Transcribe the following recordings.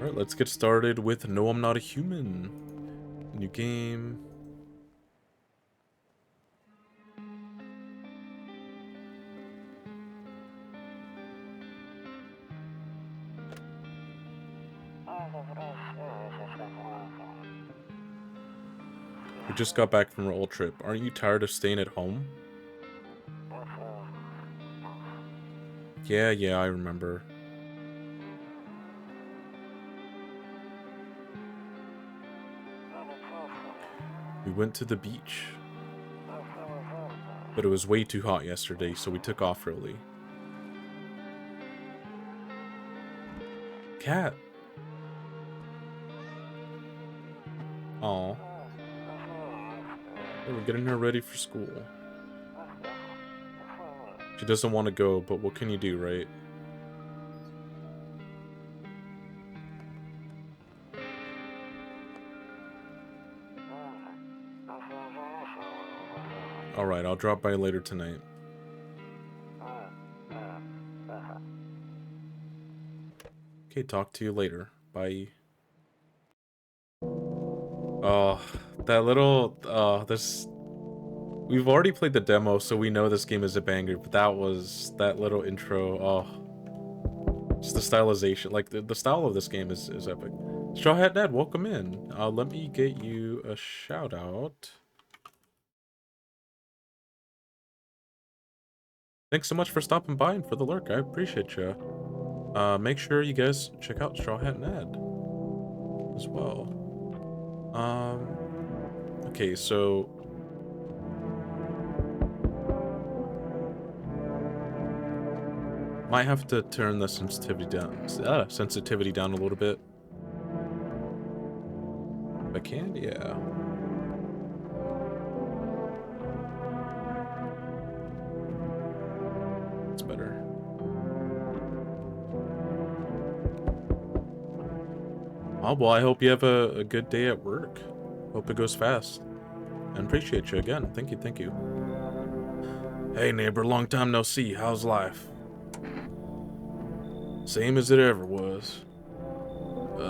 Alright, let's get started with No, I'm Not a Human. New game. We just got back from our old trip. Aren't you tired of staying at home? Yeah, I remember. We went to the beach. But it was way too hot yesterday, so we took off early. Cat. Aw. We're getting her ready for school. She doesn't want to go, but what can you do, right? Alright, I'll drop by later tonight. Okay, talk to you later. Bye. Oh, that little, this... We've already played the demo, so we know this game is a banger, but that little intro, oh. Just the stylization, like, the style of this game is epic. Straw Hat Ned, welcome in. Let me get you a shout out. Thanks so much for stopping by and for the lurk, I appreciate you. Make sure you guys check out Straw Hat Ned as well. Okay, so... Might have to turn the sensitivity down a little bit. If I can, yeah. It's better. Oh, well, I hope you have a good day at work. Hope it goes fast. And appreciate you again. Thank you. Hey, neighbor, long time no see. How's life? Same as it ever was.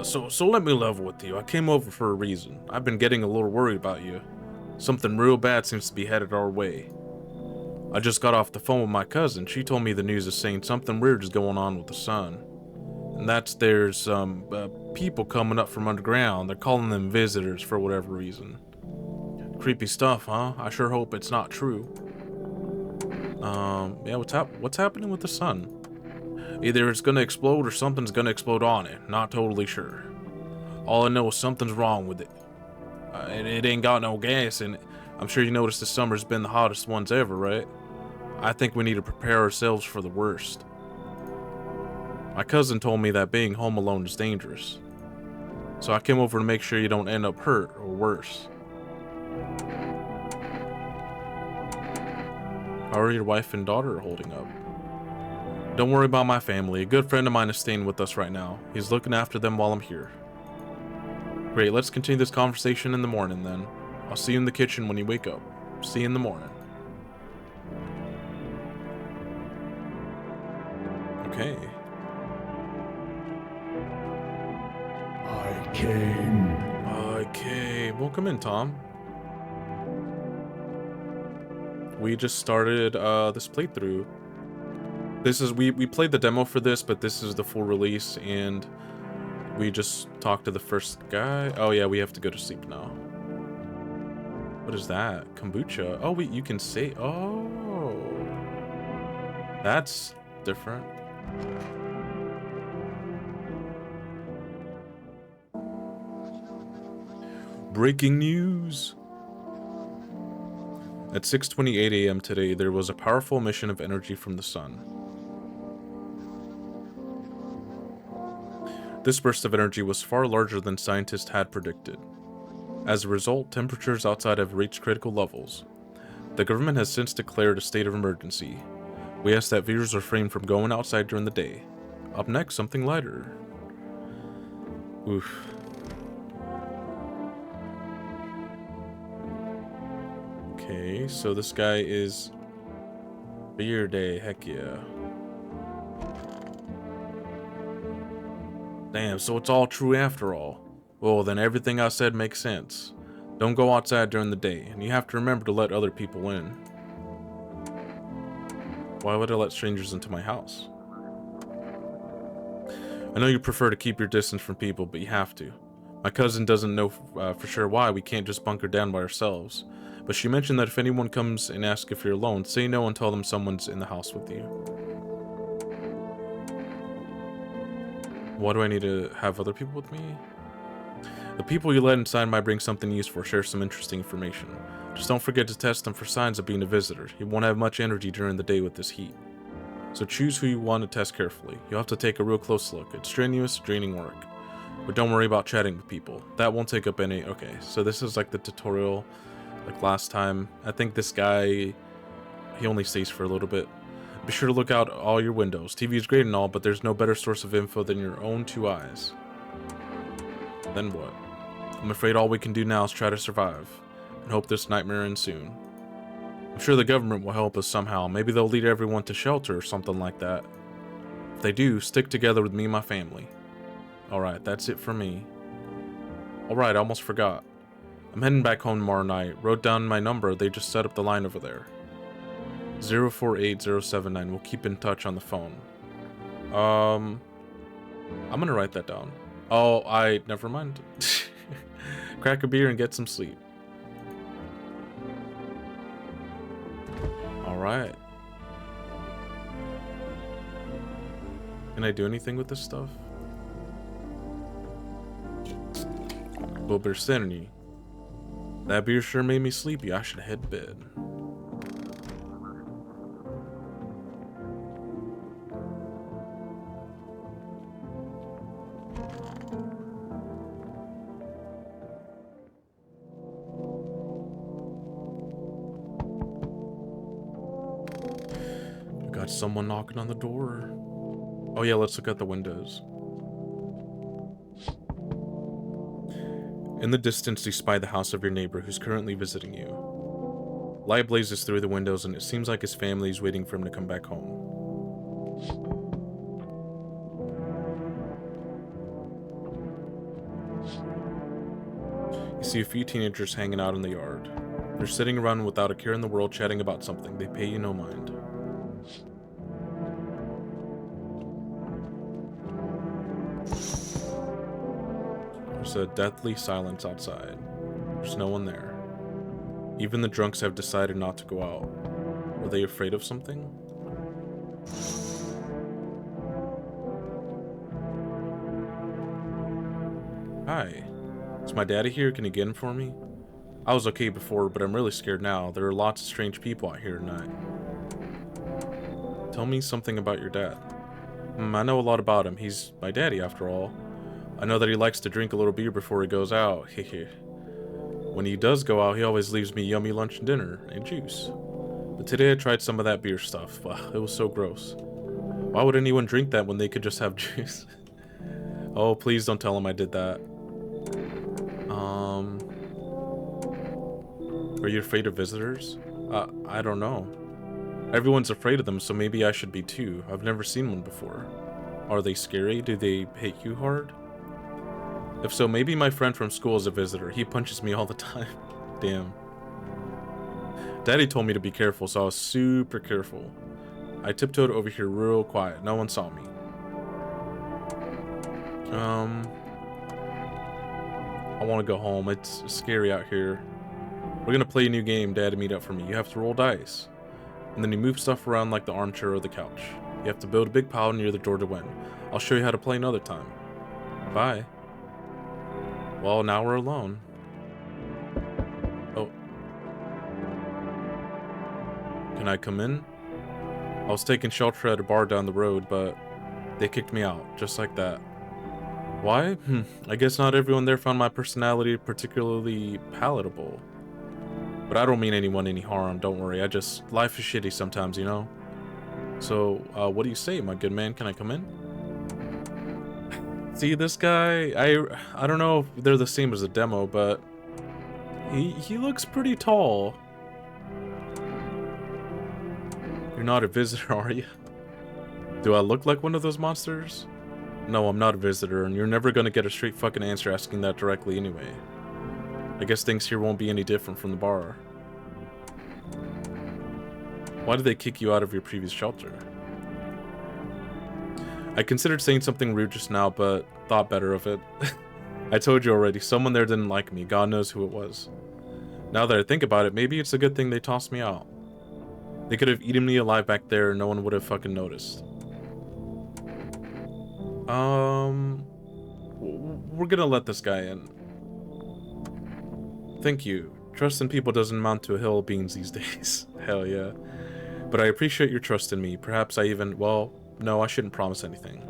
So let me level with you. I came over for a reason. I've been getting a little worried about you. Something real bad seems to be headed our way. I just got off the phone with my cousin. She told me the news is saying something weird is going on with the sun. And that's there's some people coming up from underground. They're calling them visitors for whatever reason. Creepy stuff, huh? I sure hope it's not true. Yeah, what's happening with the sun? Either it's gonna explode or something's gonna explode on it. Not totally sure. All I know is something's wrong with it. It ain't got no gas in it. I'm sure you noticed this summer's been the hottest ones ever, right? I think we need to prepare ourselves for the worst. My cousin told me that being home alone is dangerous. So I came over to make sure you don't end up hurt or worse. How are your wife and daughter holding up? Don't worry about my family. A good friend of mine is staying with us right now. He's looking after them while I'm here. Great, let's continue this conversation in the morning then. I'll see you in the kitchen when you wake up. See you in the morning. Okay. I came. Welcome in, Tom. We just started this playthrough. We played the demo for this, but this is the full release, and we just talked to the first guy. Oh yeah, we have to go to sleep now. What is that? Kombucha. Oh wait, you can say. Oh, that's different. Breaking news. At 6:28 a.m. today, there was a powerful emission of energy from the sun. This burst of energy was far larger than scientists had predicted. As a result, temperatures outside have reached critical levels. The government has since declared a state of emergency. We ask that viewers refrain from going outside during the day. Up next, something lighter. Oof. Okay, so this guy is Beer Day, heck yeah. Damn, so it's all true after all. Well, then everything I said makes sense. Don't go outside during the day, and you have to remember to let other people in. Why would I let strangers into my house? I know you prefer to keep your distance from people, but you have to. My cousin doesn't know for sure why we can't just bunker down by ourselves, but she mentioned that if anyone comes and asks if you're alone, say no and tell them someone's in the house with you. Why do I need to have other people with me? The people you let inside might bring something useful or share some interesting information. Just don't forget to test them for signs of being a visitor. You won't have much energy during the day with this heat. So choose who you want to test carefully. You'll have to take a real close look. It's strenuous, draining work. But don't worry about chatting with people. That won't take up any... Okay, so this is like the tutorial, like last time. I think this guy, he only stays for a little bit. Be sure to look out all your windows. TV is great and all, but there's no better source of info than your own two eyes. Then what? I'm afraid all we can do now is try to survive, and hope this nightmare ends soon. I'm sure the government will help us somehow. Maybe they'll lead everyone to shelter or something like that. If they do, stick together with me and my family. Alright, that's it for me. Alright, I almost forgot. I'm heading back home tomorrow night. Wrote down my number, they just set up the line over there. 048079. We'll keep in touch on the phone. I'm gonna write that down. Oh, never mind. Crack a beer and get some sleep. Alright. Can I do anything with this stuff? A little bit of sanity. That beer sure made me sleepy. I should head to bed. Got someone knocking on the door. Oh yeah, let's look at the windows. In the distance, you spy the house of your neighbor who's currently visiting you. Light blazes through the windows and it seems like his family is waiting for him to come back home. You see a few teenagers hanging out in the yard. They're sitting around without a care in the world chatting about something. They pay you no mind. There's a deathly silence outside. There's no one there. Even the drunks have decided not to go out. Are they afraid of something? Hi. Is my daddy here? Can you get him for me? I was okay before, but I'm really scared now. There are lots of strange people out here tonight. Tell me something about your dad. I know a lot about him. He's my daddy, after all. I know that he likes to drink a little beer before he goes out. When he does go out, he always leaves me yummy lunch and dinner, and juice. But today I tried some of that beer stuff. It was so gross. Why would anyone drink that when they could just have juice? Oh, please don't tell him I did that. Are you afraid of visitors? I don't know. Everyone's afraid of them, so maybe I should be too. I've never seen one before. Are they scary? Do they hit you hard? If so, maybe my friend from school is a visitor. He punches me all the time. Damn. Daddy told me to be careful, so I was super careful. I tiptoed over here real quiet. No one saw me. I want to go home. It's scary out here. We're gonna play a new game, Dad, to meet up for me. You have to roll dice. And then you move stuff around like the armchair or the couch. You have to build a big pile near the door to win. I'll show you how to play another time. Bye. Well, now we're alone. Oh. Can I come in? I was taking shelter at a bar down the road, but they kicked me out, just like that. Why? I guess not everyone there found my personality particularly palatable. But I don't mean anyone any harm, don't worry. Life is shitty sometimes, you know? So, what do you say, my good man? Can I come in? See, this guy, I don't know if they're the same as the demo, but he looks pretty tall. You're not a visitor, are you? Do I look like one of those monsters? No, I'm not a visitor, and you're never gonna get a straight fucking answer asking that directly anyway. I guess things here won't be any different from the bar. Why did they kick you out of your previous shelter? I considered saying something rude just now, but thought better of it. I told you already, someone there didn't like me. God knows who it was. Now that I think about it, maybe it's a good thing they tossed me out. They could have eaten me alive back there and no one would have fucking noticed. We're gonna let this guy in. Thank you. Trust in people doesn't amount to a hill of beans these days. Hell yeah. But I appreciate your trust in me. Perhaps I even, well, no, I shouldn't promise anything.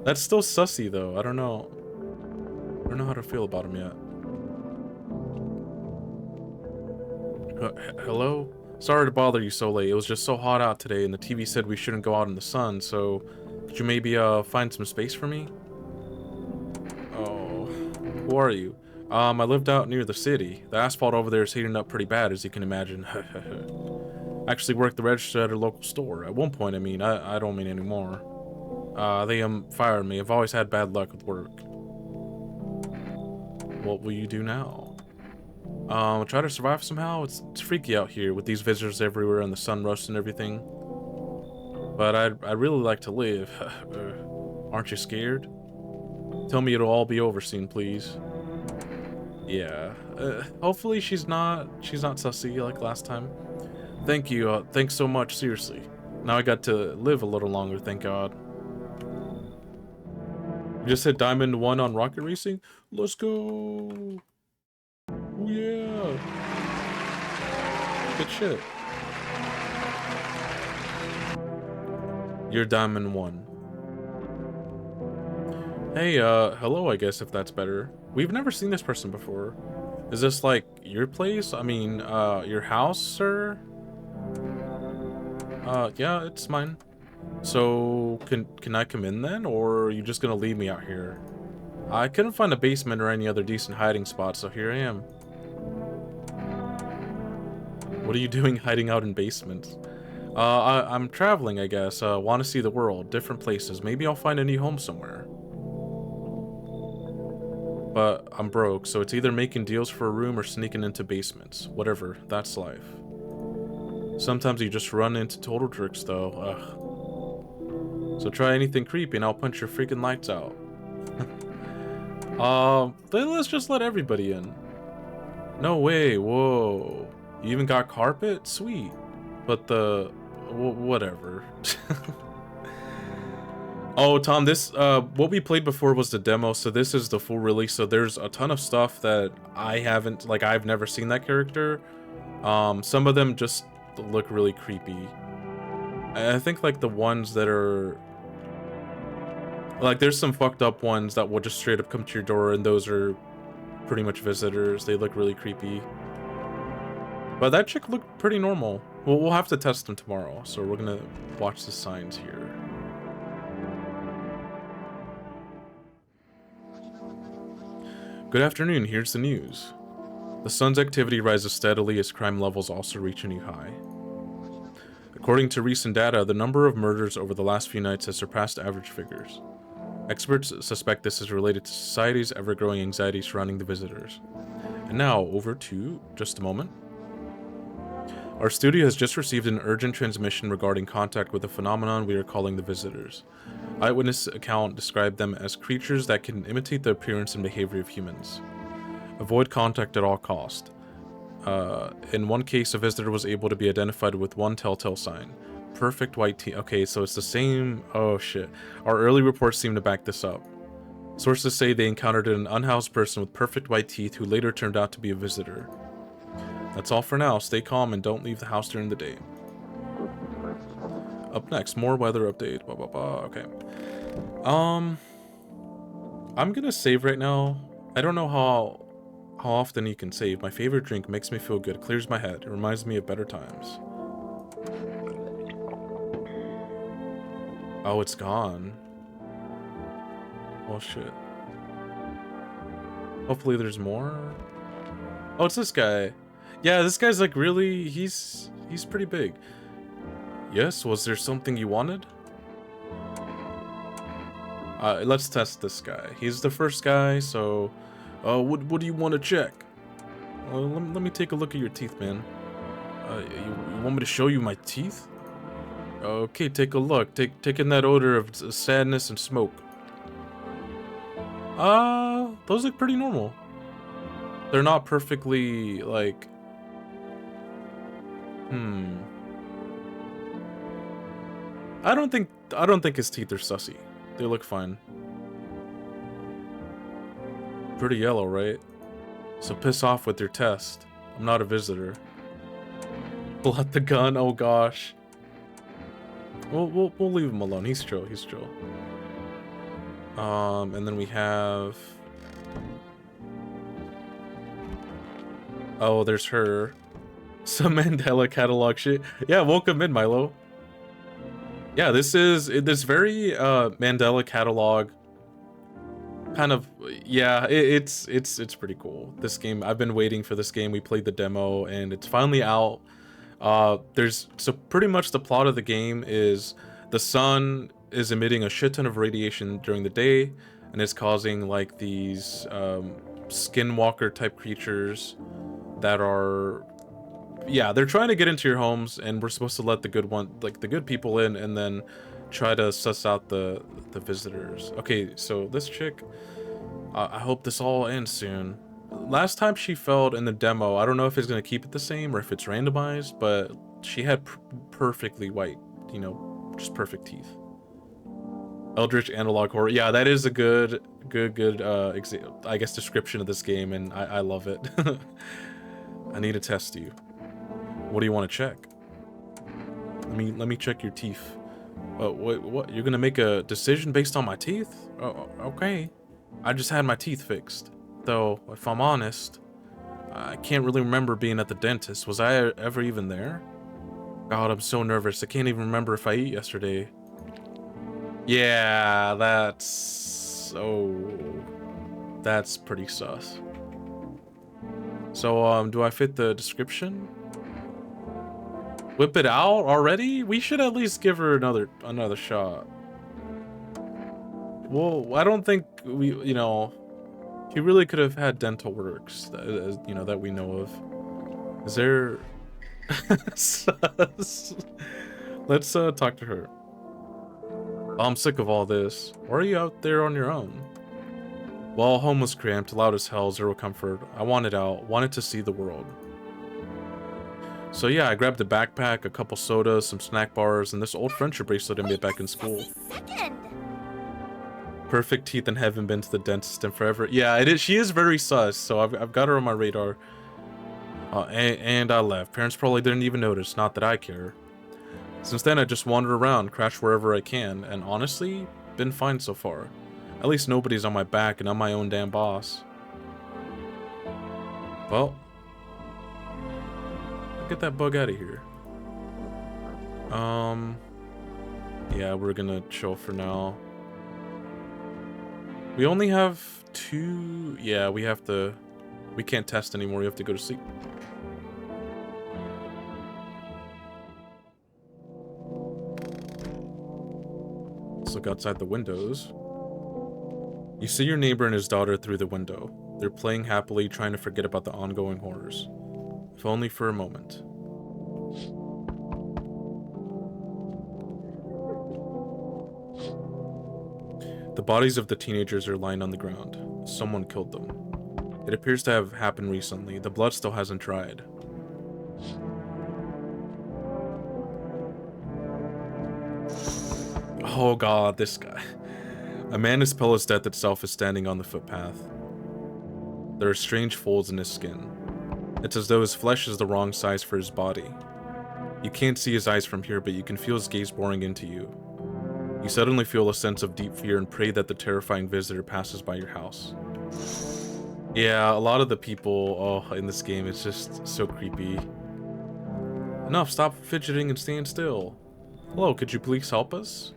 That's still sussy though. I don't know how to feel about him yet. Hello? Sorry to bother you so late. It was just so hot out today and the TV said we shouldn't go out in the sun, so could you maybe find some space for me? Oh, who are you? I lived out near the city. The asphalt over there is heating up pretty bad, as you can imagine. I actually worked the register at a local store. At one point, I mean. I don't mean anymore. They fired me. I've always had bad luck with work. What will you do now? Try to survive somehow? It's freaky out here with these visitors everywhere and the sun roasting everything. But I'd really like to live. Aren't you scared? Tell me it'll all be over soon, please. Yeah. Hopefully she's not sussy like last time. Thank you. Thanks so much, seriously. Now I got to live a little longer, thank God. You just hit Diamond 1 on Rocket Racing? Let's go! Oh, yeah! Good shit. You're Diamond 1. Hey, hello, I guess, if that's better. We've never seen this person before. Is this, like, your place? I mean, your house, sir? Yeah, it's mine. So, can I come in then, or are you just gonna leave me out here? I couldn't find a basement or any other decent hiding spot, so here I am. What are you doing hiding out in basements? I'm traveling, I guess. Want to see the world, different places. Maybe I'll find a new home somewhere. But I'm broke, so it's either making deals for a room or sneaking into basements. Whatever, that's life. Sometimes you just run into total jerks, though. Ugh. So try anything creepy and I'll punch your freaking lights out. Then let's just let everybody in. No way, whoa. You even got carpet? Sweet. But whatever. Oh, Tom, this, what we played before was the demo, so this is the full release, so there's a ton of stuff that I haven't, like, I've never seen that character. Some of them just look really creepy. I think, like, the ones that are... Like, there's some fucked up ones that will just straight up come to your door, and those are pretty much visitors. They look really creepy. But that chick looked pretty normal. Well, we'll have to test them tomorrow, so we're gonna watch the signs here. Good afternoon, here's the news. The sun's activity rises steadily as crime levels also reach a new high. According to recent data, the number of murders over the last few nights has surpassed average figures. Experts suspect this is related to society's ever-growing anxiety surrounding the visitors. And now, over to just a moment. Our studio has just received an urgent transmission regarding contact with a phenomenon we are calling the visitors. Eyewitness account described them as creatures that can imitate the appearance and behavior of humans. Avoid contact at all cost. In one case, a visitor was able to be identified with one telltale sign. Perfect white teeth. Okay, so it's the same... Oh, shit. Our early reports seem to back this up. Sources say they encountered an unhoused person with perfect white teeth who later turned out to be a visitor. That's all for now. Stay calm and don't leave the house during the day. Up next, more weather update. Blah, blah, blah. Okay. I'm gonna save right now. I don't know how often you can save. My favorite drink makes me feel good, clears my head, it reminds me of better times. Oh, it's gone. Oh shit. Hopefully there's more. Oh, it's this guy. Yeah, this guy's like really, he's pretty big. Yes, was there something you wanted? Let's test this guy. He's the first guy, so... what do you want to check? Let me take a look at your teeth, man. You want me to show you my teeth? Okay, take a look. Take in that odor of sadness and smoke. Those look pretty normal. They're not perfectly, like... I don't think his teeth are sussy. They look fine. Pretty yellow, right? So piss off with your test. I'm not a visitor. Pull out the gun, oh gosh. We'll leave him alone. He's chill, he's chill. And then we have... Oh, there's her. Some Mandela catalog shit. Yeah, welcome in, Milo. Yeah, this is this very Mandela catalog kind of, yeah, it's pretty cool. This game, I've been waiting for this game. We played the demo and it's finally out. So pretty much the plot of the game is the sun is emitting a shit ton of radiation during the day and it's causing like these skinwalker type creatures that are, yeah, they're trying to get into your homes and we're supposed to let the good people in and then try to suss out the visitors. Okay, so this chick, I hope this all ends soon. Last time she failed in the demo, I don't know if it's going to keep it the same or if it's randomized, but she had perfectly white, you know, just perfect teeth. Eldritch analog horror. Yeah, that is a good I guess description of this game, and I love it. I need to test you. What do you want to check? Let me check your teeth. What? You're gonna make a decision based on my teeth? Oh, okay. I just had my teeth fixed. Though, if I'm honest, I can't really remember being at the dentist. Was I ever even there? God, I'm so nervous. I can't even remember if I ate yesterday. Yeah, that's pretty sus. So, do I fit the description? Whip it out already? We should at least give her another shot. Well, I don't think you know, he really could have had dental works, you know, that we know of. Is there... Sus. Let's talk to her. I'm sick of all this. Why are you out there on your own? Well, home was cramped, loud as hell, zero comfort. I wanted out, wanted to see the world. So yeah, I grabbed a backpack, a couple sodas, some snack bars, and this old friendship bracelet I made back in school. Perfect teeth and haven't been to the dentist in forever. Yeah, it is. She is very sus, so I've got her on my radar. And I left. Parents probably didn't even notice, not that I care. Since then, I just wandered around, crash wherever I can, and honestly, been fine so far. At least nobody's on my back and I'm my own damn boss. Well, get that bug out of here. Yeah, we're gonna chill for now. We only have 2. Yeah, we can't test anymore. We have to go to sleep. Let's look outside the windows. You see your neighbor and his daughter through the window. They're playing happily, trying to forget about the ongoing horrors. If only for a moment. The bodies of the teenagers are lying on the ground. Someone killed them. It appears to have happened recently. The blood still hasn't dried. Oh god, this guy. A man as pale as death itself is standing on the footpath. There are strange folds in his skin. It's as though his flesh is the wrong size for his body. You can't see his eyes from here, but you can feel his gaze boring into you. You suddenly feel a sense of deep fear and pray that the terrifying visitor passes by your house. Yeah, a lot of the people in this game, it's just so creepy. Enough, stop fidgeting and stand still. Hello, could you please help us?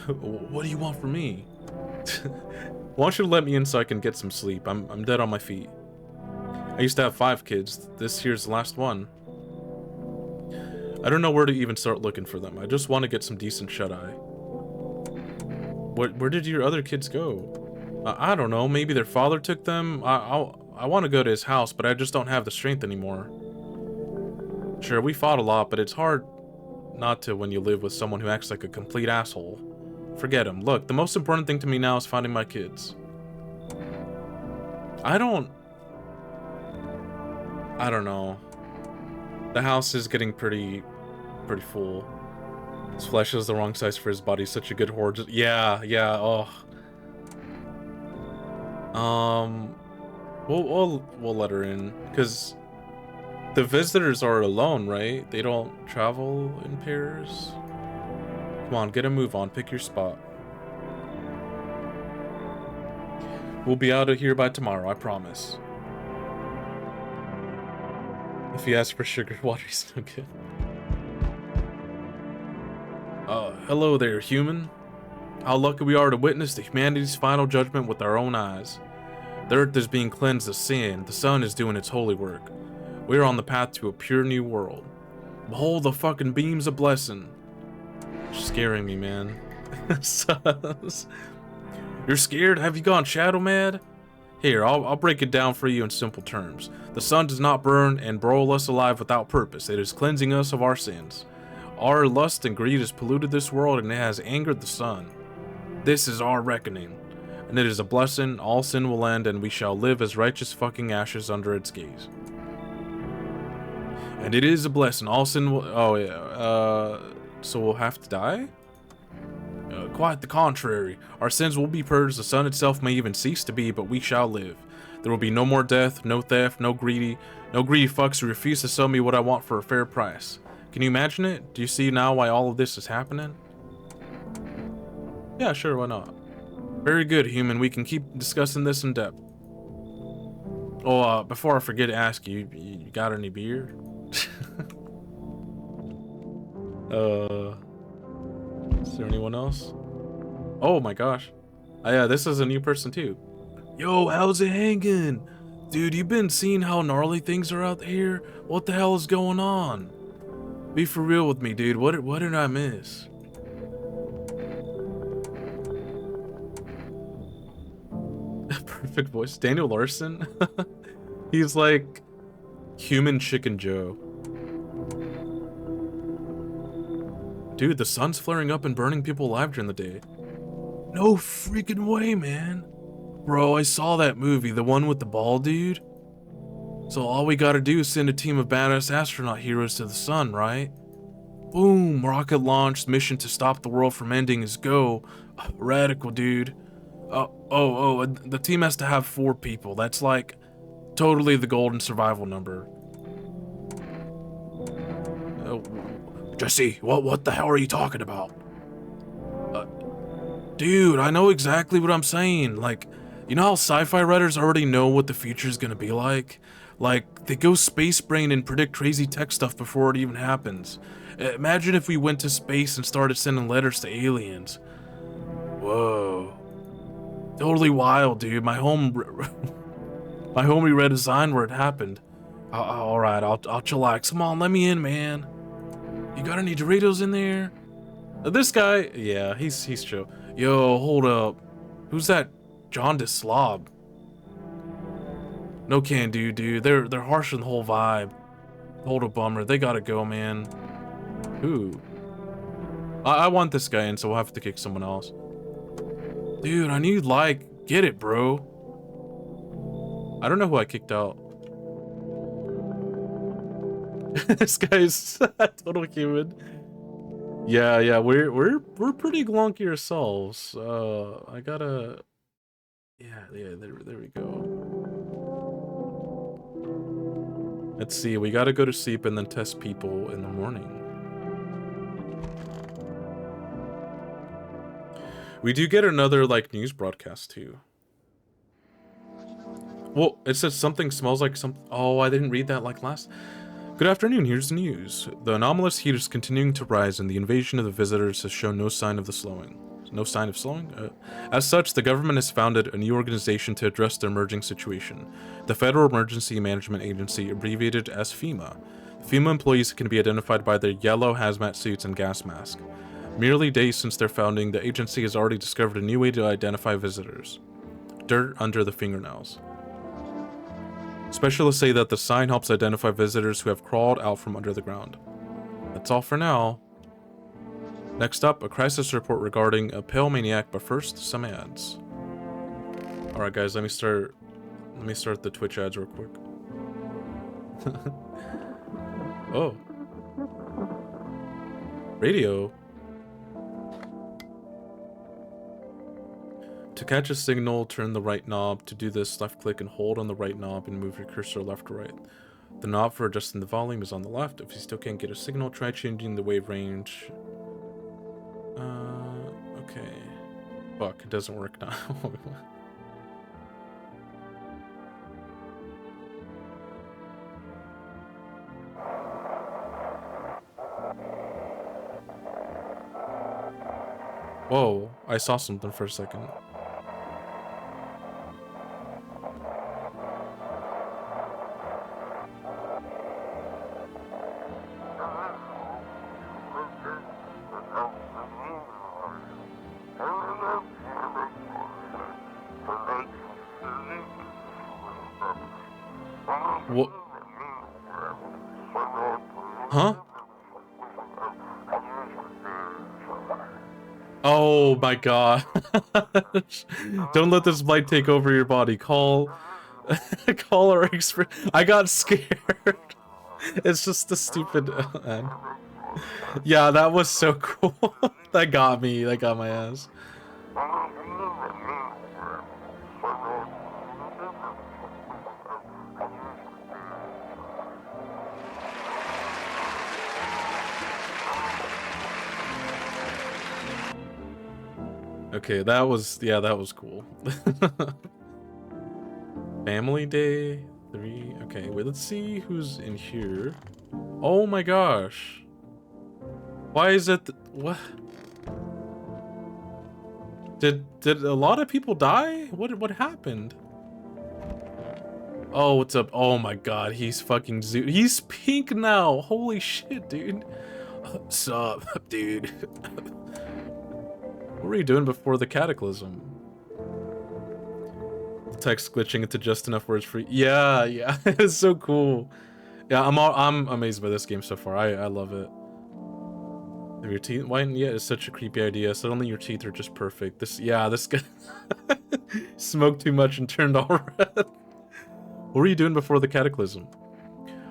What do you want from me? Why don't you let me in so I can get some sleep? I'm dead on my feet. I used to have 5 kids. This here's the last one. I don't know where to even start looking for them. I just want to get some decent shut-eye. Where did your other kids go? I don't know, maybe their father took them? I want to go to his house, but I just don't have the strength anymore. Sure, we fought a lot, but it's hard not to when you live with someone who acts like a complete asshole. Forget him. Look, the most important thing to me now is finding my kids. I don't know. The house is getting pretty full. His flesh is the wrong size for his body. Such a good horde. Yeah, oh. We'll let her in, because the visitors are alone, right? They don't travel in pairs. Come on, get a move on. Pick your spot. We'll be out of here by tomorrow, I promise. If he asks for sugar water, he's no good. Hello there, human. How lucky we are to witness the humanity's final judgment with our own eyes. The earth is being cleansed of sin. The sun is doing its holy work. We are on the path to a pure new world. Behold the fucking beams of blessing. You're scaring me, man. You're scared? Have you gone shadow mad? Here, I'll break it down for you in simple terms. The sun does not burn and broil us alive without purpose. It is cleansing us of our sins. Our lust and greed has polluted this world, and it has angered the sun. This is our reckoning, and it is a blessing. All sin will end, and we shall live as righteous fucking ashes under its gaze. And it is a blessing. All sin will... Oh, yeah. So we'll have to die? Quite the contrary. Our sins will be purged. The sun itself may even cease to be, but we shall live. There will be no more death, no theft, no greedy fucks who refuse to sell me what I want for a fair price. Can you imagine it? Do you see now why all of this is happening? Yeah, sure, why not? Very good, human. We can keep discussing this in depth. Oh, before I forget to ask you, you got any beer? Is there anyone else? Oh my gosh. Yeah, this is a new person too. Yo, how's it hanging? Dude, you been seeing how gnarly things are out here? What the hell is going on? Be for real with me, dude. What did I miss? Perfect voice. Daniel Larson? He's like human Chicken Joe. Dude, the sun's flaring up and burning people alive during the day. No freaking way, man. Bro, I saw that movie, the one with the ball dude. So all we gotta do is send a team of badass astronaut heroes to the sun, right? Boom, rocket launched, mission to stop the world from ending is go. Radical, dude. The team has to have 4 people. That's like totally the golden survival number. Jesse, what the hell are you talking about? Dude, I know exactly what I'm saying. Like, you know how sci-fi writers already know what the future's gonna be like? Like, they go space brain and predict crazy tech stuff before it even happens. Imagine if we went to space and started sending letters to aliens. Whoa. Totally wild, dude. My homie read a sign where it happened. Alright, I'll chillax. Come on, let me in, man. You got any Doritos in there? This guy, yeah, he's chill. Yo, hold up. Who's that jaundiced slob? No can do, dude. They're harsh on the whole vibe. Total bummer. They gotta go, man. Who? I want this guy in, so we'll have to kick someone else. Dude, I need get it, bro. I don't know who I kicked out. This guy's a total human. Yeah, we're pretty glonky ourselves. I gotta. Yeah, there we go. Let's see, we gotta go to sleep and then test people in the morning. We do get another, news broadcast, too. Well, it says something smells like something. Oh, I didn't read that last. Good afternoon, here's the news. The anomalous heat is continuing to rise and the invasion of the visitors has shown no sign of slowing. As such, the government has founded a new organization to address the emerging situation. The Federal Emergency Management Agency, abbreviated as FEMA. FEMA employees can be identified by their yellow hazmat suits and gas masks. Merely days since their founding, the agency has already discovered a new way to identify visitors. Dirt under the fingernails. Specialists say that the sign helps identify visitors who have crawled out from under the ground. That's all for now. Next up, a crisis report regarding a pale maniac, but first, some ads. Alright guys, let me start the Twitch ads real quick. Oh. Radio. To catch a signal, turn the right knob. To do this, left click and hold on the right knob and move your cursor left or right. The knob for adjusting the volume is on the left. If you still can't get a signal, try changing the wave range. Okay. Fuck, it doesn't work now. Whoa, I saw something for a second. What? Huh? Oh my god. Don't let this blight take over your body. Call our expert. I got scared. It's just the stupid yeah, that was so cool. That got me. That got my ass. Okay, that was cool. Family Day 3. Okay, wait, let's see who's in here. Oh my gosh. Why is it what? Did a lot of people die? What happened? Oh, what's up? Oh my god, he's fucking he's pink now. Holy shit, dude. Sup, dude. What were you doing before the cataclysm? The text glitching into just enough words for yeah, it's so cool. Yeah, I'm amazed by this game so far. I love it. Have your teeth whiten? Yeah, it's such a creepy idea. Suddenly your teeth are just perfect. This guy smoked too much and turned all red. What were you doing before the cataclysm?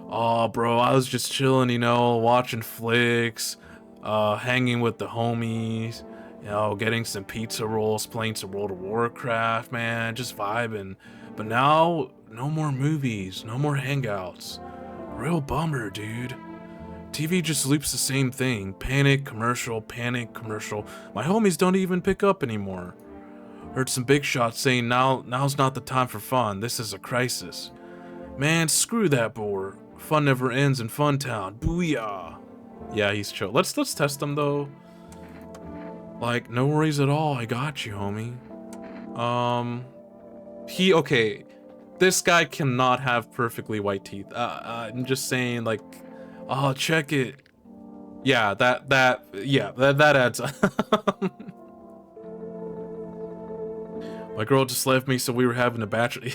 Oh, bro, I was just chilling, you know, watching flicks, hanging with the homies. You know, getting some pizza rolls, playing some World of Warcraft, man, just vibing. But now, no more movies, no more hangouts. Real bummer, dude. TV just loops the same thing. Panic, commercial, panic, commercial. My homies don't even pick up anymore. Heard some big shots saying now's not the time for fun. This is a crisis. Man, screw that bore. Fun never ends in Fun Town. Booyah. Yeah, he's chill. Let's test him though. Like, no worries at all. I got you, homie. Okay. This guy cannot have perfectly white teeth. I'm just saying, like, oh, check it. Yeah, that adds up. My girl just left me, so we were having a bachelor.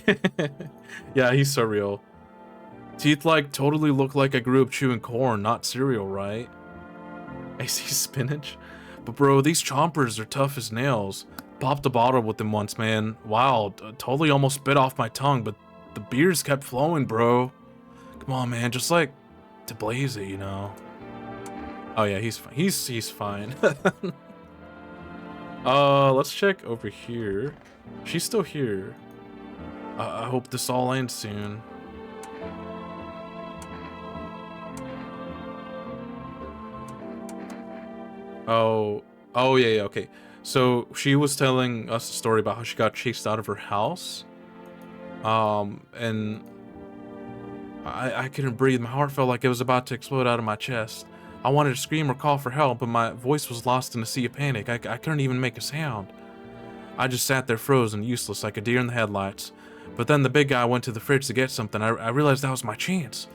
Yeah, he's so real. Teeth, like, totally look like I grew up chewing corn, not cereal, right? I see spinach. But bro, these chompers are tough as nails. Popped a bottle with them once, man. Wow, totally almost bit off my tongue, but the beers kept flowing, bro. Come on, man, just like to blaze it, you know. Oh yeah, he's fine. He's fine. Let's check over here. She's still here. I hope this all ends soon. Oh yeah, okay. So she was telling us a story about how she got chased out of her house. And I couldn't breathe. My heart felt like it was about to explode out of my chest. I wanted to scream or call for help, but my voice was lost in a sea of panic. I couldn't even make a sound. I just sat there frozen, useless, like a deer in the headlights. But then the big guy went to the fridge to get something. I realized that was my chance.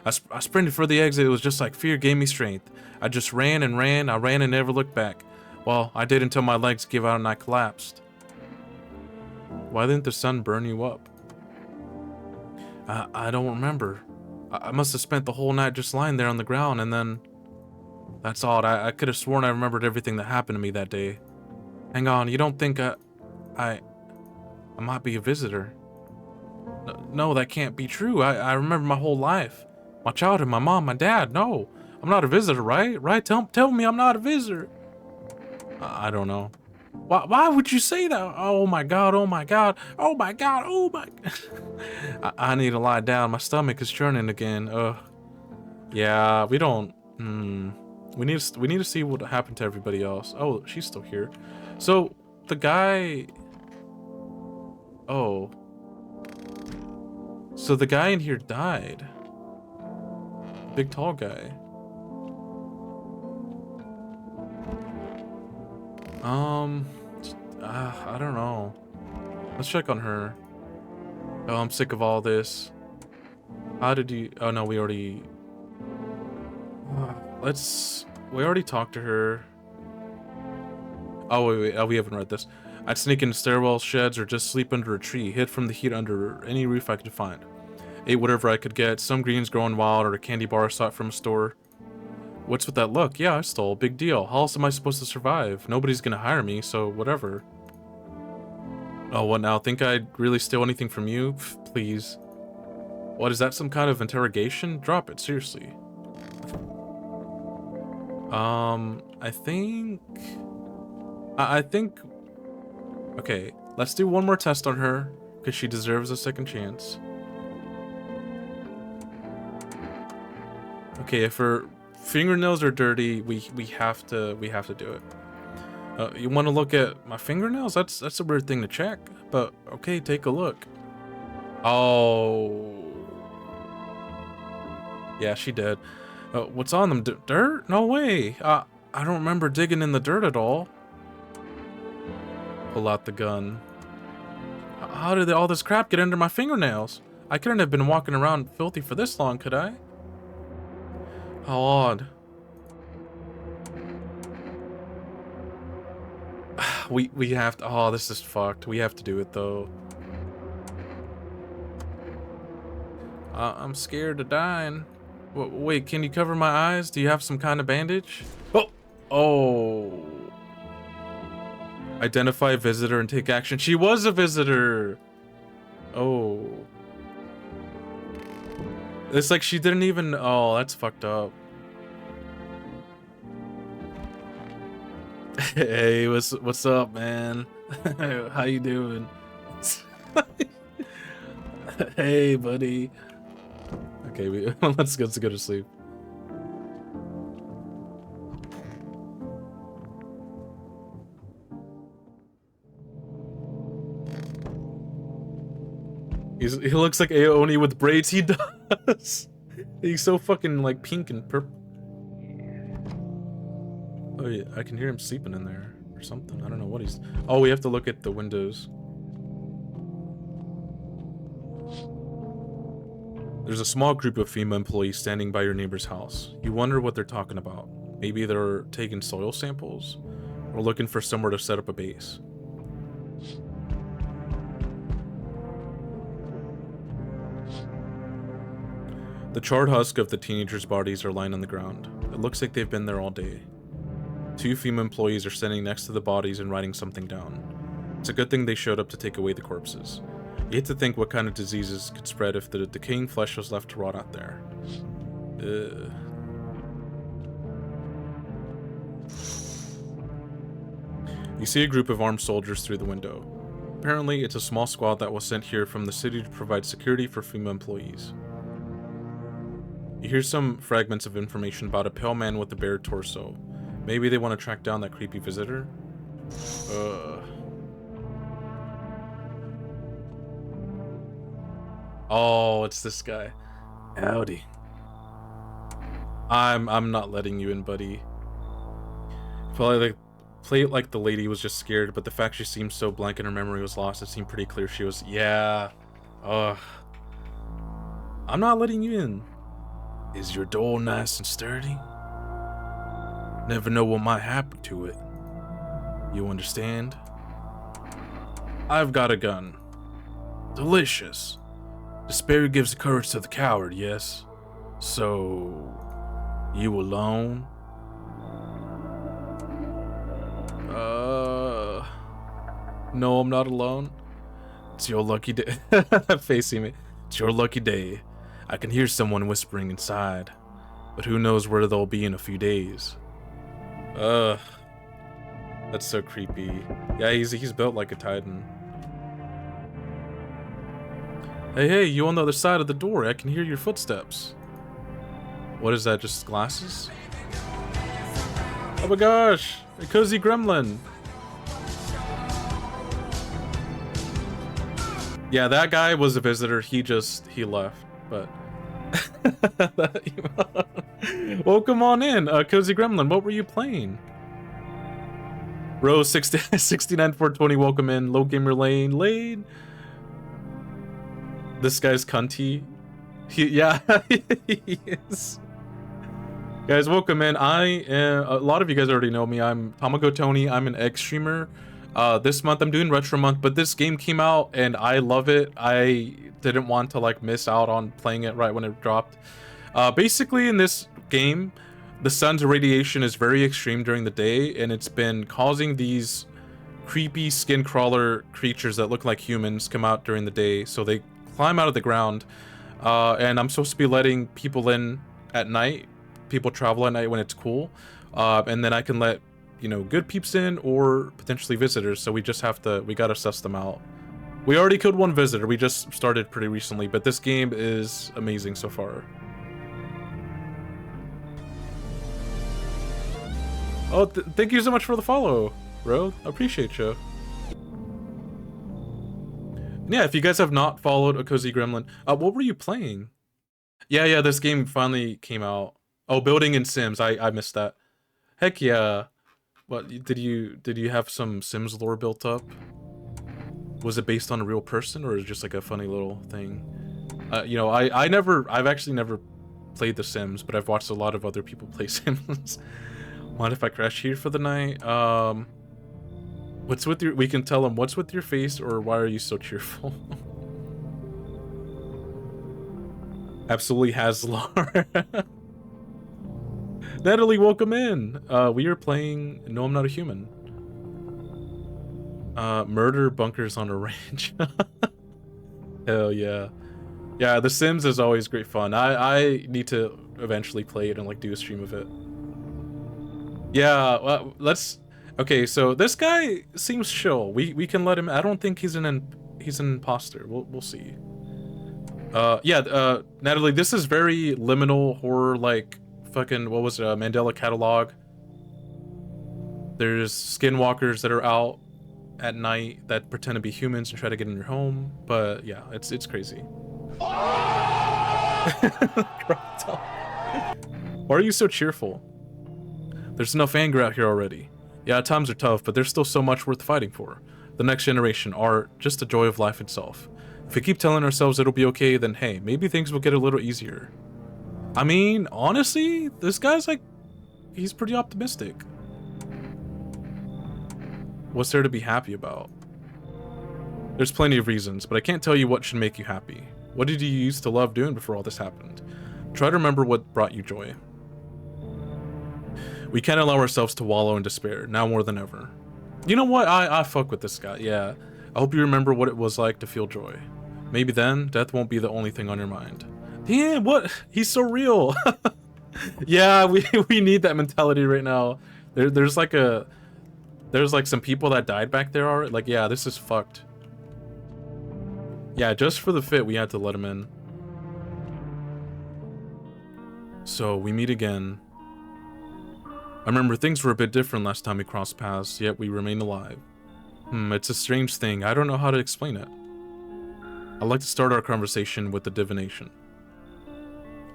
I sprinted for the exit. It was just like fear gave me strength. I just ran and ran. I ran and never looked back. Well, I did until my legs gave out and I collapsed. Why didn't the sun burn you up? I don't remember. I must have spent the whole night just lying there on the ground, and then... That's odd. I could have sworn I remembered everything that happened to me that day. Hang on, you don't think I might be a visitor? No, that can't be true. I remember my whole life. My childhood, my mom, my dad. No, I'm not a visitor, right? Right? Tell me I'm not a visitor. I don't know. Why would you say that? Oh my god, oh my god, oh my god, oh my god. I need to lie down. My stomach is churning again. Yeah, we don't... We need to see what happened to everybody else. Oh, she's still here. So, the guy... Oh. So the guy in here died. Big tall guy. I don't know. Let's check on her. Oh, I'm sick of all this. How did you... Oh no, we already... We already talked to her. Oh, wait. Oh, we haven't read this. I'd sneak into stairwell sheds or just sleep under a tree, hid from the heat under any roof I could find. Ate whatever I could get, some greens growing wild or a candy bar I sought from a store. What's with that look? Yeah, I stole. Big deal. How else am I supposed to survive? Nobody's gonna hire me, so whatever. Oh, what now? Think I'd really steal anything from you? Pff, please. What, is that some kind of interrogation? Drop it, seriously. I think... Okay, let's do one more test on her, because she deserves a second chance. Okay, if her fingernails are dirty, we have to do it. You want to look at my fingernails? That's a weird thing to check, but okay, take a look. Oh, yeah, she did. What's on them? Dirt? No way. I don't remember digging in the dirt at all. Pull out the gun. How did all this crap get under my fingernails? I couldn't have been walking around filthy for this long, could I? How odd. We have to... Oh, this is fucked. We have to do it, though. I'm scared of dying. Wait, can you cover my eyes? Do you have some kind of bandage? Oh. Identify visitor and take action. She was a visitor. Oh. It's like she didn't even... Oh, that's fucked up. Hey, what's up, man? How you doing? Hey, buddy. Okay, let's go to sleep. He looks like Aoni with braids. He does. He's so fucking like pink and purple. Oh yeah, I can hear him sleeping in there or something. I don't know what he's... Oh, we have to look at the windows. There's a small group of FEMA employees standing by your neighbor's house. You wonder what they're talking about. Maybe they're taking soil samples or looking for somewhere to set up a base. The charred husk of the teenagers' bodies are lying on the ground. It looks like they've been there all day. 2 FEMA employees are standing next to the bodies and writing something down. It's a good thing they showed up to take away the corpses. You hate to think what kind of diseases could spread if the decaying flesh was left to rot out there. You see a group of armed soldiers through the window. Apparently, it's a small squad that was sent here from the city to provide security for FEMA employees. You hear some fragments of information about a pale man with a bared torso. Maybe they want to track down that creepy visitor? Oh, it's this guy. Howdy. I'm not letting you in, buddy. Probably like play it like the lady was just scared, but the fact she seemed so blank and her memory was lost, it seemed pretty clear she was... Yeah. Ugh. I'm not letting you in. Is your door nice and sturdy? Never know what might happen to it. You understand? I've got a gun. Delicious. Despair gives courage to the coward, yes? So... you alone? No, I'm not alone. It's your lucky day. Facing me. It's your lucky day. I can hear someone whispering inside. But who knows where they'll be in a few days. Ugh. That's so creepy. Yeah, he's built like a titan. Hey, you on the other side of the door. I can hear your footsteps. What is that, just glasses? Oh my gosh, a cozy gremlin. Yeah, that guy was a visitor. He left, but... Well, come on in, cozy gremlin. What were you playing? Rose 69420, welcome in. Low gamer lane. This guy's cunty. Yeah, he is. Guys, welcome in. I am, a lot of you guys already know me. I'm Tamago Tony. I'm an egg streamer. This month I'm doing retro month, but this game came out and I love it. I didn't want to like miss out on playing it right when it dropped. Basically in this game, the sun's irradiation is very extreme during the day, and it's been causing these creepy skin crawler creatures that look like humans come out during the day. So they climb out of the ground, and I'm supposed to be letting people in at night. People travel at night when it's cool, and then I can let, you know, good peeps in or potentially visitors. So we gotta suss them out. We already killed one visitor. We just started pretty recently, but this game is amazing so far. Oh, thank you so much for the follow, bro. I appreciate you. Yeah, if you guys have not followed A Cozy Gremlin, what were you playing? Yeah, this game finally came out. Oh, building in Sims. I missed that. Heck yeah. What did you have some Sims lore built up? Was it based on a real person, or is it just like a funny little thing? You know, I've actually never played The Sims, but I've watched a lot of other people play Sims. Mind if I crash here for the night? What's with your? We can tell them what's with your face, or why are you so cheerful? Absolutely has lore. Natalie, welcome in. We are playing No, I'm Not a Human. Murder bunkers on a ranch. Hell yeah. Yeah, The Sims is always great fun. I need to eventually play it and like do a stream of it. Yeah, well, okay, so this guy seems chill. We can let him. I don't think he's an imposter. We'll see. Yeah, Natalie, this is very liminal horror, like fucking, what was it, Mandela Catalog. There's skinwalkers that are out at night that pretend to be humans and try to get in your home. But yeah, it's crazy. Why are you so cheerful? There's enough anger out here already. Yeah, times are tough, but there's still so much worth fighting for. The next generation, art, just the joy of life itself. If we keep telling ourselves it'll be okay, then hey, maybe things will get a little easier. I mean, honestly, this guy's like, he's pretty optimistic. What's there to be happy about? There's plenty of reasons, but I can't tell you what should make you happy. What did you used to love doing before all this happened? Try to remember what brought you joy. We can't allow ourselves to wallow in despair, now more than ever. You know what? I fuck with this guy, yeah. I hope you remember what it was like to feel joy. Maybe then, death won't be the only thing on your mind. Damn, what? He's so real. Yeah, we need that mentality right now. There's like some people that died back there already. Like, yeah, this is fucked. Yeah, just for the fit, we had to let him in. So, we meet again. I remember things were a bit different last time we crossed paths, yet we remain alive. It's a strange thing. I don't know how to explain it. I'd like to start our conversation with the divination.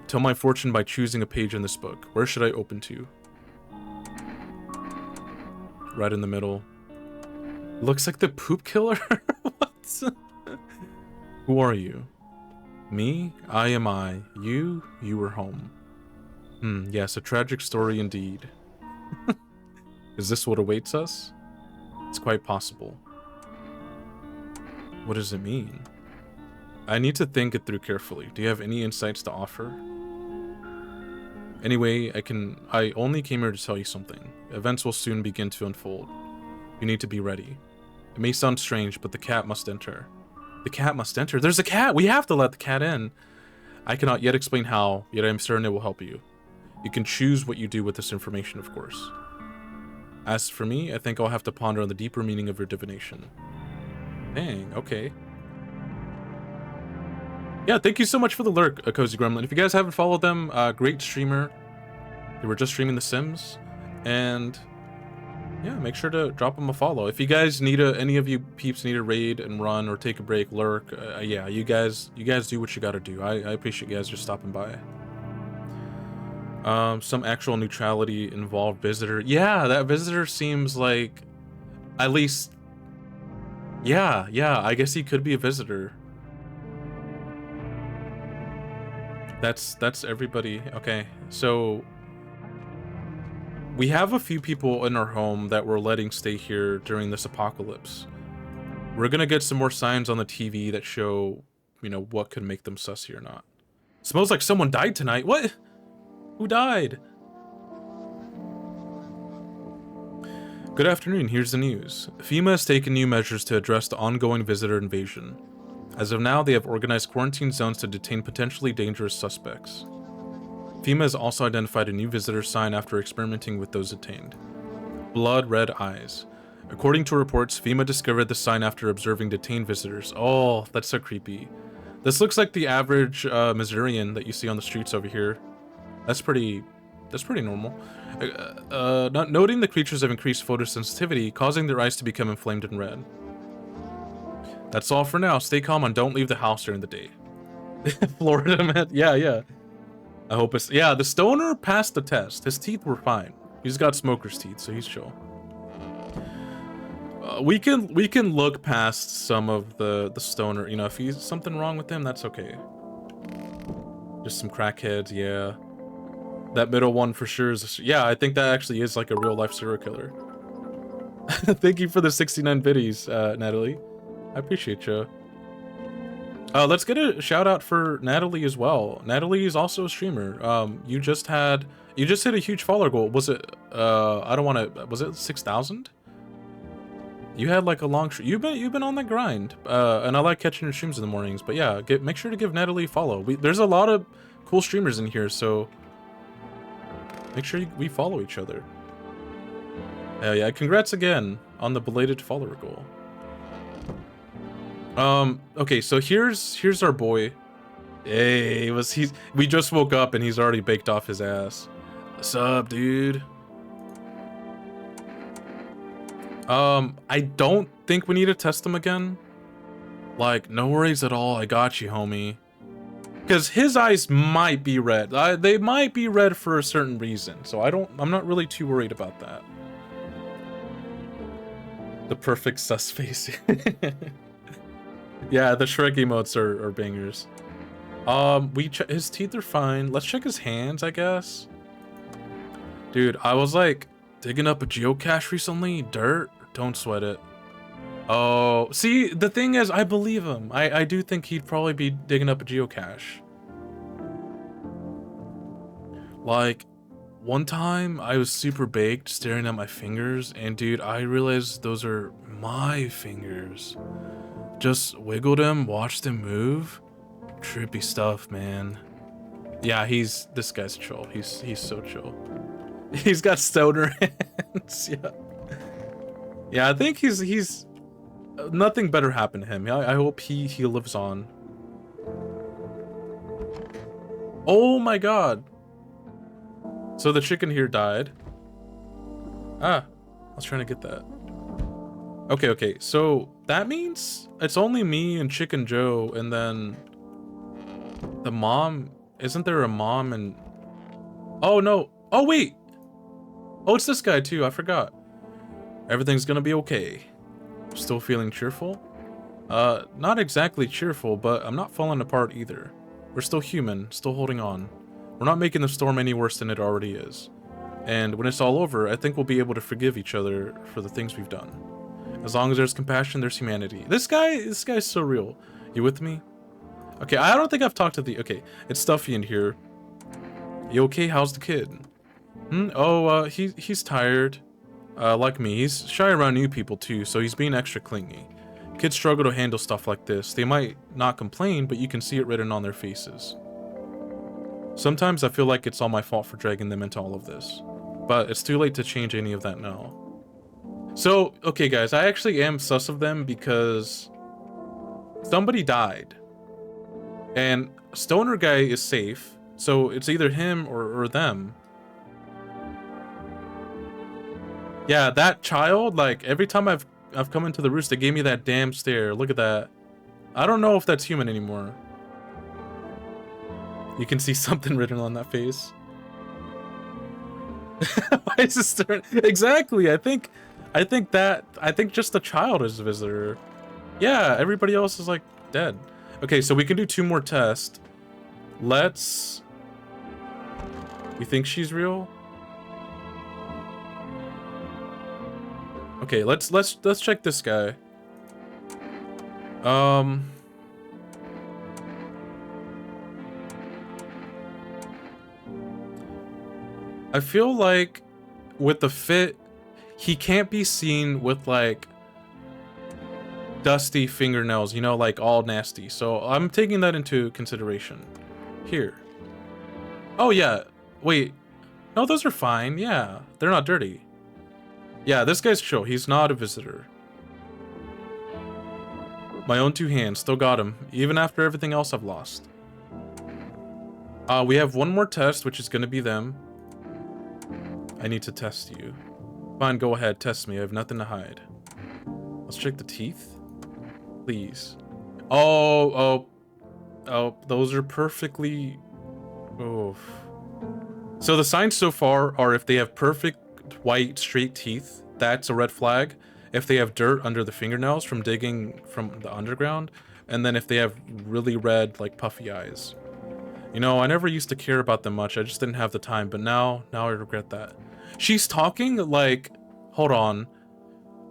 Tell my fortune by choosing a page in this book. Where should I open to? Right in the middle. Looks like the poop killer? What? Who are you? Me? I am I. You were home. Yes, a tragic story indeed. Is this what awaits us? It's quite possible. What does it mean? I need to think it through carefully. Do you have any insights to offer? Anyway, I only came here to tell you something. Events will soon begin to unfold. You need to be ready. It may sound strange, but the cat must enter. The cat must enter? There's a cat! We have to let the cat in! I cannot yet explain how, yet I am certain it will help you. You can choose what you do with this information, of course. As for me, I think I'll have to ponder on the deeper meaning of your divination. Dang, okay. Yeah, thank you so much for the lurk, Cozy Gremlin. If you guys haven't followed them, great streamer. They were just streaming The Sims, and yeah, make sure to drop them a follow. If you guys need any of you peeps need a raid and run or take a break, lurk, yeah, you guys do what you gotta do. I appreciate you guys just stopping by. Some actual neutrality involved visitor. Yeah, that visitor seems like, at least, yeah, I guess he could be a visitor. That's everybody. Okay, so we have a few people in our home that we're letting stay here during this apocalypse. We're gonna get some more signs on the TV that show, you know, what could make them sussy or not. Smells like someone died tonight. What? Who died? Good afternoon, here's the news. FEMA has taken new measures to address the ongoing visitor invasion. As of now, they have organized quarantine zones to detain potentially dangerous suspects. FEMA has also identified a new visitor sign after experimenting with those detained. Blood red eyes. According to reports, FEMA discovered the sign after observing detained visitors. Oh, that's so creepy. This looks like the average Missourian that you see on the streets over here. That's pretty normal. Noting the creatures have increased photosensitivity, causing their eyes to become inflamed and red. That's all for now. Stay calm and don't leave the house during the day. Florida man, yeah. I hope it's, yeah, the stoner passed the test. His teeth were fine. He's got smoker's teeth, so he's chill. We can look past some of the stoner, you know, if he's something wrong with him, that's okay. Just some crackheads, yeah. That middle one for sure is, yeah, I think that actually is like a real life serial killer. Thank you for the 69 biddies, Natalie. I appreciate you. Let's get a shout out for Natalie as well. Natalie is also a streamer. You just hit a huge follower goal. Was it, was it 6,000? You had like a long you've been on the grind. And I like catching your streams in the mornings, but yeah, make sure to give Natalie a follow. There's a lot of cool streamers in here, so make sure we follow each other. Hell yeah, congrats again on the belated follower goal. Okay, so here's our boy. Hey, we just woke up and he's already baked off his ass. What's up, dude? I don't think we need to test him again. Like, no worries at all, I got you, homie. Because his eyes might be red. They might be red for a certain reason, so I'm not really too worried about that. The perfect sus face. Yeah, the Shrek emotes are bangers. His teeth are fine. Let's check his hands, I guess. Dude, I was like digging up a geocache recently. Dirt, don't sweat it. Oh, see, the thing is, I believe him. I do think he'd probably be digging up a geocache. Like, one time I was super baked staring at my fingers, and dude, I realized those are my fingers. Just wiggled them, watched them move. Trippy stuff, man. Yeah, this guy's chill. He's so chill. He's got stoner hands. Yeah, I think he's nothing better happened to him. I hope he lives on. Oh my god. So the chicken here died. Ah, I was trying to get that. Okay, so that means it's only me and Chicken Joe, and then the mom. Isn't there a mom and... Oh no, oh wait. Oh, it's this guy too, I forgot. Everything's gonna be okay. Still feeling cheerful? Not exactly cheerful, but I'm not falling apart either. We're still human, still holding on. We're not making the storm any worse than it already is. And when it's all over, I think we'll be able to forgive each other for the things we've done. As long as there's compassion, there's humanity. This guy's so real. You with me? Okay, I don't think I've talked to the... Okay, it's Stuffy in here. You okay? How's the kid? Oh, he's tired. Like me. He's shy around new people too, so he's being extra clingy. Kids struggle to handle stuff like this. They might not complain, but you can see it written on their faces. Sometimes I feel like it's all my fault for dragging them into all of this. But it's too late to change any of that now. So, okay guys, I actually am sus of them because somebody died. And Stoner guy is safe, so it's either him or them. Yeah, that child, like, every time I've come into the roost, they gave me that damn stare. Look at that. I don't know if that's human anymore. You can see something written on that face. Why is this turn? Exactly. I think just the child is a visitor. Yeah, everybody else is like dead. Okay, so we can do 2 more tests. Let's... You think she's real? Okay, let's check this guy. I feel like with the fit, he can't be seen with like dusty fingernails, you know, like all nasty. So I'm taking that into consideration. Here. Oh yeah, wait. No, those are fine. Yeah, they're not dirty. Yeah, this guy's chill. He's not a visitor. My own 2 hands, still got him, even after everything else I've lost. We have 1 more test, which is gonna be them. I need to test you. Fine, go ahead, test me. I have nothing to hide. Let's check the teeth. Please. Oh, those are perfectly... Oh. So the signs so far are if they have perfect white straight teeth, that's a red flag. If they have dirt under the fingernails from digging from the underground, and then if they have really red, like puffy eyes. You know, I never used to care about them much. I just didn't have the time, but now I regret that. She's talking like, hold on.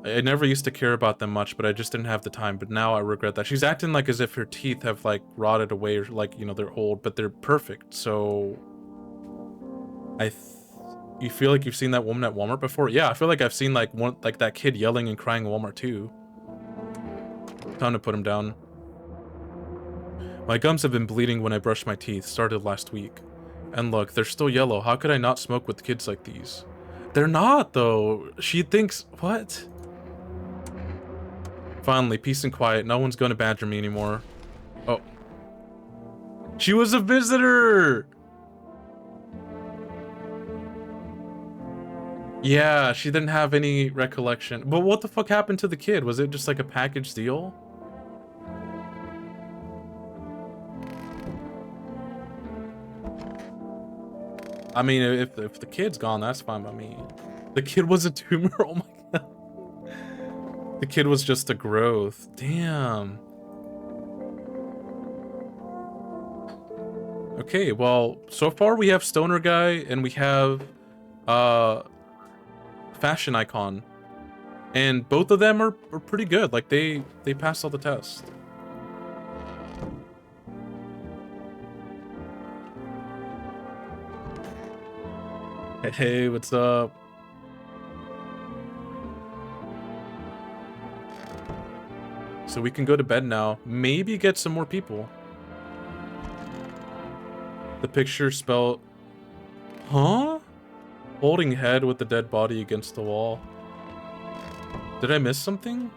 I never used to care about them much, but I just didn't have the time, but now I regret that. She's acting like as if her teeth have like rotted away, or like, you know, they're old, but they're perfect. So you feel like you've seen that woman at Walmart before? Yeah, I feel like I've seen like that kid yelling and crying at Walmart too. Time to put him down. My gums have been bleeding when I brushed my teeth. Started last week. And look, they're still yellow. How could I not smoke with kids like these? They're not, though. She thinks... What? Finally, peace and quiet. No one's going to badger me anymore. Oh. She was a visitor! Yeah, she didn't have any recollection. But what the fuck happened to the kid? Was it just like a package deal? I mean, if the kid's gone, that's fine by me. The kid was a tumor? Oh my god. The kid was just a growth. Damn. Okay, well, so far we have Stoner Guy and we have Fashion Icon. And both of them are pretty good. Like they passed all the tests. Hey, what's up? So we can go to bed now. Maybe get some more people. The picture spelled... Huh? Holding head with the dead body against the wall. Did I miss something?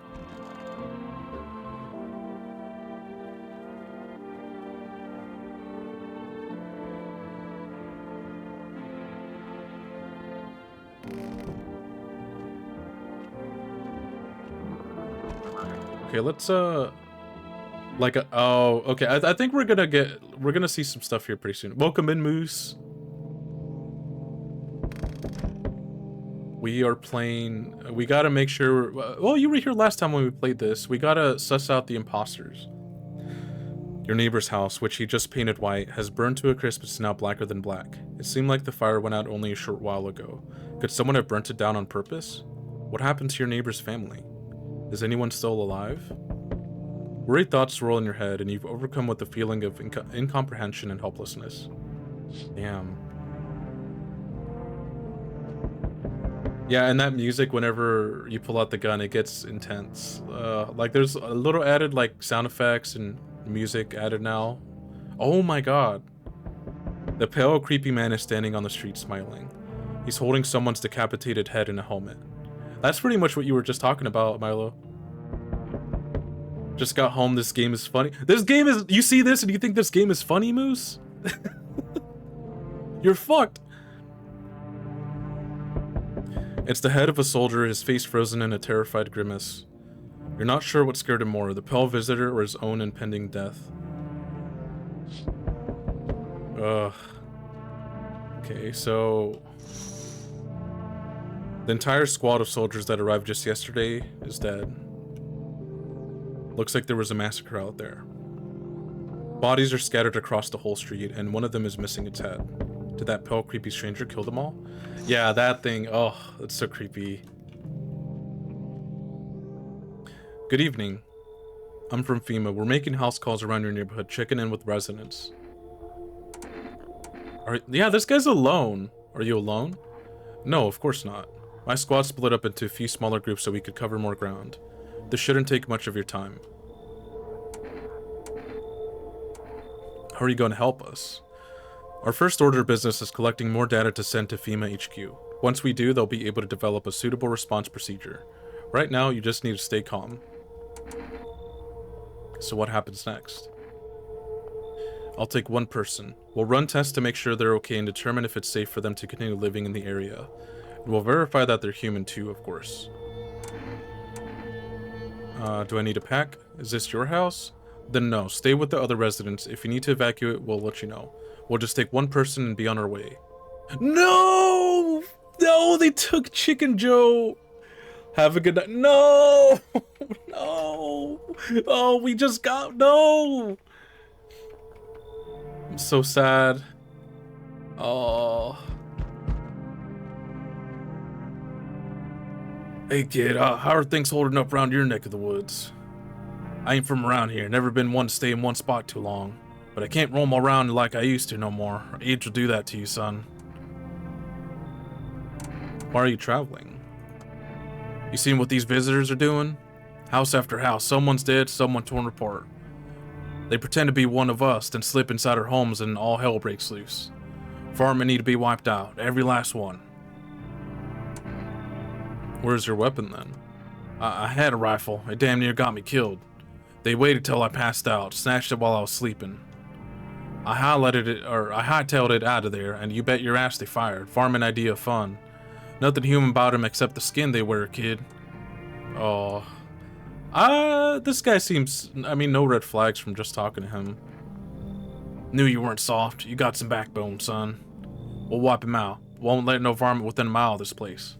Okay, let's like oh, okay. I think we're gonna see some stuff here pretty soon. Welcome in, Moose. We are playing. We gotta make sure. Well, you were here last time when we played this. We gotta suss out the imposters. Your neighbor's house, which he just painted white, has burned to a crisp and is now blacker than black. It seemed like the fire went out only a short while ago. Could someone have burnt it down on purpose? What happened to your neighbor's family? Is anyone still alive? Worried thoughts swirl in your head, and you've overcome with a feeling of incomprehension and helplessness. Damn. Yeah, and that music, whenever you pull out the gun, it gets intense. Like, there's a little added, like, sound effects and music added now. Oh my god. The pale, creepy man is standing on the street smiling. He's holding someone's decapitated head in a helmet. That's pretty much what you were just talking about, Milo. Just got home, this game is funny. This game is... You see this and you think this game is funny, Moose? You're fucked. It's the head of a soldier, his face frozen in a terrified grimace. You're not sure what scared him more, the pale visitor or his own impending death. Ugh. Okay, so... The entire squad of soldiers that arrived just yesterday is dead. Looks like there was a massacre out there. Bodies are scattered across the whole street, and one of them is missing its head. Did that pale, creepy stranger kill them all? Yeah, that thing. Oh, that's so creepy. Good evening. I'm from FEMA. We're making house calls around your neighborhood, checking in with residents. Yeah, this guy's alone. Are you alone? No, of course not. My squad split up into a few smaller groups so we could cover more ground. This shouldn't take much of your time. How are you going to help us? Our first order of business is collecting more data to send to FEMA HQ. Once we do, they'll be able to develop a suitable response procedure. Right now, you just need to stay calm. So what happens next? I'll take one person. We'll run tests to make sure they're okay and determine if it's safe for them to continue living in the area. And we'll verify that they're human too, of course. Do I need a pack? Is this your house? Then no, stay with the other residents. If you need to evacuate, we'll let you know. We'll just take one person and be on our way. No! No, they took Chicken Joe! Have a good night. No! No! Oh, we just got... No! I'm so sad. Oh. Hey kid, how are things holding up around your neck of the woods? I ain't from around here, never been one to stay in one spot too long. But I can't roam around like I used to no more. Age will do that to you, son. Why are you traveling? You seen what these visitors are doing? House after house, someone's dead, someone torn apart. They pretend to be one of us, then slip inside our homes and all hell breaks loose. Farming need to be wiped out, every last one. Where's your weapon then? I had a rifle, it damn near got me killed. They waited till I passed out, snatched it while I was sleeping. I hightailed it out of there, and you bet your ass they fired. Farming idea of fun. Nothing human about him except the skin they wear, kid. Oh. This guy seems... I mean, no red flags from just talking to him. Knew you weren't soft. You got some backbone, son. We'll wipe him out. Won't let no varmint within a mile of this place.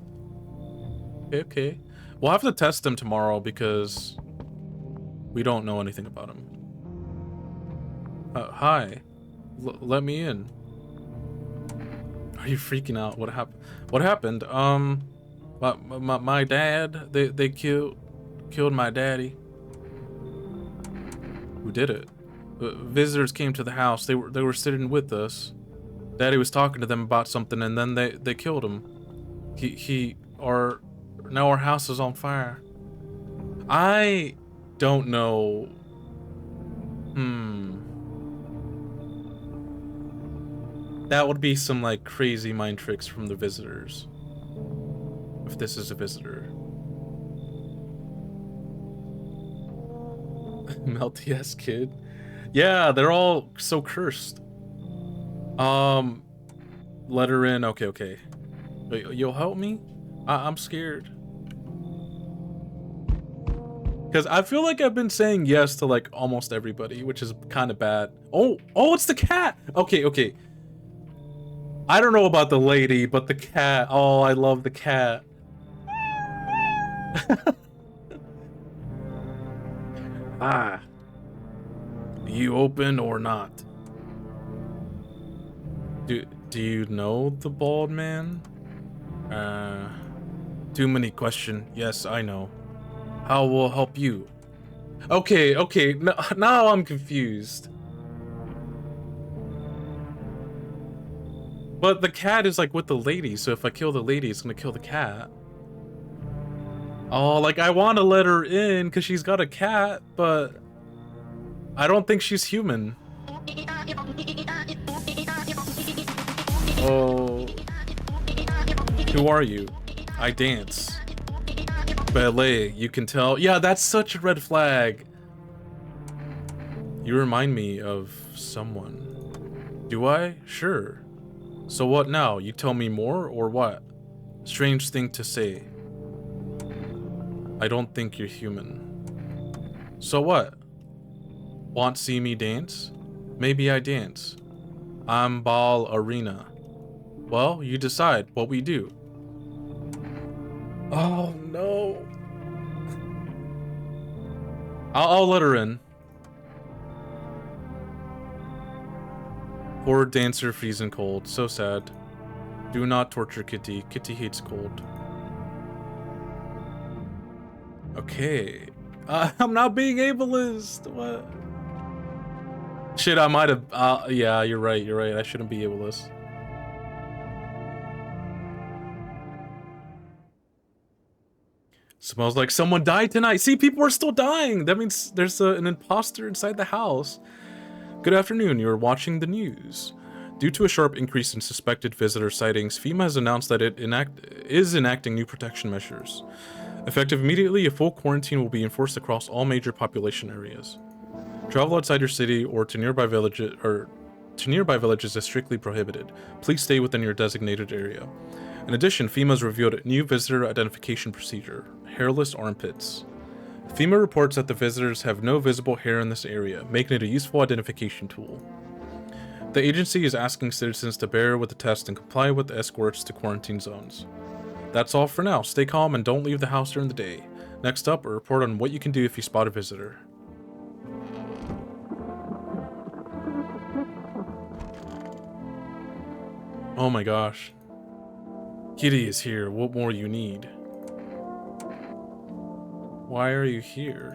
Okay. We'll have to test him tomorrow because... we don't know anything about him. Hi. Let me in. Are you freaking out? What happened? What happened? My dad, they killed my daddy. Who did it? Visitors came to the house. They were sitting with us. Daddy was talking to them about something, and then they killed him. Now our house is on fire. I don't know. That would be some like crazy mind tricks from the visitors. If this is a visitor. Melty ass kid. Yeah, they're all so cursed. Let her in. Okay. You'll help me? I'm scared. Because I feel like I've been saying yes to like almost everybody, which is kind of bad. Oh, it's the cat. Okay. I don't know about the lady, but the cat. Oh, I love the cat. You open or not? Do you know the bald man? Too many question. Yes, I know. How will help you? Okay, now I'm confused. But the cat is like with the lady, so if I kill the lady, it's gonna kill the cat. Oh, like I want to let her in because she's got a cat, but I don't think she's human. Oh. Who are you? I dance. Ballet, you can tell. Yeah, that's such a red flag. You remind me of someone. Do I? Sure. So what now? You tell me more or what? Strange thing to say. I don't think you're human. So what? Want see me dance? Maybe I dance. I'm ball arena. Well, you decide what we do. Oh no. I'll let her in. Poor dancer freezing cold. So sad. Do not torture Kitty. Kitty hates cold. Okay. I'm not being ableist. What? Shit, I might have. Yeah, you're right. You're right. I shouldn't be ableist. Smells like someone died tonight. See, people are still dying. That means there's an imposter inside the house. Good afternoon. You are watching the news. Due to a sharp increase in suspected visitor sightings, FEMA has announced that it is enacting new protection measures. Effective immediately, a full quarantine will be enforced across all major population areas. Travel outside your city or to nearby villages is strictly prohibited. Please stay within your designated area. In addition, FEMA has revealed a new visitor identification procedure: hairless armpits. FEMA reports that the visitors have no visible hair in this area, making it a useful identification tool. The agency is asking citizens to bear with the test and comply with the escorts to quarantine zones. That's all for now. Stay calm and don't leave the house during the day. Next up, a report on what you can do if you spot a visitor. Oh my gosh. Kitty is here. What more you need? Why are you here?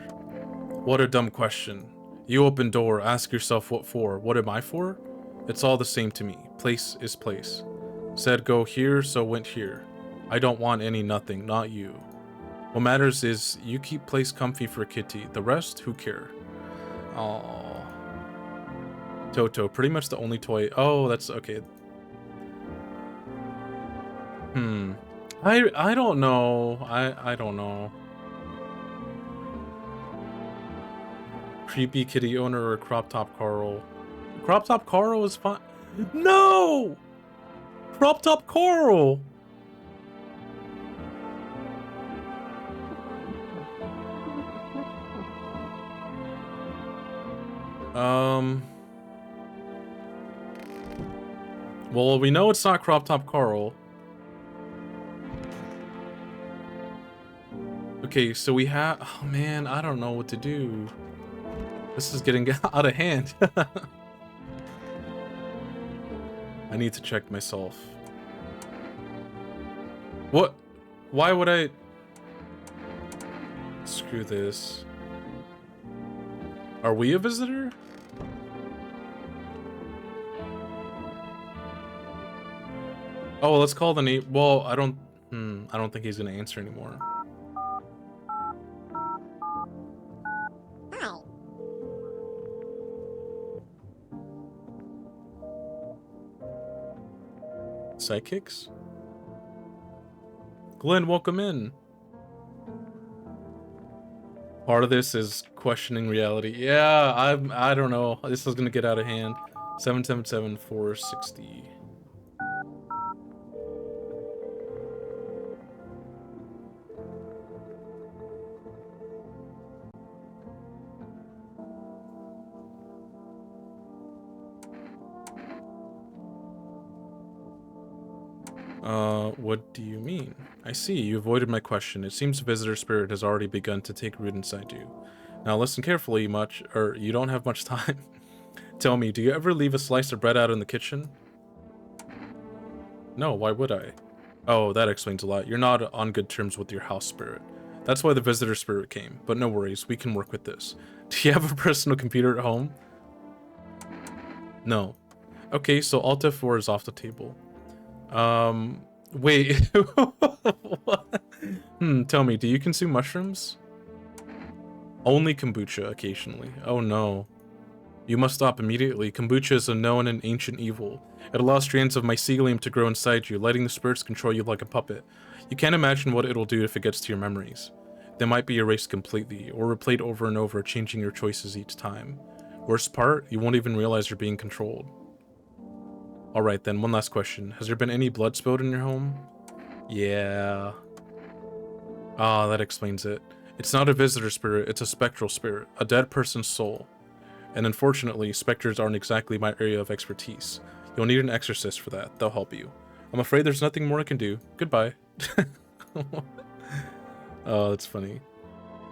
What a dumb question. You open door, ask yourself what for. What am I for? It's all the same to me. Place is place. Said go here, so went here. I don't want any nothing, not you. What matters is you keep place comfy for Kitty. The rest, who care? Aww. Toto, pretty much the only toy. Oh, that's okay. I don't know. I don't know. Creepy kitty owner or crop top Carl? Crop top Carl is fine. No! Crop top Carl! Well, we know it's not crop top Carl. Okay, so we have... Oh man, I don't know what to do. This is getting out of hand. I need to check myself. What? Why would I... Screw this. Are we a visitor? Oh, let's call the name. Well, I don't think he's gonna answer anymore. Sidekicks? Glenn, welcome in. Part of this is questioning reality. Yeah, I don't know. This is gonna get out of hand. 777-460. What do you mean? I see, you avoided my question. It seems the visitor spirit has already begun to take root inside you. Now listen carefully, you don't have much time. Tell me, do you ever leave a slice of bread out in the kitchen? No, why would I? Oh, that explains a lot. You're not on good terms with your house spirit. That's why the visitor spirit came, but no worries, we can work with this. Do you have a personal computer at home? No. Okay, so Alt F4 is off the table. Wait. What? Tell me, do you consume mushrooms? Only kombucha occasionally. Oh no. You must stop immediately. Kombucha is a known and ancient evil. It allows strands of mycelium to grow inside you, letting the spirits control you like a puppet. You can't imagine what it'll do if it gets to your memories. They might be erased completely, or replayed over and over, changing your choices each time. Worst part, you won't even realize you're being controlled. Alright then, one last question. Has there been any blood spilled in your home? Yeah. Ah, that explains it. It's not a visitor spirit, it's a spectral spirit, a dead person's soul. And unfortunately, specters aren't exactly my area of expertise. You'll need an exorcist for that, they'll help you. I'm afraid there's nothing more I can do. Goodbye. Oh, that's funny.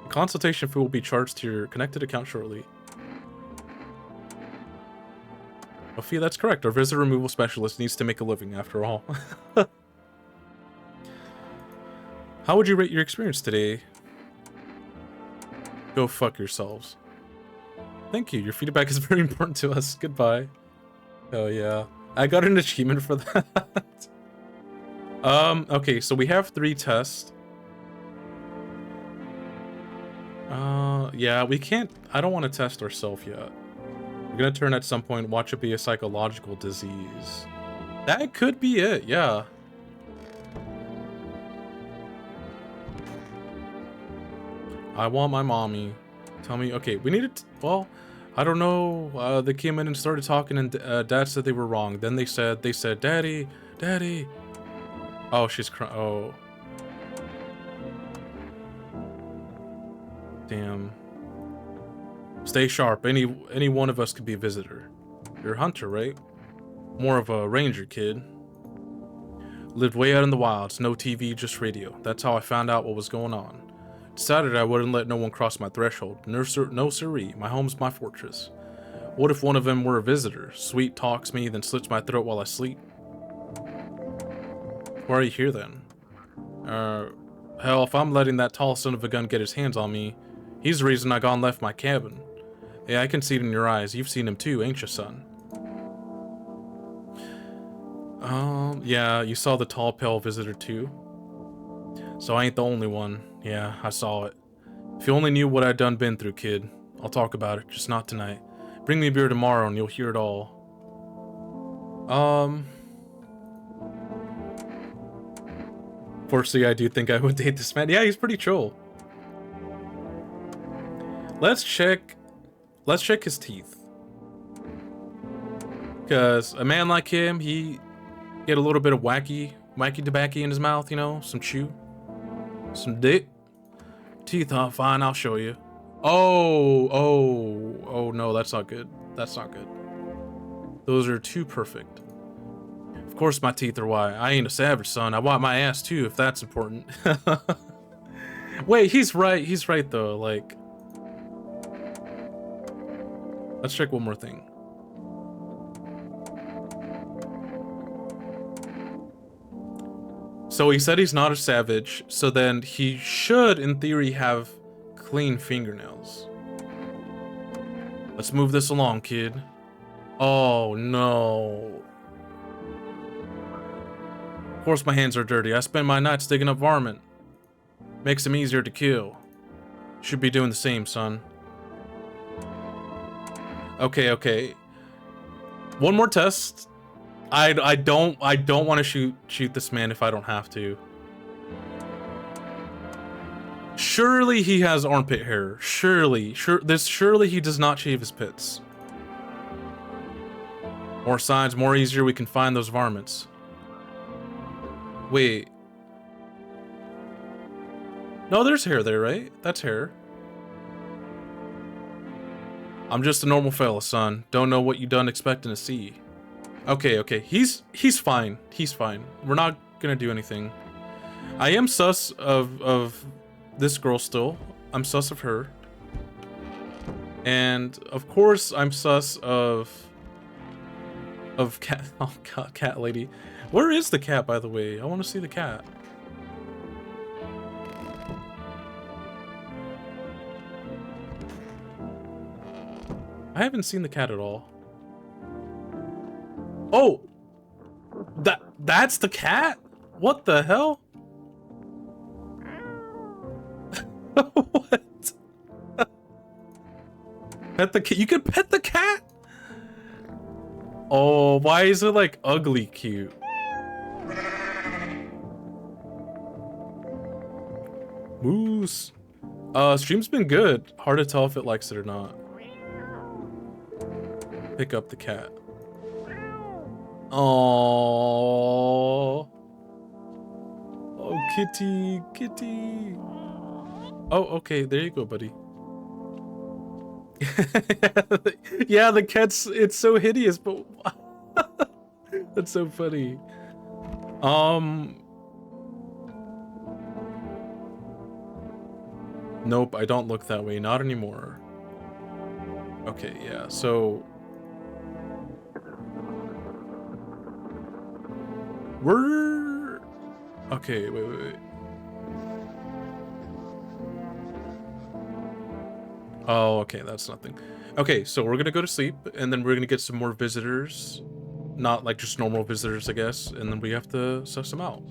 The consultation fee will be charged to your connected account shortly. Oh, fee, that's correct. Our visitor removal specialist needs to make a living after all. How would you rate your experience today? Go fuck yourselves. Thank you. Your feedback is very important to us. Goodbye. Oh yeah. I got an achievement for that. Okay, so we have 3 tests. Yeah, we can't. I don't want to test ourselves yet. We're gonna turn at some point, watch it be a psychological disease. That could be it, yeah. I want my mommy. Tell me, okay, we needed, well, I don't know. They came in and started talking, and Dad said they were wrong. Then they said, Daddy, Daddy. Oh, she's crying. Oh. Damn. Stay sharp. Any one of us could be a visitor. You're a hunter, right? More of a ranger, kid. Lived way out in the wilds. No TV, just radio. That's how I found out what was going on. Decided I wouldn't let no one cross my threshold. No siree. My home's my fortress. What if one of them were a visitor? Sweet talks me, then slits my throat while I sleep. Why are you here then? Hell, if I'm letting that tall son of a gun get his hands on me, he's the reason I gone left my cabin. Yeah, I can see it in your eyes. You've seen him too, ain't you, son? Yeah, you saw the tall, pale visitor too? So I ain't the only one. Yeah, I saw it. If you only knew what I'd done been through, kid. I'll talk about it, just not tonight. Bring me a beer tomorrow and you'll hear it all. Fortunately, I do think I would date this man. Yeah, he's pretty chill. Let's check his teeth. Because a man like him, he get a little bit of wacky tobacco in his mouth, you know, some chew. Some dick. Teeth, huh? Fine, I'll show you. Oh no, that's not good. That's not good. Those are too perfect. Of course my teeth are white. I ain't a savage, son. I wipe my ass too, if that's important. Wait, he's right though, like. Let's check one more thing. So he said he's not a savage, so then he should, in theory, have clean fingernails. Let's move this along, kid. Oh, no. Of course my hands are dirty. I spend my nights digging up varmint. Makes them easier to kill. Should be doing the same, son. Okay. One more test. I don't want to shoot this man if I don't have to. Surely he has armpit hair. Surely he does not shave his pits. More signs, more easier we can find those varmints. Wait. No, there's hair there, right? That's hair. I'm just a normal fella, son. Don't know what you done expecting to see. Okay. He's fine. He's fine. We're not gonna do anything. I am sus of this girl still. I'm sus of her. And of course, I'm sus of cat. Oh god, cat lady. Where is the cat, by the way? I want to see the cat. I haven't seen the cat at all. Oh, that's the cat? What the hell? What? Pet the cat? You can pet the cat? Oh, why is it like ugly cute? Moose. Stream's been good. Hard to tell if it likes it or not. Pick up the cat. Oh. Oh, kitty, kitty. Oh, okay, there you go, buddy. Yeah, the cat's, it's so hideous, but that's so funny. Nope, I don't look that way, not anymore. Okay, yeah, so we're okay, wait. Oh, okay, that's nothing. Okay, so we're gonna go to sleep, and then we're gonna get some more visitors. Not like just normal visitors, I guess, and then we have to suss them out.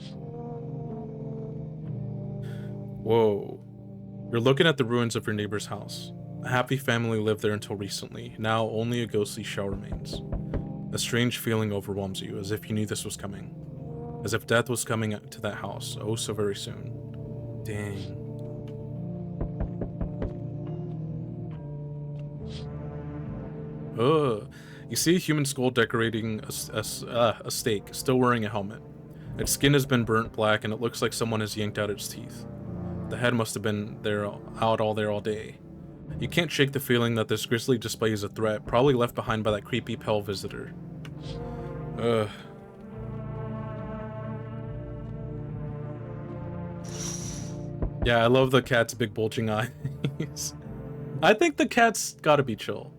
Whoa. You're looking at the ruins of your neighbor's house. A happy family lived there until recently. Now only a ghostly shell remains. A strange feeling overwhelms you, as if you knew this was coming. As if death was coming to that house, oh so very soon. Dang. Ugh. You see a human skull decorating a stake, still wearing a helmet. Its skin has been burnt black, and it looks like someone has yanked out its teeth. The head must have been out all day. You can't shake the feeling that this grisly display is a threat, probably left behind by that creepy pale visitor. Ugh. Yeah, I love the cat's big bulging eyes. I think the cat's gotta be chill.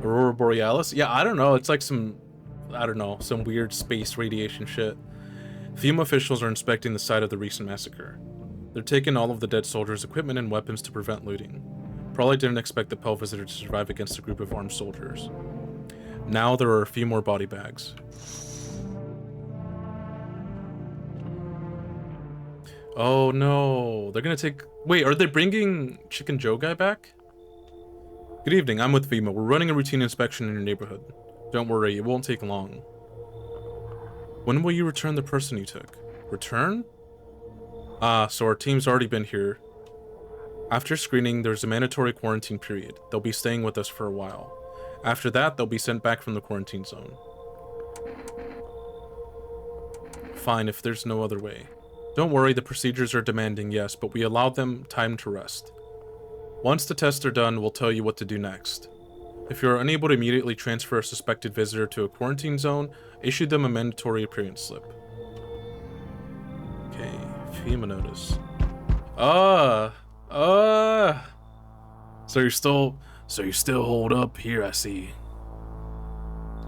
Aurora Borealis? Yeah, I don't know. It's like some weird space radiation shit. FEMA officials are inspecting the site of the recent massacre. They're taking all of the dead soldiers' equipment and weapons to prevent looting. Probably didn't expect the Pell visitor to survive against a group of armed soldiers. Now there are a few more body bags. Oh no, they're gonna take... Wait, are they bringing Chicken Joe guy back? Good evening, I'm with FEMA. We're running a routine inspection in your neighborhood. Don't worry, it won't take long. When will you return the person you took? Return? Ah, so our team's already been here. After screening, there's a mandatory quarantine period. They'll be staying with us for a while. After that, they'll be sent back from the quarantine zone. Fine, if there's no other way. Don't worry, the procedures are demanding, yes, but we allow them time to rest. Once the tests are done, we'll tell you what to do next. If you are unable to immediately transfer a suspected visitor to a quarantine zone, issue them a mandatory appearance slip. Okay, FEMA notice. So you still hold up here, I see.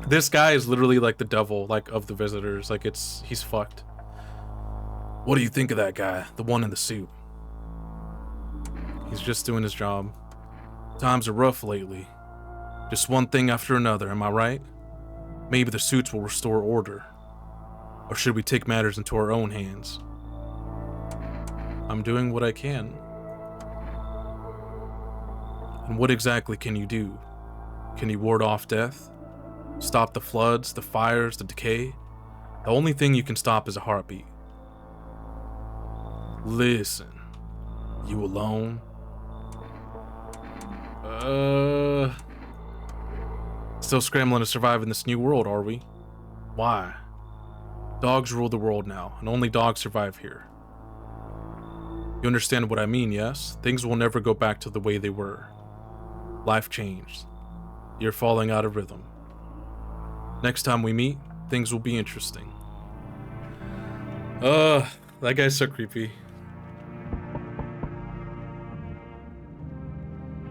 This guy is literally like the devil, like, of the visitors. Like, he's fucked. What do you think of that guy? The one in the suit. He's just doing his job. Times are rough lately. Just one thing after another, am I right? Maybe the suits will restore order. Or should we take matters into our own hands? I'm doing what I can. And what exactly can you do? Can you ward off death? Stop the floods, the fires, the decay? The only thing you can stop is a heartbeat. Listen, you alone? Still scrambling to survive in this new world, are we? Why? Dogs rule the world now, and only dogs survive here. You understand what I mean, yes? Things will never go back to the way they were. Life changed. You're falling out of rhythm. Next time we meet, things will be interesting. That guy's so creepy.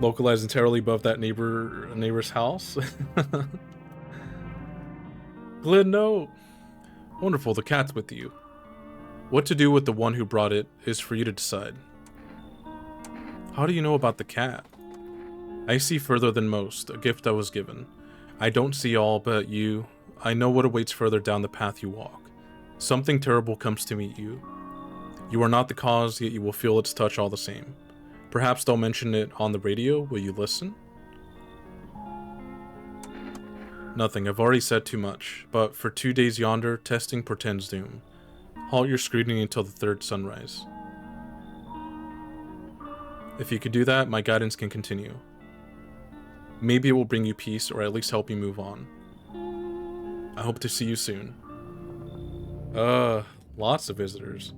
Localized entirely above that neighbor's house. Glenn, no. Wonderful, the cat's with you. What to do with the one who brought it is for you to decide. How do you know about the cat? I see further than most, a gift I was given. I don't see all, but you. I know what awaits further down the path you walk. Something terrible comes to meet you. You are not the cause, yet you will feel its touch all the same. Perhaps they'll mention it on the radio. Will you listen? Nothing, I've already said too much, but for 2 days yonder, testing portends doom. Halt your scrutiny until the third sunrise. If you could do that, my guidance can continue. Maybe it will bring you peace, or at least help you move on. I hope to see you soon. Lots of visitors.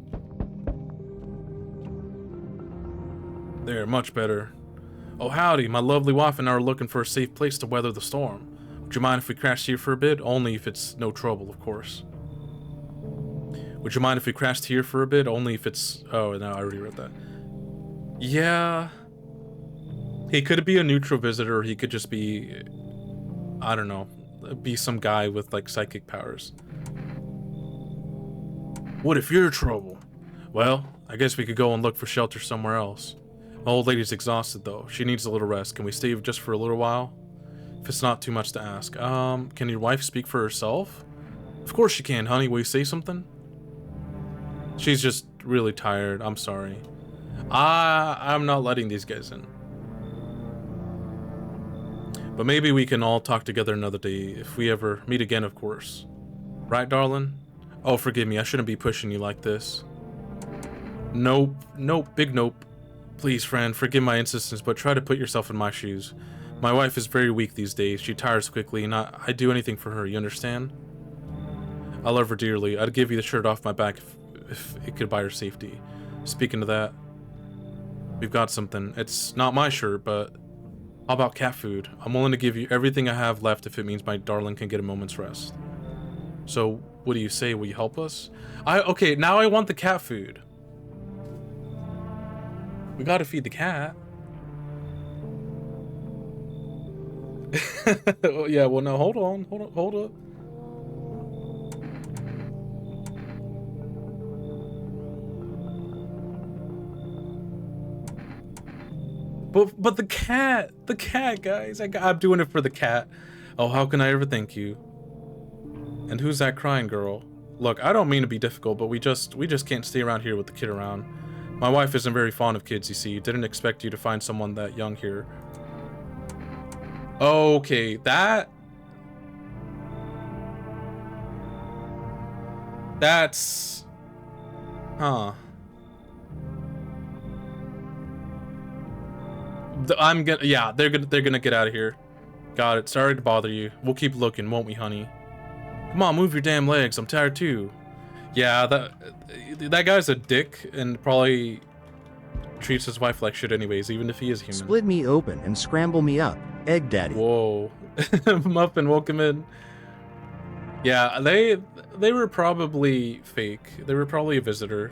There, much better. Oh howdy, my lovely wife and I are looking for a safe place to weather the storm. Would you mind if we crashed here for a bit? Only if it's no trouble, of course. Would you mind if we crashed here for a bit? Only if it's... Oh, no, I already read that. Yeah. He could be a neutral visitor, or he could just be... I don't know. Be some guy with, like, psychic powers. What if you're trouble? Well, I guess we could go and look for shelter somewhere else. My old lady's exhausted, though. She needs a little rest. Can we stay just for a little while? If it's not too much to ask. Can your wife speak for herself? Of course she can, honey. Will you say something? She's just really tired. I'm sorry. I'm not letting these guys in. But maybe we can all talk together another day, if we ever meet again, of course. Right, darling? Oh, forgive me, I shouldn't be pushing you like this. Nope, nope, big nope. Please, friend, forgive my insistence, but try to put yourself in my shoes. My wife is very weak these days. She tires quickly, and I'd do anything for her, you understand? I love her dearly. I'd give you the shirt off my back if it could buy her safety. Speaking of that, we've got something. It's not my shirt, but how about cat food? I'm willing to give you everything I have left if it means my darling can get a moment's rest. So, what do you say? Will you help us? Okay, now I want the cat food. We gotta feed the cat. Yeah, well, no, hold up. But the cat, guys, I'm doing it for the cat. Oh, how can I ever thank you? And who's that crying girl? Look, I don't mean to be difficult, but we just can't stay around here with the kid around. My wife isn't very fond of kids, you see. Didn't expect you to find someone that young here. Okay, that's... Huh. Yeah, they're gonna get out of here. Got it. Sorry to bother you. We'll keep looking, won't we, honey? Come on, move your damn legs. I'm tired too. Yeah, that guy's a dick and probably treats his wife like shit anyways, even if he is human. Split me open and scramble me up, egg daddy. Whoa. Muffin, welcome in. Yeah, they were probably fake. They were probably a visitor.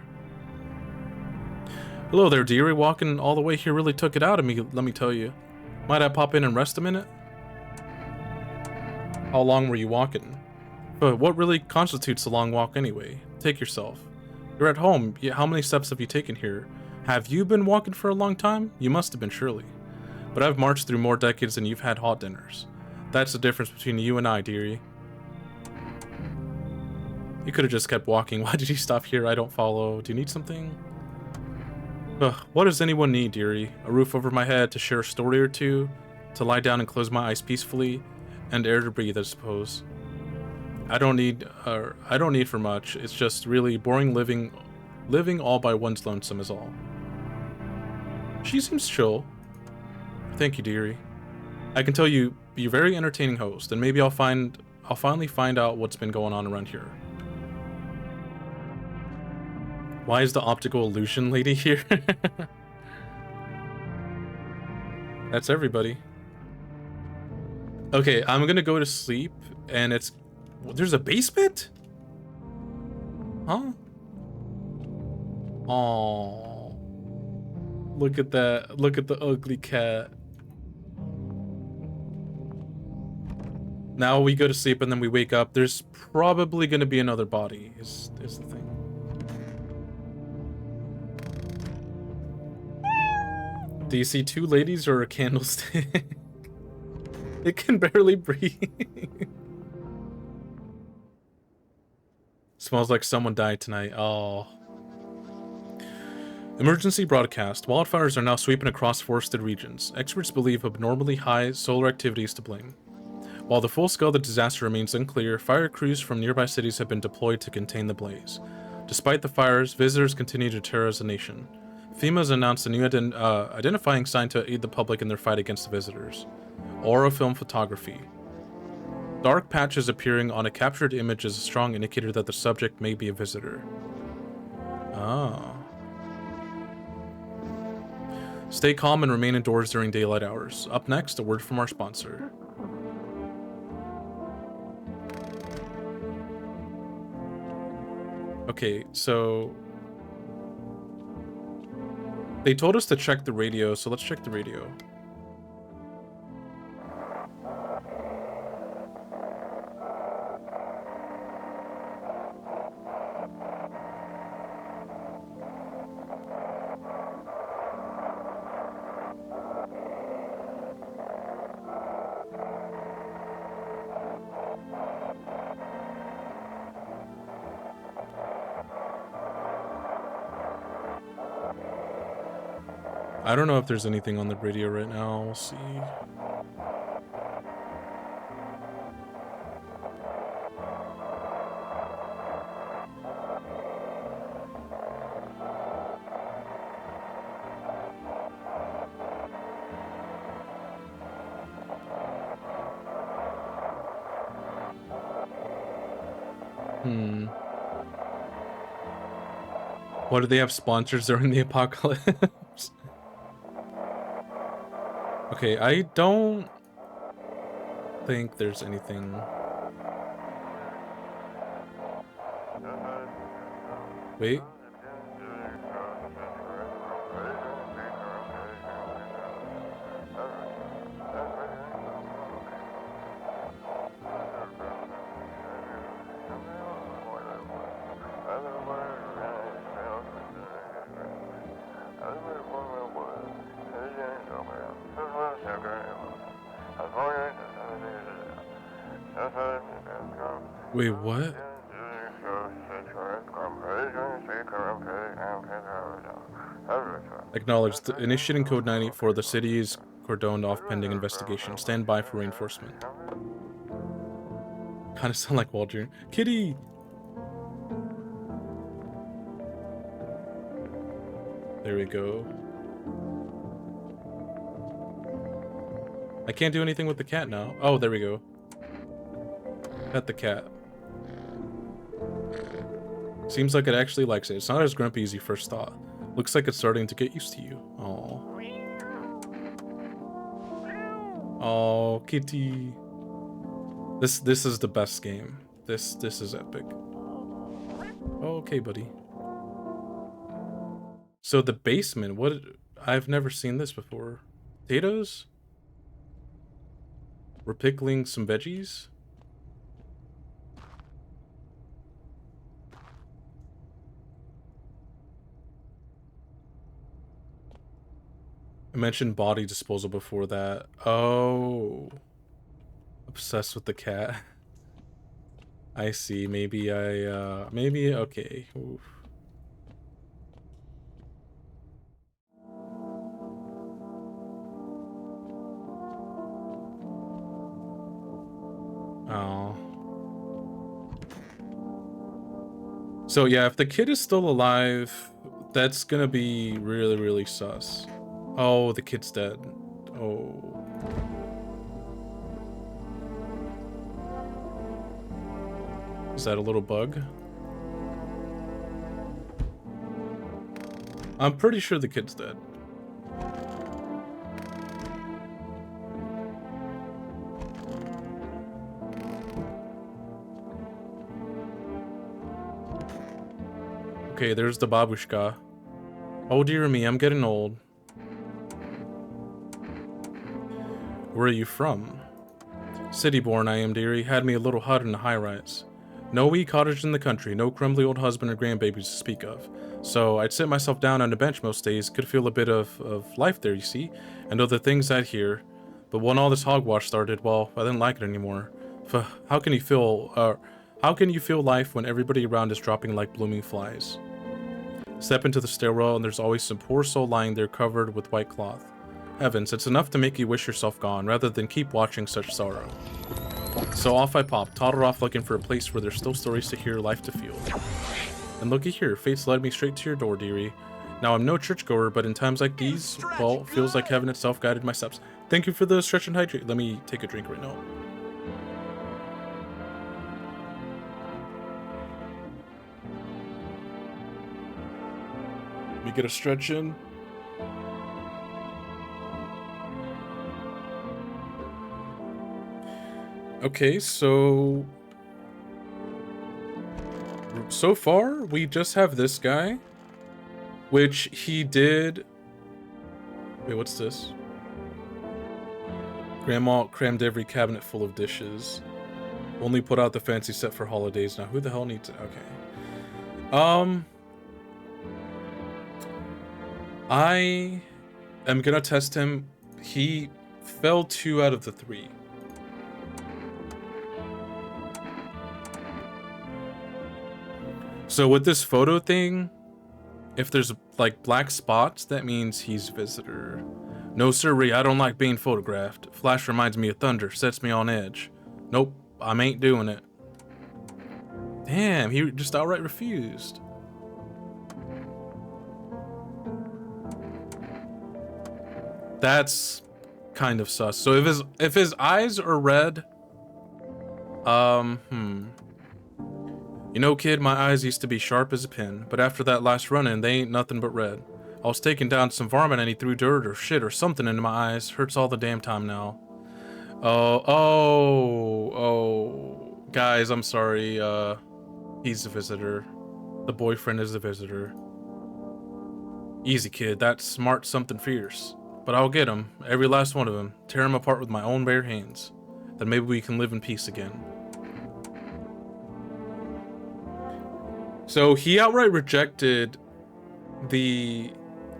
Hello there, dearie. Walking all the way here really took it out of me, let me tell you. Might I pop in and rest a minute? How long were you walking? But what really constitutes a long walk anyway? Take yourself. You're at home. Yeah, how many steps have you taken here? Have you been walking for a long time? You must have been, surely. But I've marched through more decades than you've had hot dinners. That's the difference between you and I, dearie. You could have just kept walking. Why did you stop here? I don't follow. Do you need something? Ugh, what does anyone need, dearie? A roof over my head, to share a story or two, to lie down and close my eyes peacefully, and air to breathe, I suppose. I don't need for much. It's just really boring living all by one's lonesome is all. She seems chill. Thank you, dearie. I can tell you're a very entertaining host, and maybe I'll finally find out what's been going on around here. Why is the optical illusion lady here? That's everybody. Okay, I'm gonna go to sleep, and there's a basement? Huh? Oh, look at that. Look at the ugly cat. Now we go to sleep and then we wake up. There's probably going to be another body, is the thing. Do you see two ladies or a candlestick? It can barely breathe. Smells like someone died tonight. Oh. Emergency broadcast. Wildfires are now sweeping across forested regions. Experts believe abnormally high solar activity is to blame. While the full scale of the disaster remains unclear, fire crews from nearby cities have been deployed to contain the blaze. Despite the fires, visitors continue to terrorize the nation. FEMA has announced a new identifying sign to aid the public in their fight against the visitors. Aura film photography. Dark patches appearing on a captured image is a strong indicator that the subject may be a visitor. Oh. Stay calm and remain indoors during daylight hours. Up next, a word from our sponsor. Okay, so they told us to check the radio, so let's check the radio. I don't know if there's anything on the radio right now. We'll see. What, do they have sponsors during the apocalypse? Okay, I don't think there's anything. Wait. Wait, what? Acknowledged. Initiating code 984. The city is cordoned off pending investigation. Stand by for reinforcement. Kind of sound like Waldron. Kitty! There we go. I can't do anything with the cat now. Oh, there we go. Pet the cat. Seems like it actually likes it. It's not as grumpy as you first thought. Looks like it's starting to get used to you. Oh. Oh, kitty. This is the best game. This is epic. Okay, buddy. So the basement, what? I've never seen this before. Potatoes? We're pickling some veggies? I mentioned body disposal before that. Oh. Obsessed with the cat. I see. Maybe okay. Oof. Oh. So yeah, if the kid is still alive, that's gonna be really, really sus. Oh, the kid's dead. Oh. Is that a little bug? I'm pretty sure the kid's dead. Okay, there's the babushka. Oh dear me, I'm getting old. Where are you from? City-born I am, dearie. Had me a little hut in the high-rise. No wee cottage in the country, no crumbly old husband or grandbabies to speak of. So I'd sit myself down on a bench most days, could feel a bit of life there, you see, and know the things I'd hear. But when all this hogwash started, well, I didn't like it anymore. How can you feel life when everybody around is dropping like blooming flies? Step into the stairwell and there's always some poor soul lying there covered with white cloth. Heavens, it's enough to make you wish yourself gone, rather than keep watching such sorrow. So off I pop, toddled off looking for a place where there's still stories to hear, life to feel. And looky here, fate's led me straight to your door, dearie. Now I'm no churchgoer, but in times like these, well, feels like heaven itself guided my steps. Thank you for the stretch and hydrate. Let me take a drink right now. Let me get a stretch in. Okay, so far we just have this guy, which he did. Wait, what's this? Grandma crammed every cabinet full of dishes. Only put out the fancy set for holidays. Now who the hell needs it? Okay. I am gonna test him. He fell 2 out of the 3. So with this photo thing, if there's like black spots, that means he's visitor. No sirree, I don't like being photographed. Flash reminds me of thunder, sets me on edge. Nope, I ain't doing it. Damn, he just outright refused. That's kind of sus. So if his eyes are red, You know, kid, my eyes used to be sharp as a pin, but after that last run-in, they ain't nothing but red. I was taking down some varmint and he threw dirt or shit or something into my eyes. Hurts all the damn time now. Oh. Guys, I'm sorry. He's a visitor. The boyfriend is the visitor. Easy, kid. That's smart something fierce. But I'll get him. Every last one of them. Tear him apart with my own bare hands. Then maybe we can live in peace again. So he outright rejected the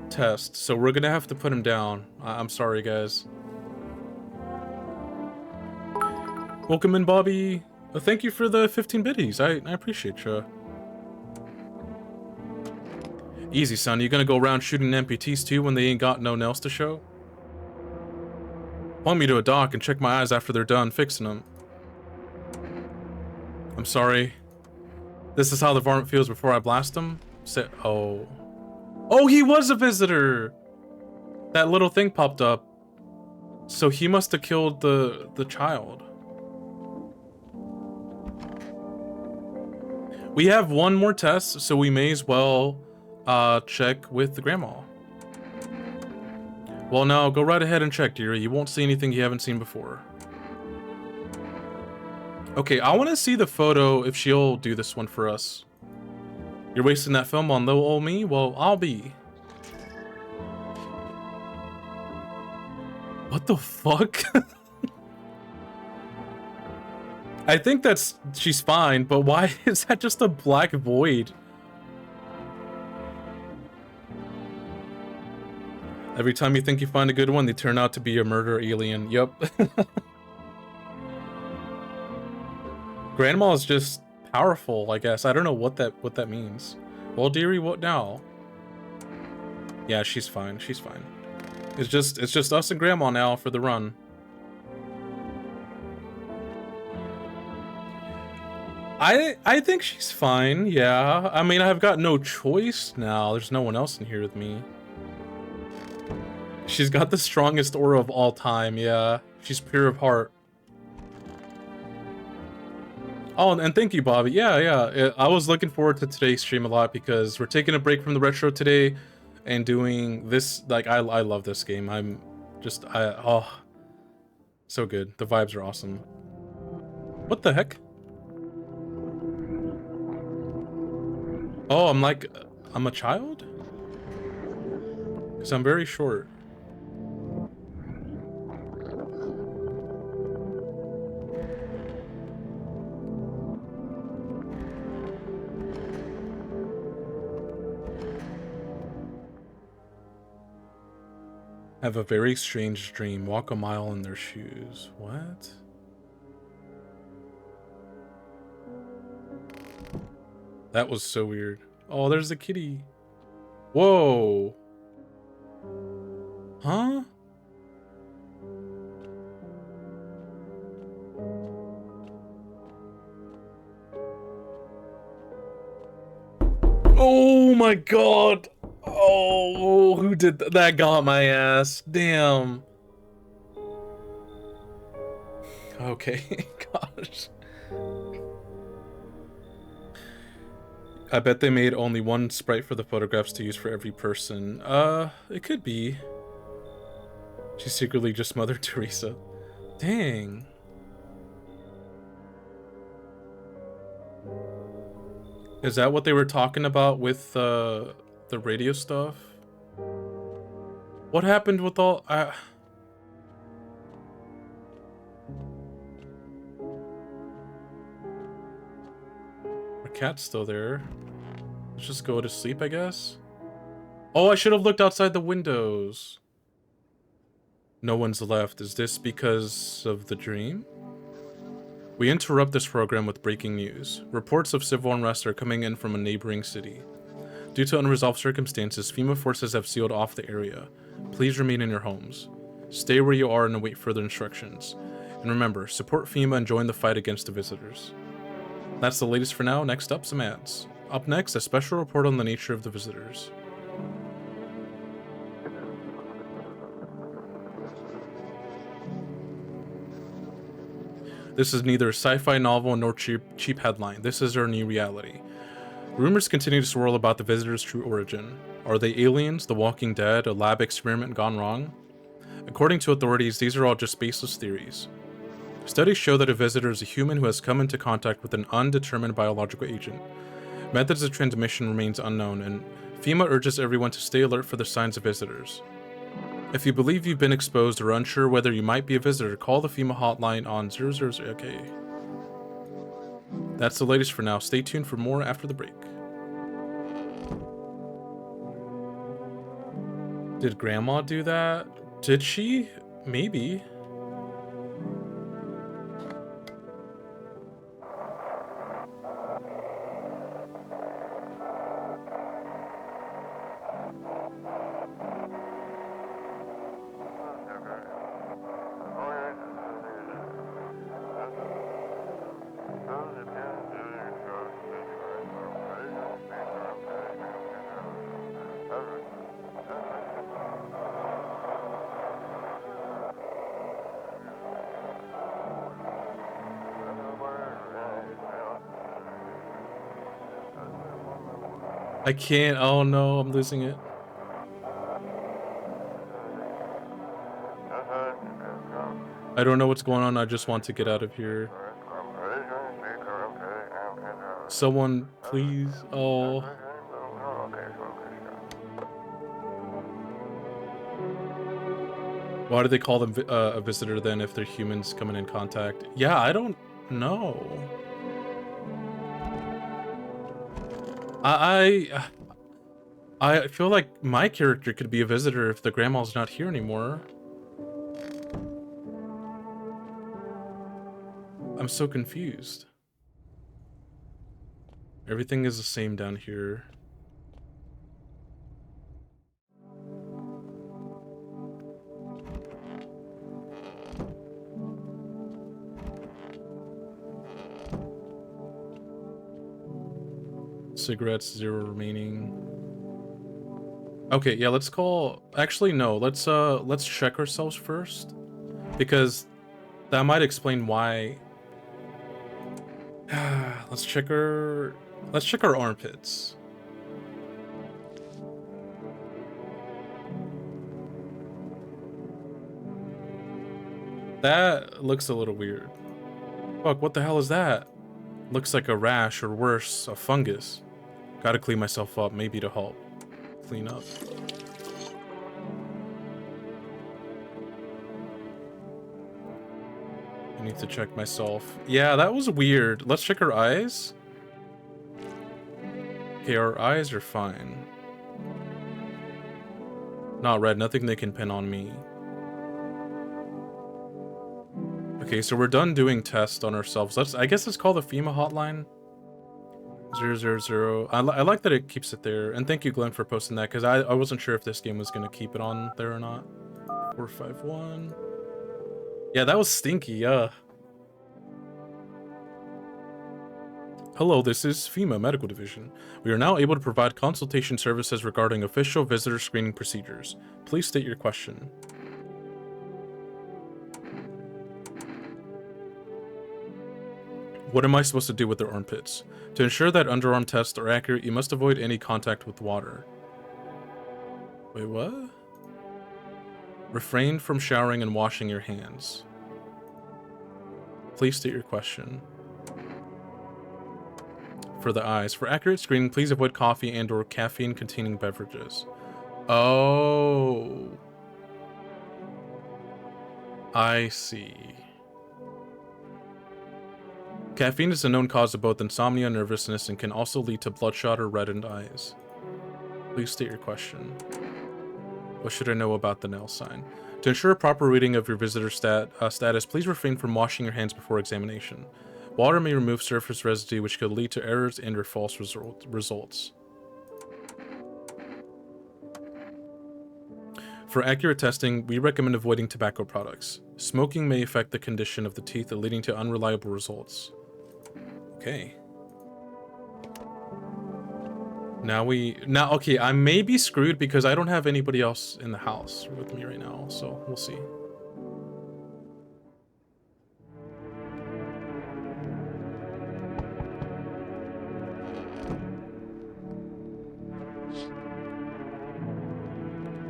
test, so we're gonna have to put him down. I'm sorry, guys. Welcome in, Bobby. Thank you for the 15 biddies. I appreciate you. Easy, son. You gonna go around shooting amputees too when they ain't got no nails to show? Point me to a doc and check my eyes after they're done fixing them. I'm sorry. This is how the varmint feels before I blast him? Oh, he was a visitor! That little thing popped up. So he must have killed the child. We have one more test, so we may as well check with the grandma. Well, now go right ahead and check, dearie. You won't see anything you haven't seen before. Okay, I want to see the photo if she'll do this one for us. You're wasting that film on little old me? Well, I'll be. What the fuck? I think she's fine, but why is that just a black void? Every time you think you find a good one, they turn out to be a murder alien. Yup. Grandma is just powerful, I guess. I don't know what that means. Well, dearie, what now? Yeah, she's fine. She's fine. It's just us and Grandma now for the run. I think she's fine. Yeah. I mean, I've got no choice now. There's no one else in here with me. She's got the strongest aura of all time. Yeah. She's pure of heart. Oh, and thank you, Bobby. Yeah. I was looking forward to today's stream a lot because we're taking a break from the retro today and doing this. Like, I love this game. Oh, so good. The vibes are awesome. What the heck? Oh, I'm a child? Because I'm very short. Have a very strange dream. Walk a mile in their shoes. What? That was so weird. Oh, there's the kitty. Whoa. Huh? Oh my god. Oh, who did that? That got my ass. Damn. Okay, gosh. I bet they made only one sprite for the photographs to use for every person. It could be. She's secretly just Mother Teresa. Dang. Is that what they were talking about with the radio stuff? What happened with all... Our cat's still there. Let's just go to sleep, I guess. Oh, I should have looked outside the windows. No one's left. Is this because of the dream? We interrupt this program with breaking news. Reports of civil unrest are coming in from a neighboring city. Due to unresolved circumstances, FEMA forces have sealed off the area. Please remain in your homes. Stay where you are and await further instructions. And remember, support FEMA and join the fight against the visitors. That's the latest for now. Next up, some ads. Up next, a special report on the nature of the visitors. This is neither a sci-fi novel nor cheap headline. This is our new reality. Rumors continue to swirl about the visitors' true origin. Are they aliens, the Walking Dead, a lab experiment gone wrong? According to authorities, these are all just baseless theories. Studies show that a visitor is a human who has come into contact with an undetermined biological agent. Methods of transmission remains unknown, and FEMA urges everyone to stay alert for the signs of visitors. If you believe you've been exposed or unsure whether you might be a visitor, call the FEMA hotline on 000. Okay. That's the latest for now. Stay tuned for more after the break. Did Grandma do that? Did she? Maybe. I can't. Oh no, I'm losing it. I don't know what's going on. I just want to get out of here. Someone, please. Oh. Why do they call them a visitor then if they're humans coming in contact? Yeah, I don't know. I feel like my character could be a visitor if the grandma's not here anymore. I'm so confused. Everything is the same down here. Cigarettes, 0 remaining. Okay, yeah, let's call... Actually, no, let's check ourselves first. Because that might explain why... Let's check our armpits. That looks a little weird. Fuck, what the hell is that? Looks like a rash, or worse, a fungus. Gotta clean myself up, maybe to help clean up. I need to check myself. Yeah, that was weird. Let's check our eyes. Okay, our eyes are fine. Not red, nothing they can pin on me. Okay, so we're done doing tests on ourselves. I guess let's call the FEMA hotline. 000. I like that it keeps it there. And thank you, Glenn, for posting that, because I wasn't sure if this game was going to keep it on there or not. 451. Yeah, that was stinky, Hello, this is FEMA Medical Division. We are now able to provide consultation services regarding official visitor screening procedures. Please state your question. What am I supposed to do with their armpits? To ensure that underarm tests are accurate, you must avoid any contact with water. Wait, what? Refrain from showering and washing your hands. Please state your question. For the eyes. For accurate screening, please avoid coffee and or caffeine-containing beverages. Oh. I see. Caffeine is a known cause of both insomnia and nervousness and can also lead to bloodshot or reddened eyes. Please state your question. What should I know about the nail sign? To ensure a proper reading of your visitor status, please refrain from washing your hands before examination. Water may remove surface residue, which could lead to errors and or false results. For accurate testing, we recommend avoiding tobacco products. Smoking may affect the condition of the teeth, leading to unreliable results. Okay. Now, okay, I may be screwed because I don't have anybody else in the house with me right now, so we'll see.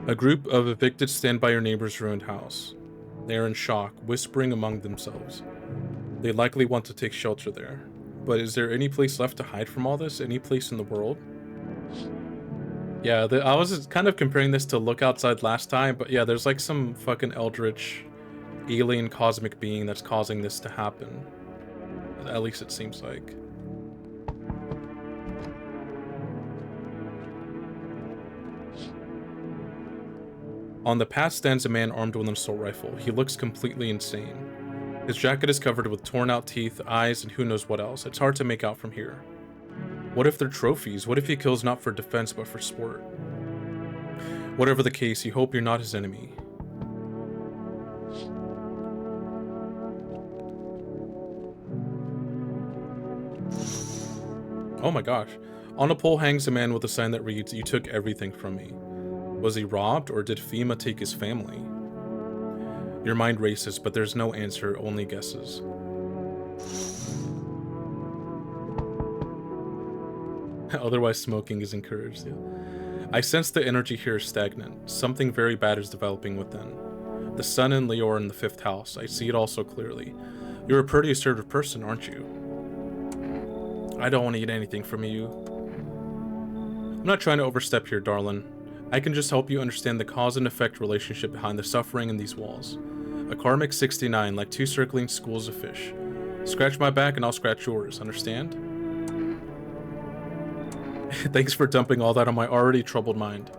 A group of evicted stand by your neighbor's ruined house. They are in shock, whispering among themselves. They likely want to take shelter there. But is there any place left to hide from all this? Any place in the world? Yeah, I was kind of comparing this to Look Outside last time, but yeah, there's like some fucking eldritch alien cosmic being that's causing this to happen. At least it seems like. On the path stands a man armed with an assault rifle. He looks completely insane. His jacket is covered with torn out teeth, eyes, and who knows what else. It's hard to make out from here. What if they're trophies? What if he kills not for defense but for sport? Whatever the case, you hope you're not his enemy. Oh my gosh. On a pole hangs a man with a sign that reads, "You took everything from me." Was he robbed, or did FEMA take his family? Your mind races, but there's no answer, only guesses. Otherwise, smoking is encouraged. Yeah. I sense the energy here is stagnant. Something very bad is developing within. The sun and Leo are in the 5th house. I see it all so clearly. You're a pretty assertive person, aren't you? I don't want to eat anything from you. I'm not trying to overstep here, darling. I can just help you understand the cause and effect relationship behind the suffering in these walls. A karmic 69, like 2 circling schools of fish. Scratch my back and I'll scratch yours, understand? Thanks for dumping all that on my already troubled mind.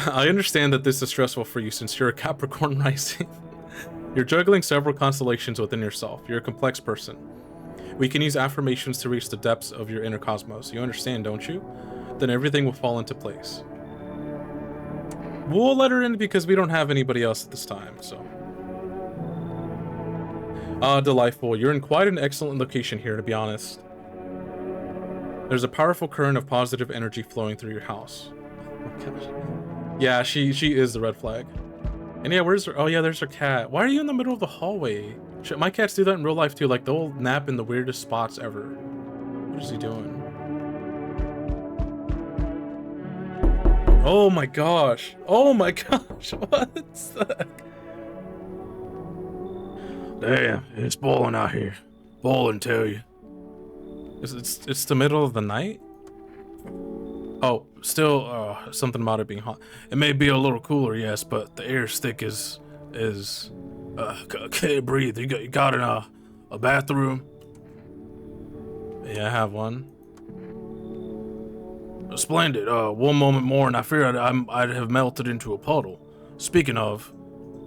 I understand that this is stressful for you since you're a Capricorn rising. You're juggling several constellations within yourself. You're a complex person. We can use affirmations to reach the depths of your inner cosmos. You understand, don't you? Then everything will fall into place. We'll let her in because we don't have anybody else at this time, so. Delightful. You're in quite an excellent location here, to be honest. There's a powerful current of positive energy flowing through your house. Oh my gosh. Yeah, she is the red flag. And yeah, where's her? Oh yeah, there's her cat. Why are you in the middle of the hallway? Shit, my cats do that in real life too. Like, they'll nap in the weirdest spots ever. What is he doing? Oh my gosh. Oh my gosh. What the heck? Damn, it's boiling out here. Boiling, tell you. It's the middle of the night? Oh, still something about it being hot. It may be a little cooler, yes, but the air stick is can't breathe. You got a bathroom? Yeah, I have one. Splendid. One moment more and I fear I'd have melted into a puddle. Speaking of,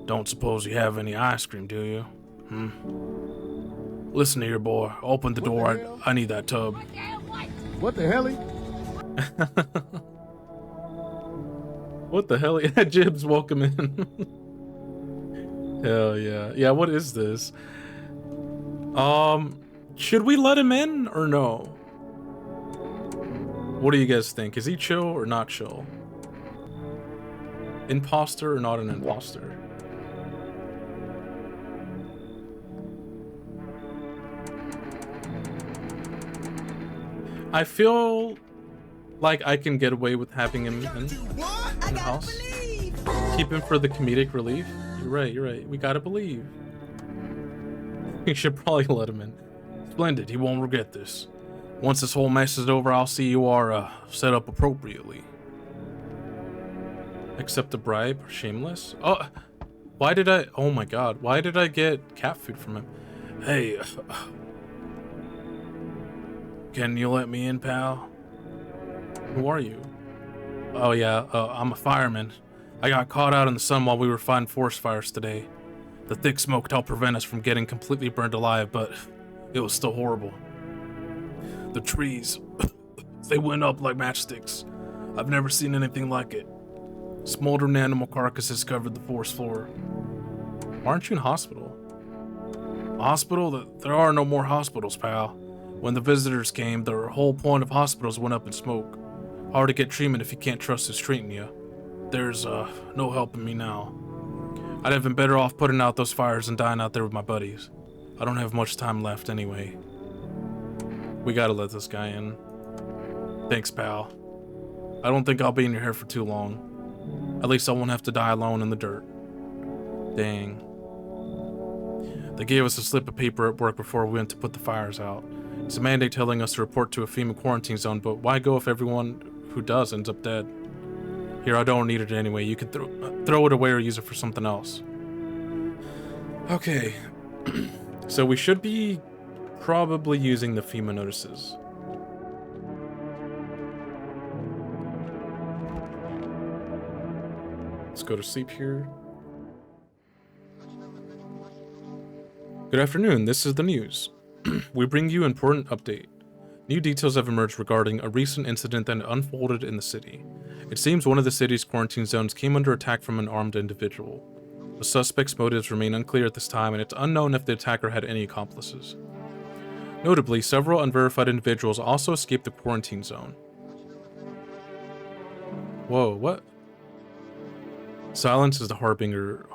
don't suppose you have any ice cream, do you? Listen here, boy. Open the door. I need that tub. What the hell? What the hell? Yeah, Jibs, welcome in. Hell yeah. Yeah, what is this? Should we let him in or no? What do you guys think? Is he chill or not chill? Imposter or not an imposter? I feel like I can get away with having him in the house. Keep him for the comedic relief. You're right. We gotta believe. We should probably let him in. Splendid, he won't regret this. Once this whole mess is over, I'll see you are set up appropriately. Accept a bribe, shameless? Oh, why did I, oh my god, why did I get cat food from him? Hey, can you let me in, pal? Who are you? Oh yeah, I'm a fireman. I got caught out in the sun while we were fighting forest fires today. The thick smoke helped prevent us from getting completely burned alive, but it was still horrible. The trees, they went up like matchsticks. I've never seen anything like it. Smoldering animal carcasses covered the forest floor. Why aren't you in hospital? Hospital? There are no more hospitals, pal. When the visitors came, the whole point of hospitals went up in smoke. Hard to get treatment if you can't trust who's treating you. There's, no helping me now. I'd have been better off putting out those fires and dying out there with my buddies. I don't have much time left anyway. We gotta let this guy in. Thanks, pal. I don't think I'll be in your hair for too long. At least I won't have to die alone in the dirt. Dang. They gave us a slip of paper at work before we went to put the fires out. It's a mandate telling us to report to a FEMA quarantine zone, but why go if everyone who does ends up dead? Here, I don't need it anyway. You can throw it away or use it for something else. Okay. So we should be probably using the FEMA notices. Let's go to sleep here. Good afternoon, this is the news. We bring you an important update. New details have emerged regarding a recent incident that unfolded in the city. It seems one of the city's quarantine zones came under attack from an armed individual. The suspect's motives remain unclear at this time, and it's unknown if the attacker had any accomplices. Notably, several unverified individuals also escaped the quarantine zone. Whoa, what? Silence is the harbinger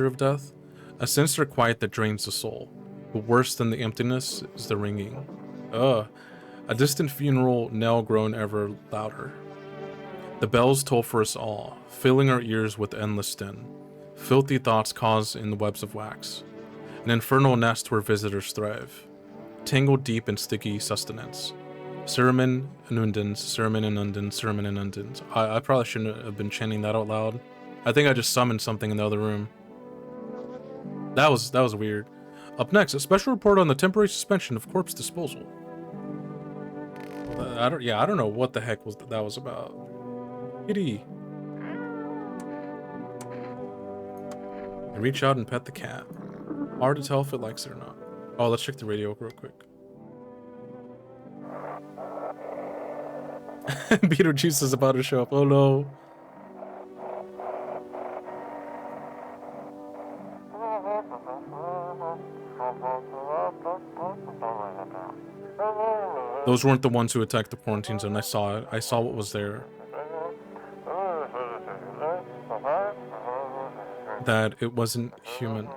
of death. A sinister quiet that drains the soul. But worse than the emptiness is the ringing. A distant funeral knell grown ever louder. The bells toll for us all, filling our ears with endless din. Filthy thoughts cause in the webs of wax. An infernal nest where visitors thrive. Tangled deep in sticky sustenance. Sermon and undins, sermon and undins, sermon and undins. I probably shouldn't have been chanting that out loud. I think I just summoned something in the other room. That was weird. Up next, a special report on the temporary suspension of corpse disposal. I don't know what the heck that was about. Kitty. I reach out and pet the cat. Hard to tell if it likes it or not. Oh, let's check the radio real quick. Beetlejuice is about to show up. Oh no. Those weren't the ones who attacked the quarantine zone. I saw it. I saw what was there. That it wasn't human.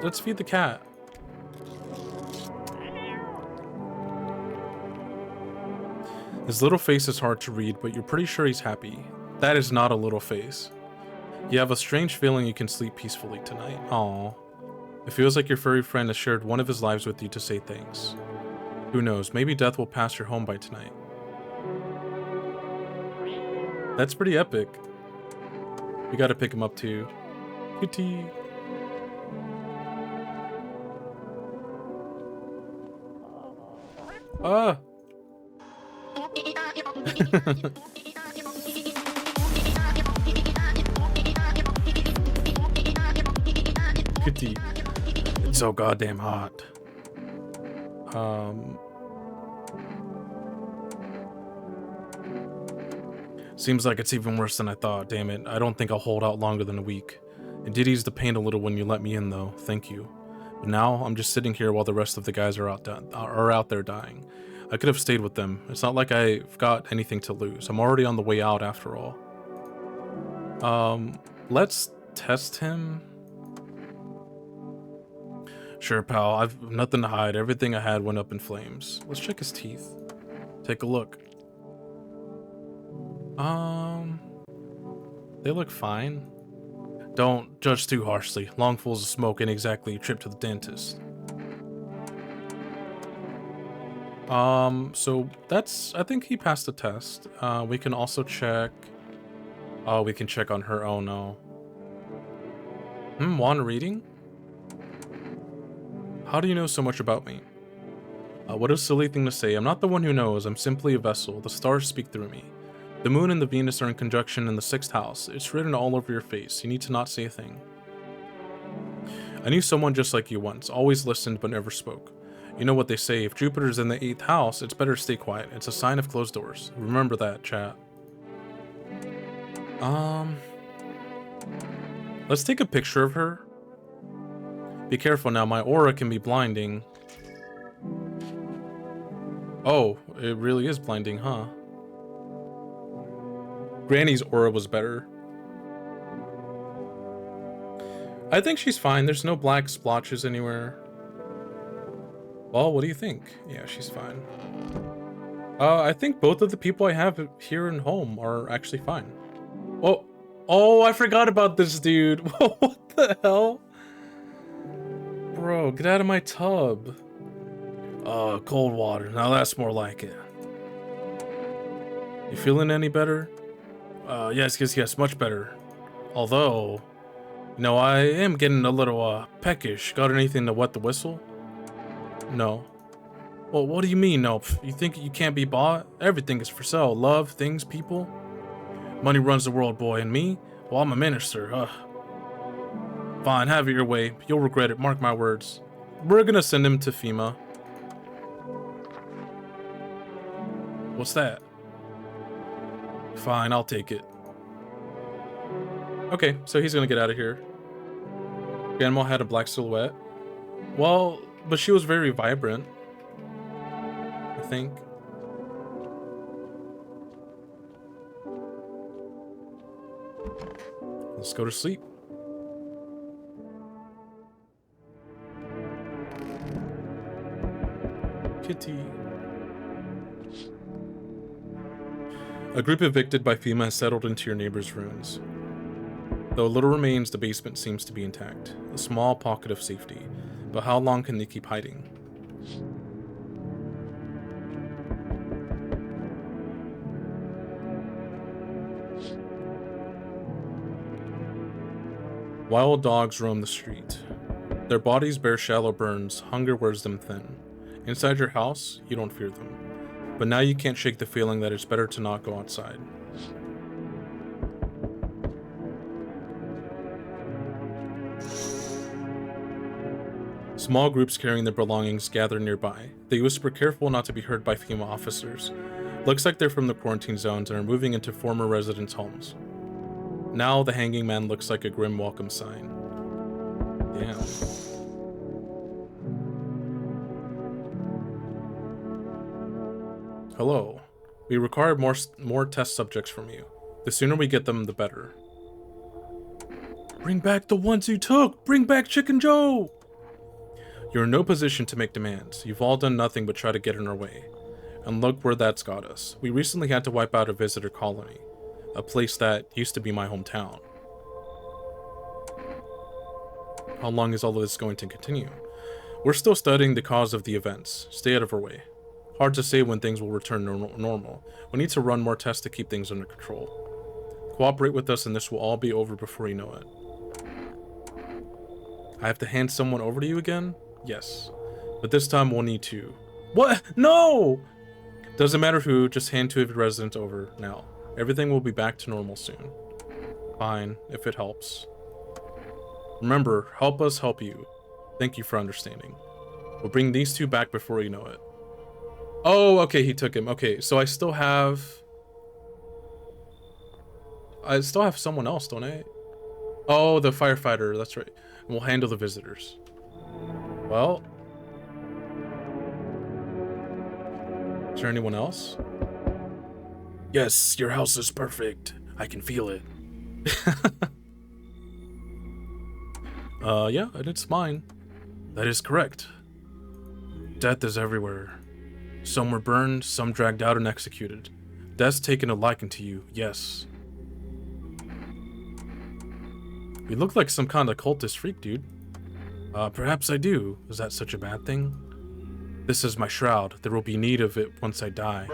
Let's feed the cat. His little face is hard to read, but you're pretty sure he's happy. That is not a little face. You have a strange feeling you can sleep peacefully tonight. Aww. It feels like your furry friend has shared one of his lives with you to say thanks. Who knows, maybe death will pass your home by tonight. That's pretty epic. We gotta pick him up too. Kitty. Ah! Kitty. It's so goddamn hot. Seems like it's even worse than I thought, damn it. I don't think I'll hold out longer than a week. It did ease the pain a little when you let me in, though. Thank you. But now, I'm just sitting here while the rest of the guys are out there dying. I could have stayed with them. It's not like I've got anything to lose. I'm already on the way out, after all. Let's test him. Sure, pal. I've nothing to hide. Everything I had went up in flames. Let's check his teeth. Take a look. They look fine. Don't judge too harshly. Lungfuls of smoke ain't exactly a trip to the dentist. So that's, I think he passed the test. We can also check. Oh, we can check on her. Oh no. Want reading? How do you know so much about me? What a silly thing to say. I'm not the one who knows. I'm simply a vessel. The stars speak through me. The moon and the Venus are in conjunction in the 6th house. It's written all over your face. You need to not say a thing. I knew someone just like you once. Always listened but never spoke. You know what they say. If Jupiter's in the 8th house, it's better to stay quiet. It's a sign of closed doors. Remember that, chat. Let's take a picture of her. Be careful now, my aura can be blinding. Oh, it really is blinding, huh? Granny's aura was better. I think she's fine. There's no black splotches anywhere. Well, what do you think? Yeah, she's fine. I think both of the people I have here in home are actually fine. Oh, I forgot about this dude. What the hell? Bro, get out of my tub. Cold water. Now that's more like it. You feeling any better? Yes, much better. Although, you know, I am getting a little, peckish. Got anything to wet the whistle? No. Well, what do you mean, no? You think you can't be bought? Everything is for sale. Love, things, people. Money runs the world, boy. And me? Well, I'm a minister. Fine, have it your way. You'll regret it, mark my words. We're gonna send him to FEMA. What's that? Fine, I'll take it. Okay, so he's gonna get out of here. Grandma had a black silhouette. Well, but she was very vibrant, I think. Let's go to sleep. Kitty. A group evicted by FEMA has settled into your neighbor's ruins. Though little remains, the basement seems to be intact. A small pocket of safety. But how long can they keep hiding? Wild dogs roam the street. Their bodies bear shallow burns. Hunger wears them thin. Inside your house, you don't fear them. But now you can't shake the feeling that it's better to not go outside. Small groups carrying their belongings gather nearby. They whisper, careful not to be heard by FEMA officers. Looks like they're from the quarantine zones and are moving into former residents' homes. Now the hanging man looks like a grim welcome sign. Damn. Hello. We require more test subjects from you. The sooner we get them, the better. Bring back the ones you took! Bring back Chicken Joe! You're in no position to make demands. You've all done nothing but try to get in our way. And look where that's got us. We recently had to wipe out a visitor colony. A place that used to be my hometown. How long is all of this going to continue? We're still studying the cause of the events. Stay out of our way. Hard to say when things will return normal. We need to run more tests to keep things under control. Cooperate with us and this will all be over before you know it. I have to hand someone over to you again? Yes. But this time we'll need to What? No! Doesn't matter who, just hand 2 of your residents over now. Everything will be back to normal soon. Fine, if it helps. Remember, help us help you. Thank you for understanding. We'll bring these 2 back before you know it. Oh, okay, he took him. Okay, so I still have someone else, don't I? Oh, the firefighter, that's right. And we'll handle the visitors. Well, is there anyone else? Yes, your house is perfect. I can feel it. Yeah, and it's mine. That is correct. Death is everywhere. Some were burned, some dragged out and executed. Death's taken a liking to you, yes. You look like some kind of cultist freak, dude. Perhaps I do. Is that such a bad thing? This is my shroud. There will be need of it once I die.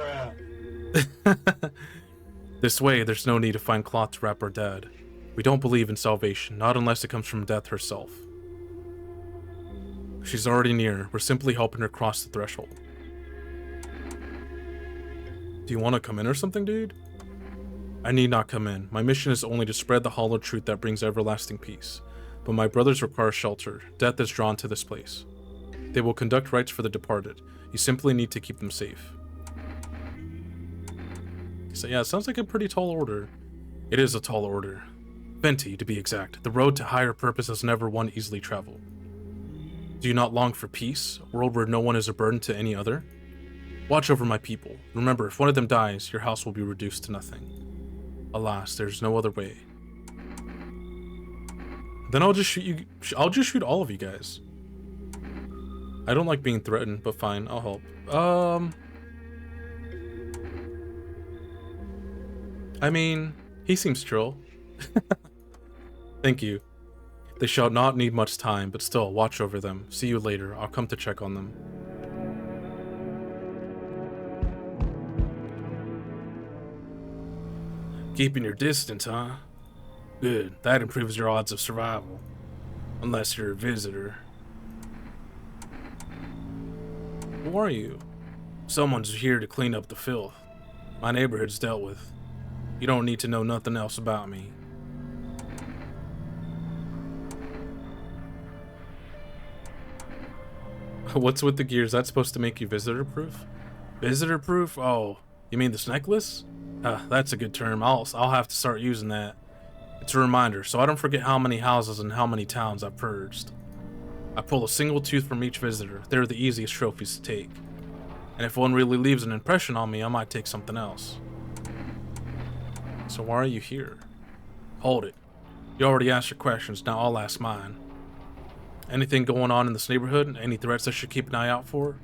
This way, there's no need to find cloth to wrap our dead. We don't believe in salvation, not unless it comes from death herself. She's already near. We're simply helping her cross the threshold. Do you want to come in or something, dude? I need not come in. My mission is only to spread the hollow truth that brings everlasting peace. But my brothers require shelter. Death is drawn to this place. They will conduct rites for the departed. You simply need to keep them safe. So yeah, it sounds like a pretty tall order. It is a tall order. Venti, to be exact. The road to higher purpose is never one easily traveled. Do you not long for peace? A world where no one is a burden to any other? Watch over my people. Remember, if one of them dies, your house will be reduced to nothing. Alas, there's no other way. Then I'll just shoot you. I'll just shoot all of you guys. I don't like being threatened, but fine, I'll help. I mean, he seems chill. Thank you. They shall not need much time, but still, watch over them. See you later. I'll come to check on them. Keeping your distance, huh? Good. That improves your odds of survival. Unless you're a visitor. Who are you? Someone's here to clean up the filth. My neighborhood's dealt with. You don't need to know nothing else about me. What's with the gears? That's supposed to make you visitor-proof? Visitor-proof? Oh, you mean this necklace? That's a good term. I'll have to start using that. It's a reminder, so I don't forget how many houses and how many towns I've purged. I pull a single tooth from each visitor. They're the easiest trophies to take. And if one really leaves an impression on me, I might take something else. So why are you here? Hold it. You already asked your questions, now I'll ask mine. Anything going on in this neighborhood? Any threats I should keep an eye out for?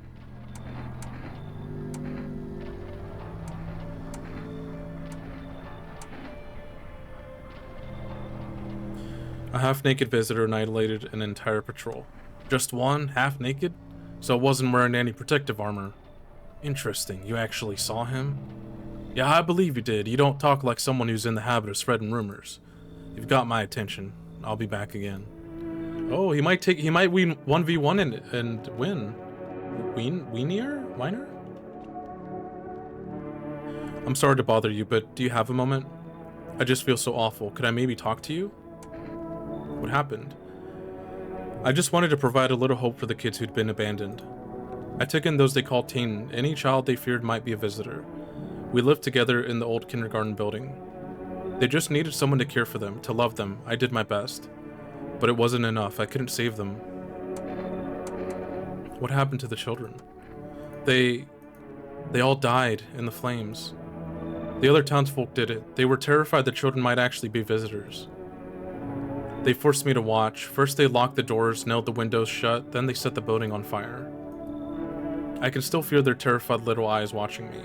A half-naked visitor annihilated an entire patrol. Just one, half-naked? So it wasn't wearing any protective armor. Interesting, you actually saw him? Yeah, I believe you did. You don't talk like someone who's in the habit of spreading rumors. You've got my attention. I'll be back again. Oh, he might win 1v1 and win. Weiner? I'm sorry to bother you, but do you have a moment? I just feel so awful. Could I maybe talk to you? What happened? I just wanted to provide a little hope for the kids who'd been abandoned. I took in those they called teen. Any child they feared might be a visitor. We lived together in the old kindergarten building. They just needed someone to care for them, to love them. I did my best. But it wasn't enough. I couldn't save them. What happened to the children? They all died in the flames. The other townsfolk did it. They were terrified the children might actually be visitors. They forced me to watch. First they locked the doors, nailed the windows shut, then they set the building on fire. I can still feel their terrified little eyes watching me.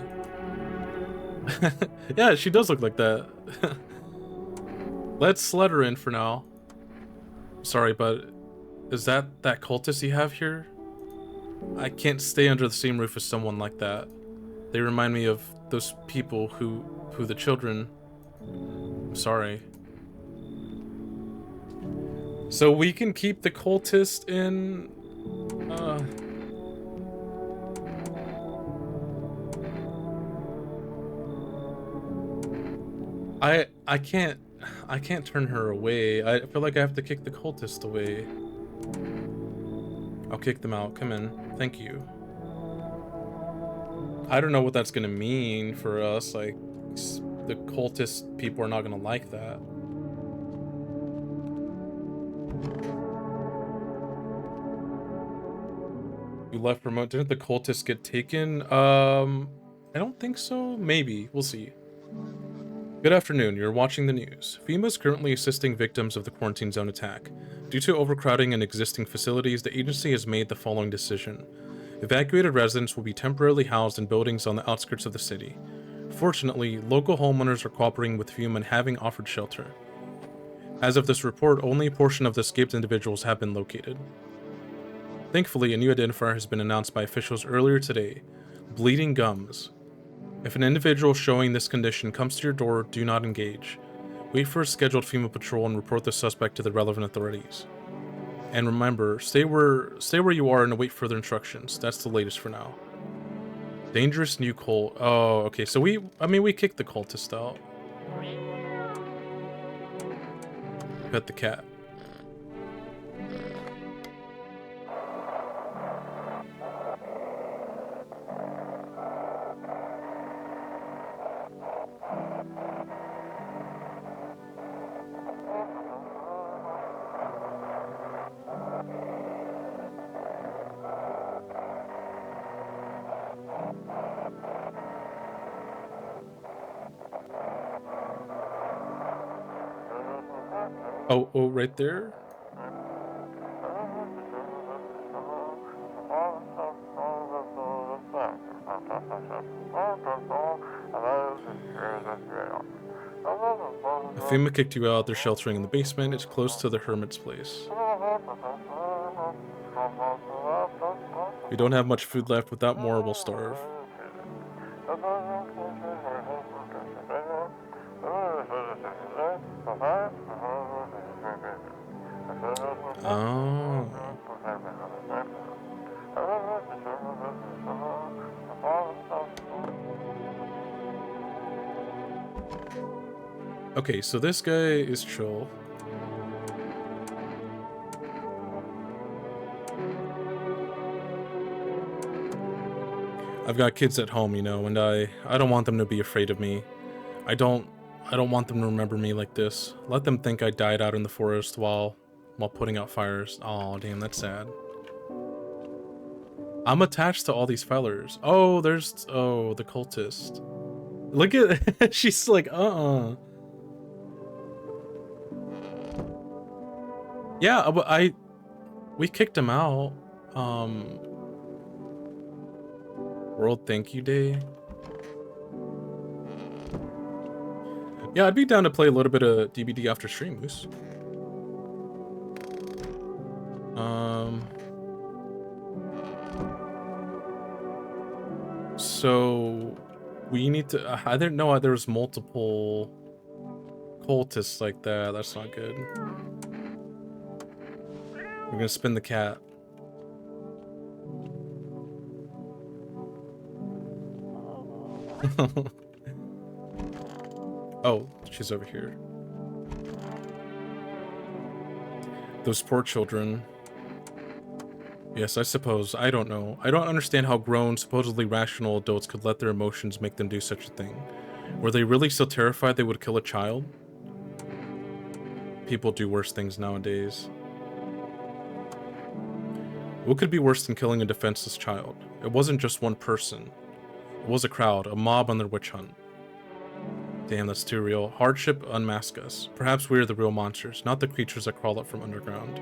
Yeah, she does look like that. Let's let her in for now. Sorry, but is that cultist you have here? I can't stay under the same roof as someone like that. They remind me of those people who the children... I'm sorry. So we can keep the cultist in... I can't turn her away. I feel like I have to kick the cultist away. I'll kick them out. Come in. Thank you. I don't know what that's gonna mean for us. Like, the cultist people are not gonna like that. You left remote. Didn't the cultists get taken? I don't think so. Maybe. We'll see. Good afternoon. You're watching the news. FEMA is currently assisting victims of the quarantine zone attack. Due to overcrowding in existing facilities, the agency has made the following decision. Evacuated residents will be temporarily housed in buildings on the outskirts of the city. Fortunately, local homeowners are cooperating with FEMA and having offered shelter. As of this report, only a portion of the escaped individuals have been located. Thankfully, a new identifier has been announced by officials earlier today: bleeding gums. If an individual showing this condition comes to your door, do not engage. Wait for a scheduled FEMA patrol and report the suspect to the relevant authorities. And remember, stay where you are and await further instructions. That's the latest for now. Dangerous new cult. Oh, okay. So we kicked the cultist out. Pet the cat. Oh, right there. FEMA kicked you out. They're sheltering in the basement. It's close to the hermit's place. We don't have much food left. Without more, we'll starve. Oh. Okay, so this guy is chill. I've got kids at home, you know, and I don't want them to be afraid of me. I don't want them to remember me like this. Let them think I died out in the forest while putting out fires. Oh, damn, that's sad. I'm attached to all these fellers. Oh, the cultist. Look at she's like, Yeah, but we kicked him out. World Thank You Day. Yeah, I'd be down to play a little bit of DBD after stream, Moose. So we need to. I didn't know there was multiple cultists like that. That's not good. We're gonna spin the cat. Oh, she's over here. Those poor children. Yes, I suppose. I don't know. I don't understand how grown, supposedly rational adults could let their emotions make them do such a thing. Were they really so terrified they would kill a child? People do worse things nowadays. What could be worse than killing a defenseless child? It wasn't just one person. It was a crowd, a mob on their witch hunt. Damn, that's too real. Hardship unmask us. Perhaps we're the real monsters, not the creatures that crawl up from underground.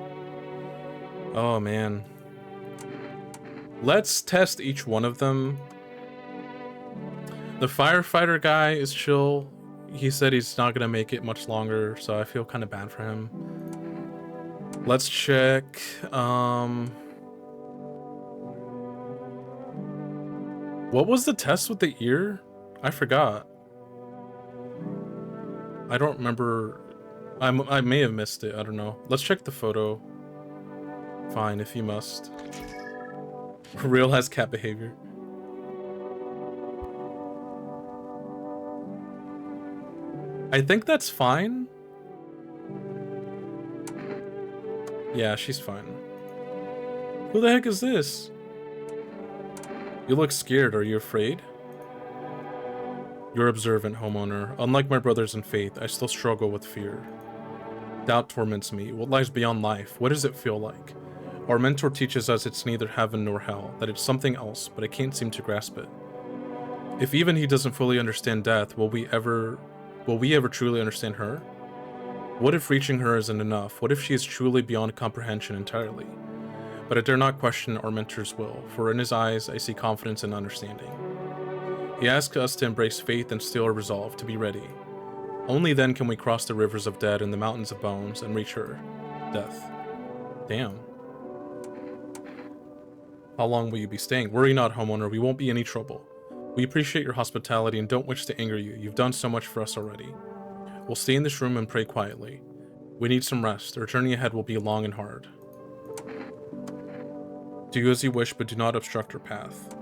Oh, man. Let's test each one of them. The firefighter guy is chill. He said he's not gonna make it much longer, so I feel kind of bad for him. Let's check. What was the test with the ear? I forgot. I don't remember. I may have missed it. I don't know. Let's check the photo. Fine, if you must. Real has cat behavior. I think that's fine. Yeah, she's fine. Who the heck is this? You look scared. Are you afraid? You're observant, homeowner. Unlike my brothers in faith, I still struggle with fear. Doubt torments me. What lies beyond life? What does it feel like? Our mentor teaches us it's neither heaven nor hell, that it's something else, but I can't seem to grasp it. If even he doesn't fully understand death, will we ever truly understand her? What if reaching her isn't enough? What if she is truly beyond comprehension entirely? But I dare not question our mentor's will, for in his eyes I see confidence and understanding. He asks us to embrace faith and steel our resolve, to be ready. Only then can we cross the rivers of dead and the mountains of bones and reach her. Death. Damn. How long will you be staying? Worry not, homeowner, we won't be any trouble. We appreciate your hospitality and don't wish to anger you. You've done so much for us already. We'll stay in this room and pray quietly. We need some rest. Our journey ahead will be long and hard. Do as you wish, but do not obstruct our path.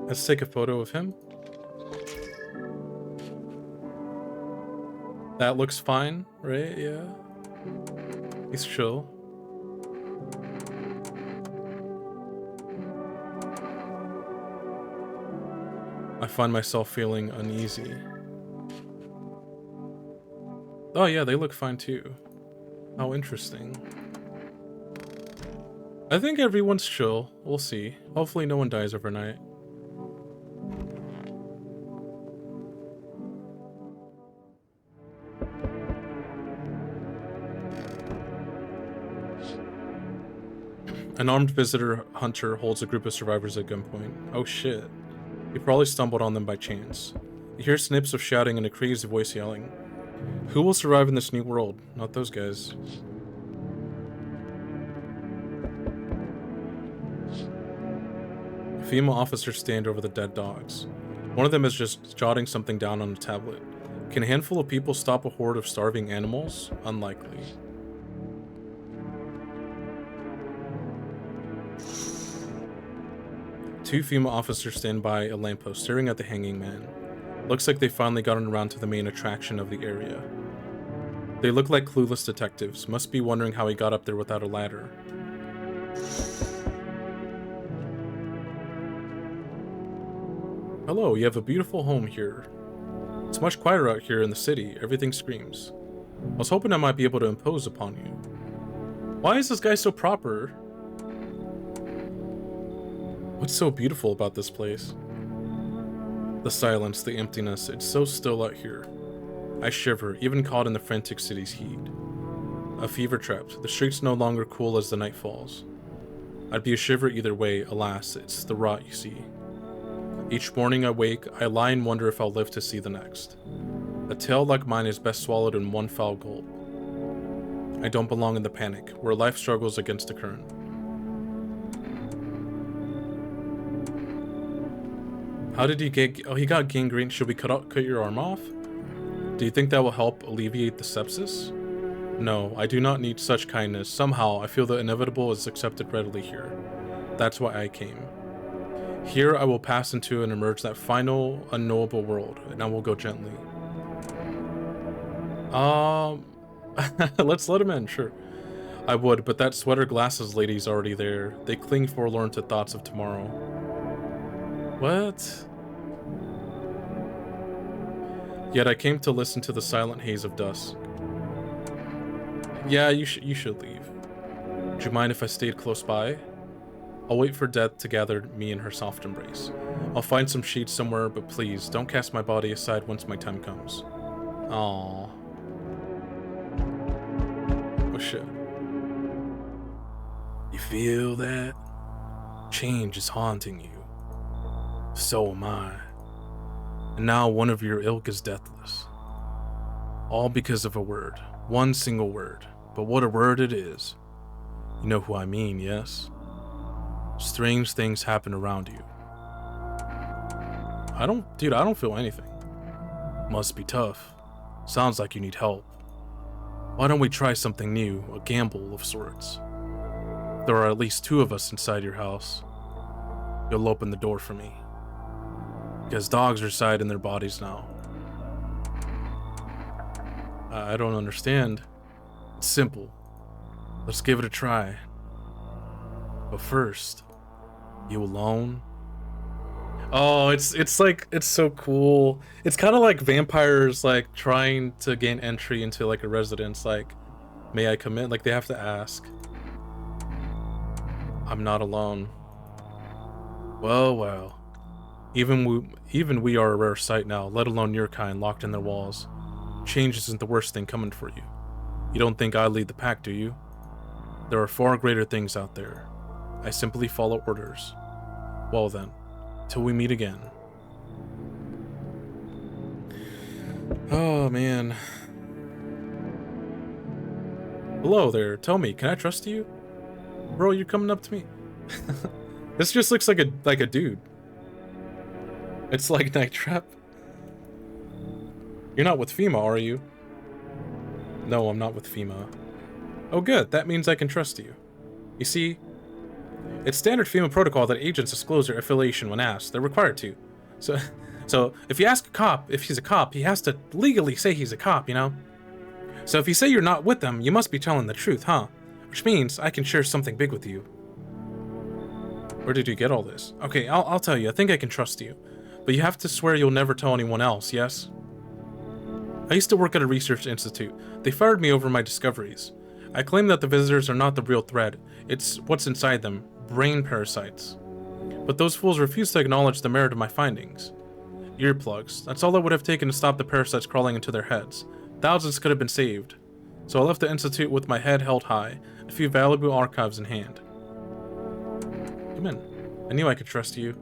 Let's take a photo of him. That looks fine, right? Yeah. He's chill. I find myself feeling uneasy. Oh yeah, they look fine too. How interesting. I think everyone's chill. We'll see. Hopefully no one dies overnight. An armed visitor hunter holds a group of survivors at gunpoint. Oh shit. He probably stumbled on them by chance. You hear snips of shouting and a crazy voice yelling. Who will survive in this new world? Not those guys. FEMA officers stand over the dead dogs. One of them is just jotting something down on a tablet. Can a handful of people stop a horde of starving animals? Unlikely. Two FEMA officers stand by a lamppost, staring at the hanging man. Looks like they've finally gotten around to the main attraction of the area. They look like clueless detectives, must be wondering how he got up there without a ladder. Hello, you have a beautiful home here. It's much quieter out here in the city, everything screams. I was hoping I might be able to impose upon you. Why is this guy so proper? What's so beautiful about this place? The silence, the emptiness, it's so still out here. I shiver, even caught in the frantic city's heat. A fever trapped, the streets no longer cool as the night falls. I'd be a shiver either way, alas, it's the rot you see. Each morning I wake, I lie and wonder if I'll live to see the next. A tale like mine is best swallowed in one foul gulp. I don't belong in the panic, where life struggles against the current. How did he get... Oh, he got gangrene. Should we cut your arm off? Do you think that will help alleviate the sepsis? No, I do not need such kindness. Somehow, I feel the inevitable is accepted readily here. That's why I came. Here, I will pass into and emerge that final, unknowable world, and I will go gently. Let's let him in, sure. I would, but that sweater glasses lady's already there. They cling forlorn to thoughts of tomorrow. What? Yet I came to listen to the silent haze of dusk. Yeah, you should leave. Would you mind if I stayed close by? I'll wait for death to gather me in her soft embrace. I'll find some sheets somewhere, but please, don't cast my body aside once my time comes. Aww. Oh shit. You feel that? Change is haunting you. So am I. And now one of your ilk is deathless. All because of a word. One single word. But what a word it is. You know who I mean, yes? Strange things happen around you. Dude, I don't feel anything. Must be tough. Sounds like you need help. Why don't we try something new, a gamble of sorts? There are at least two of us inside your house. You'll open the door for me. Because dogs reside in their bodies now. I don't understand. It's simple. Let's give it a try. But first, you alone? Oh, it's like, it's so cool. It's kind of like vampires like trying to gain entry into like a residence, like, may I come in? Like they have to ask. I'm not alone. Well, well. Even we are a rare sight now, let alone your kind locked in their walls. Change isn't the worst thing coming for you. You don't think I lead the pack, do you? There are far greater things out there. I simply follow orders. Well then, till we meet again. Oh man. Hello there, tell me, can I trust you? Bro, you're coming up to me. This just looks like a dude. It's like Night Trap. You're not with FEMA, are you? No, I'm not with FEMA. Oh good, that means I can trust you. You see, it's standard FEMA protocol that agents disclose their affiliation when asked. They're required to. So if you ask a cop if he's a cop, he has to legally say he's a cop, you know? So if you say you're not with them, you must be telling the truth, huh? Which means I can share something big with you. Where did you get all this? Okay, I'll tell you. I think I can trust you. But you have to swear you'll never tell anyone else, yes? I used to work at a research institute. They fired me over my discoveries. I claim that the visitors are not the real threat. It's what's inside them. Brain parasites. But those fools refuse to acknowledge the merit of my findings. Earplugs. That's all it would have taken to stop the parasites crawling into their heads. Thousands could have been saved. So I left the institute with my head held high, and a few valuable archives in hand. Come in. I knew I could trust you.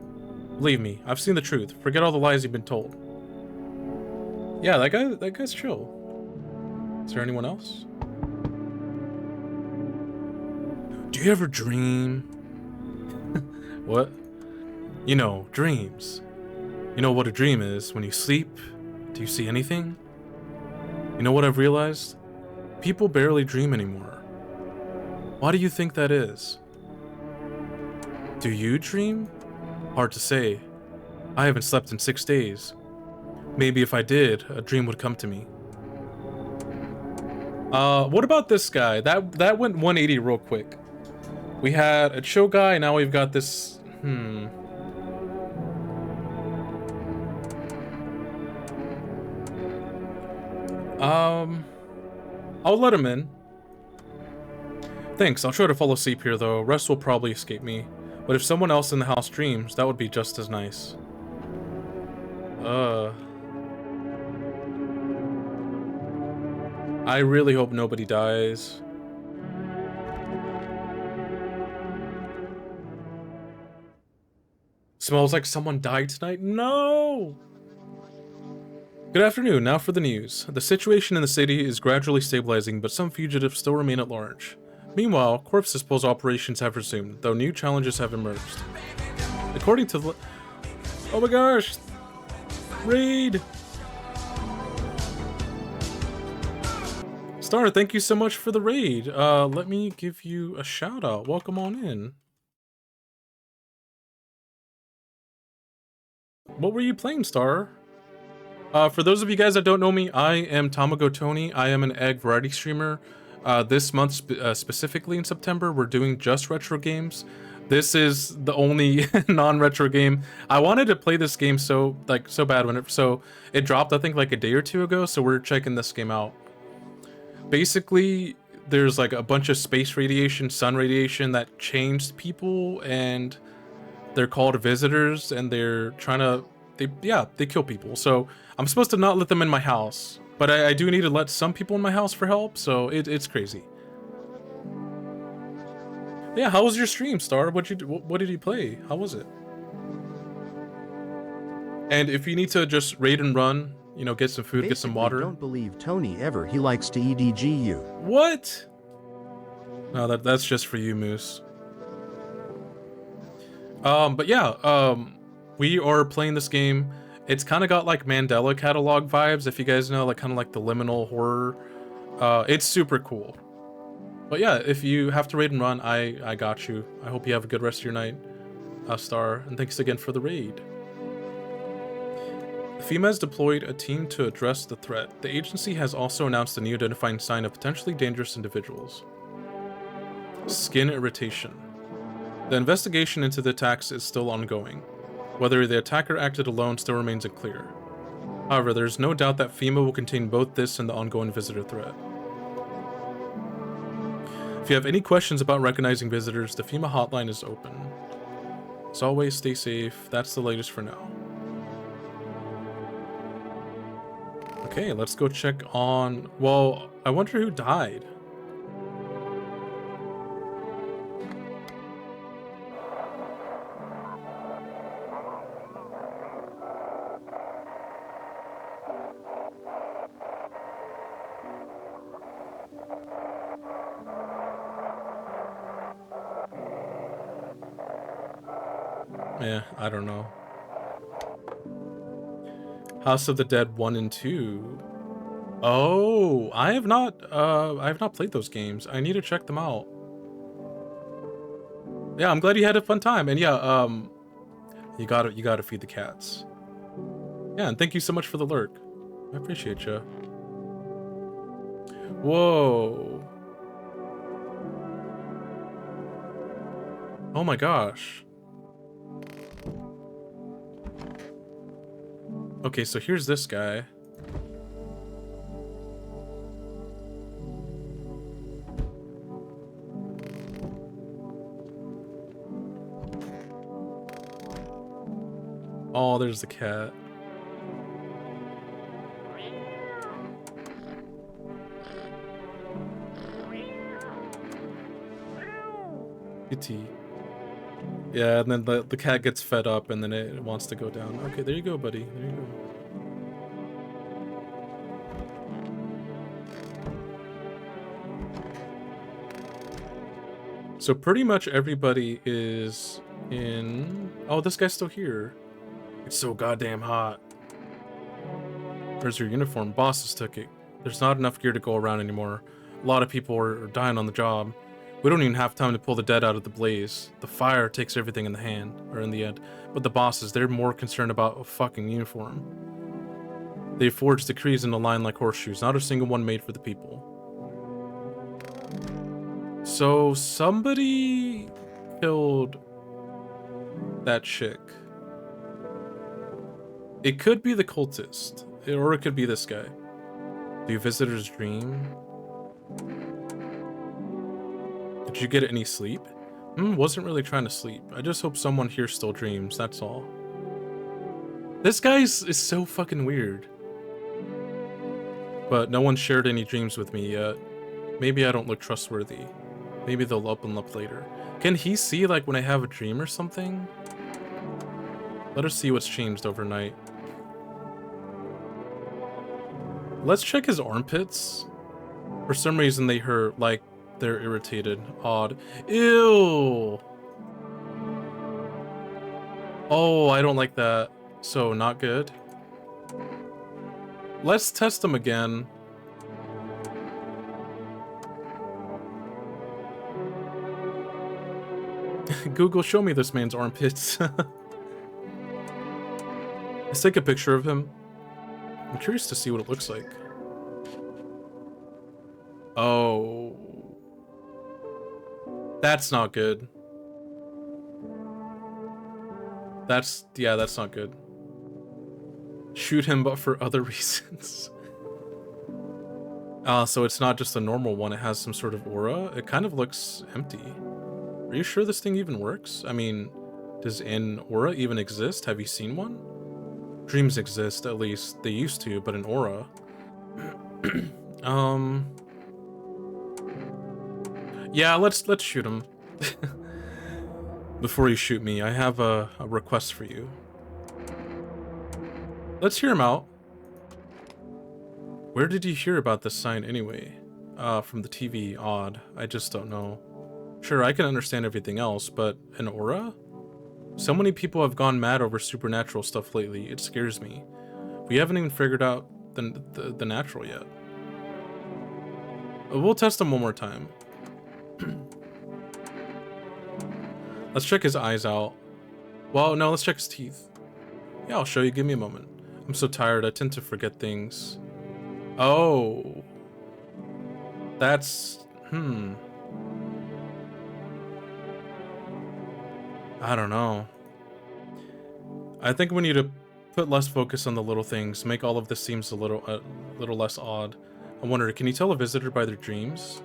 Believe me, I've seen the truth. Forget all the lies you've been told. Yeah, that guy's chill. Is there anyone else? Do you ever dream? What? You know, dreams. You know what a dream is. When you sleep, do you see anything? You know what I've realized? People barely dream anymore. Why do you think that is? Do you dream? Hard to say. I haven't slept in 6 days. Maybe if I did, a dream would come to me. What about this guy? That went 180 real quick. We had a chill guy, now we've got this... I'll let him in. Thanks, I'll try to fall asleep here though. Rest will probably escape me. But if someone else in the house dreams, that would be just as nice. I really hope nobody dies. Smells like someone died tonight? No! Good afternoon, now for the news. The situation in the city is gradually stabilizing, but some fugitives still remain at large. Meanwhile, corpse disposal operations have resumed, though new challenges have emerged. According to the... Oh my gosh! Raid! Star, thank you so much for the raid. Let me give you a shout out. Welcome on in. What were you playing, Star? For those of you guys that don't know me, I am Tamago Tony. I am an egg variety streamer. This month, specifically in September, we're doing just retro games. This is the only non-retro game. I wanted to play this game so bad when it dropped, I think like a day or two ago, so we're checking this game out. Basically, there's like a bunch of space radiation, sun radiation that changed people, and they're called visitors, and they're trying to, they kill people. So I'm supposed to not let them in my house, but I do need to let some people in my house for help, so it's crazy. Yeah, how was your stream, Star? What did you play? How was it? And if you need to just raid and run, you know, get some food, get some water. Don't believe Tony ever. He likes to EDG you. What? No, that's just for you, Moose. But yeah, we are playing this game. It's kind of got like Mandela catalog vibes, if you guys know, like kind of like the liminal horror. It's super cool. But yeah, if you have to raid and run, I got you. I hope you have a good rest of your night, Star, and thanks again for the raid. FEMA has deployed a team to address the threat. The agency has also announced a new identifying sign of potentially dangerous individuals. Skin irritation. The investigation into the attacks is still ongoing. Whether the attacker acted alone still remains unclear. However, there's no doubt that FEMA will contain both this and the ongoing visitor threat. If you have any questions about recognizing visitors, the FEMA hotline is open. As always, stay safe. That's the latest for now. Okay, let's go check on... Well, I wonder who died. Yeah, I don't know. House of the Dead 1 and 2. Oh, I have not played those games. I need to check them out. Yeah, I'm glad you had a fun time. And yeah, you gotta feed the cats. Yeah, and thank you so much for the lurk. I appreciate you. Whoa. Oh my gosh. Okay, so here's this guy. Oh, there's the cat. Kitty. Yeah, and then the cat gets fed up and then it wants to go down. Okay, there you go, buddy. There you go. So pretty much everybody is in... Oh, this guy's still here. It's so goddamn hot. Where's your uniform? Bosses took it. There's not enough gear to go around anymore. A lot of people are dying on the job. We don't even have time to pull the dead out of the blaze. The fire takes everything in the end. But the bosses, they're more concerned about a fucking uniform. They forged decrees in a line like horseshoes, not a single one made for the people. So somebody killed that chick. It could be the cultist, or it could be this guy. Do visitors dream? Did you get any sleep? Wasn't really trying to sleep. I just hope someone here still dreams, that's all. This guy is so fucking weird. But no one shared any dreams with me yet. Maybe I don't look trustworthy. Maybe they'll open up later. Can he see, like, when I have a dream or something? Let us see what's changed overnight. Let's check his armpits. For some reason they hurt, like they're irritated. Odd. Ew! Oh, I don't like that. So, not good. Let's test them again. Google, show me this man's armpits. Let's take a picture of him. I'm curious to see what it looks like. Oh. That's not good. That's not good. Shoot him, but for other reasons. So it's not just a normal one, it has some sort of aura. It kind of looks empty. Are you sure this thing even works? I mean, does an aura even exist? Have you seen one? Dreams exist, at least they used to, but an aura. Yeah, let's shoot him. Before you shoot me, I have a request for you. Let's hear him out. Where did you hear about this sign anyway? From the TV, odd. I just don't know. Sure, I can understand everything else, but an aura? So many people have gone mad over supernatural stuff lately, it scares me. We haven't even figured out the natural yet. We'll test him one more time. Let's check his eyes out. Well, no, let's check his teeth. Yeah, I'll show you, give me a moment. I'm so tired, I tend to forget things. Oh. That's... I don't know. I think we need to put less focus on the little things, make all of this seems a little less odd. I wonder, can you tell a visitor by their dreams?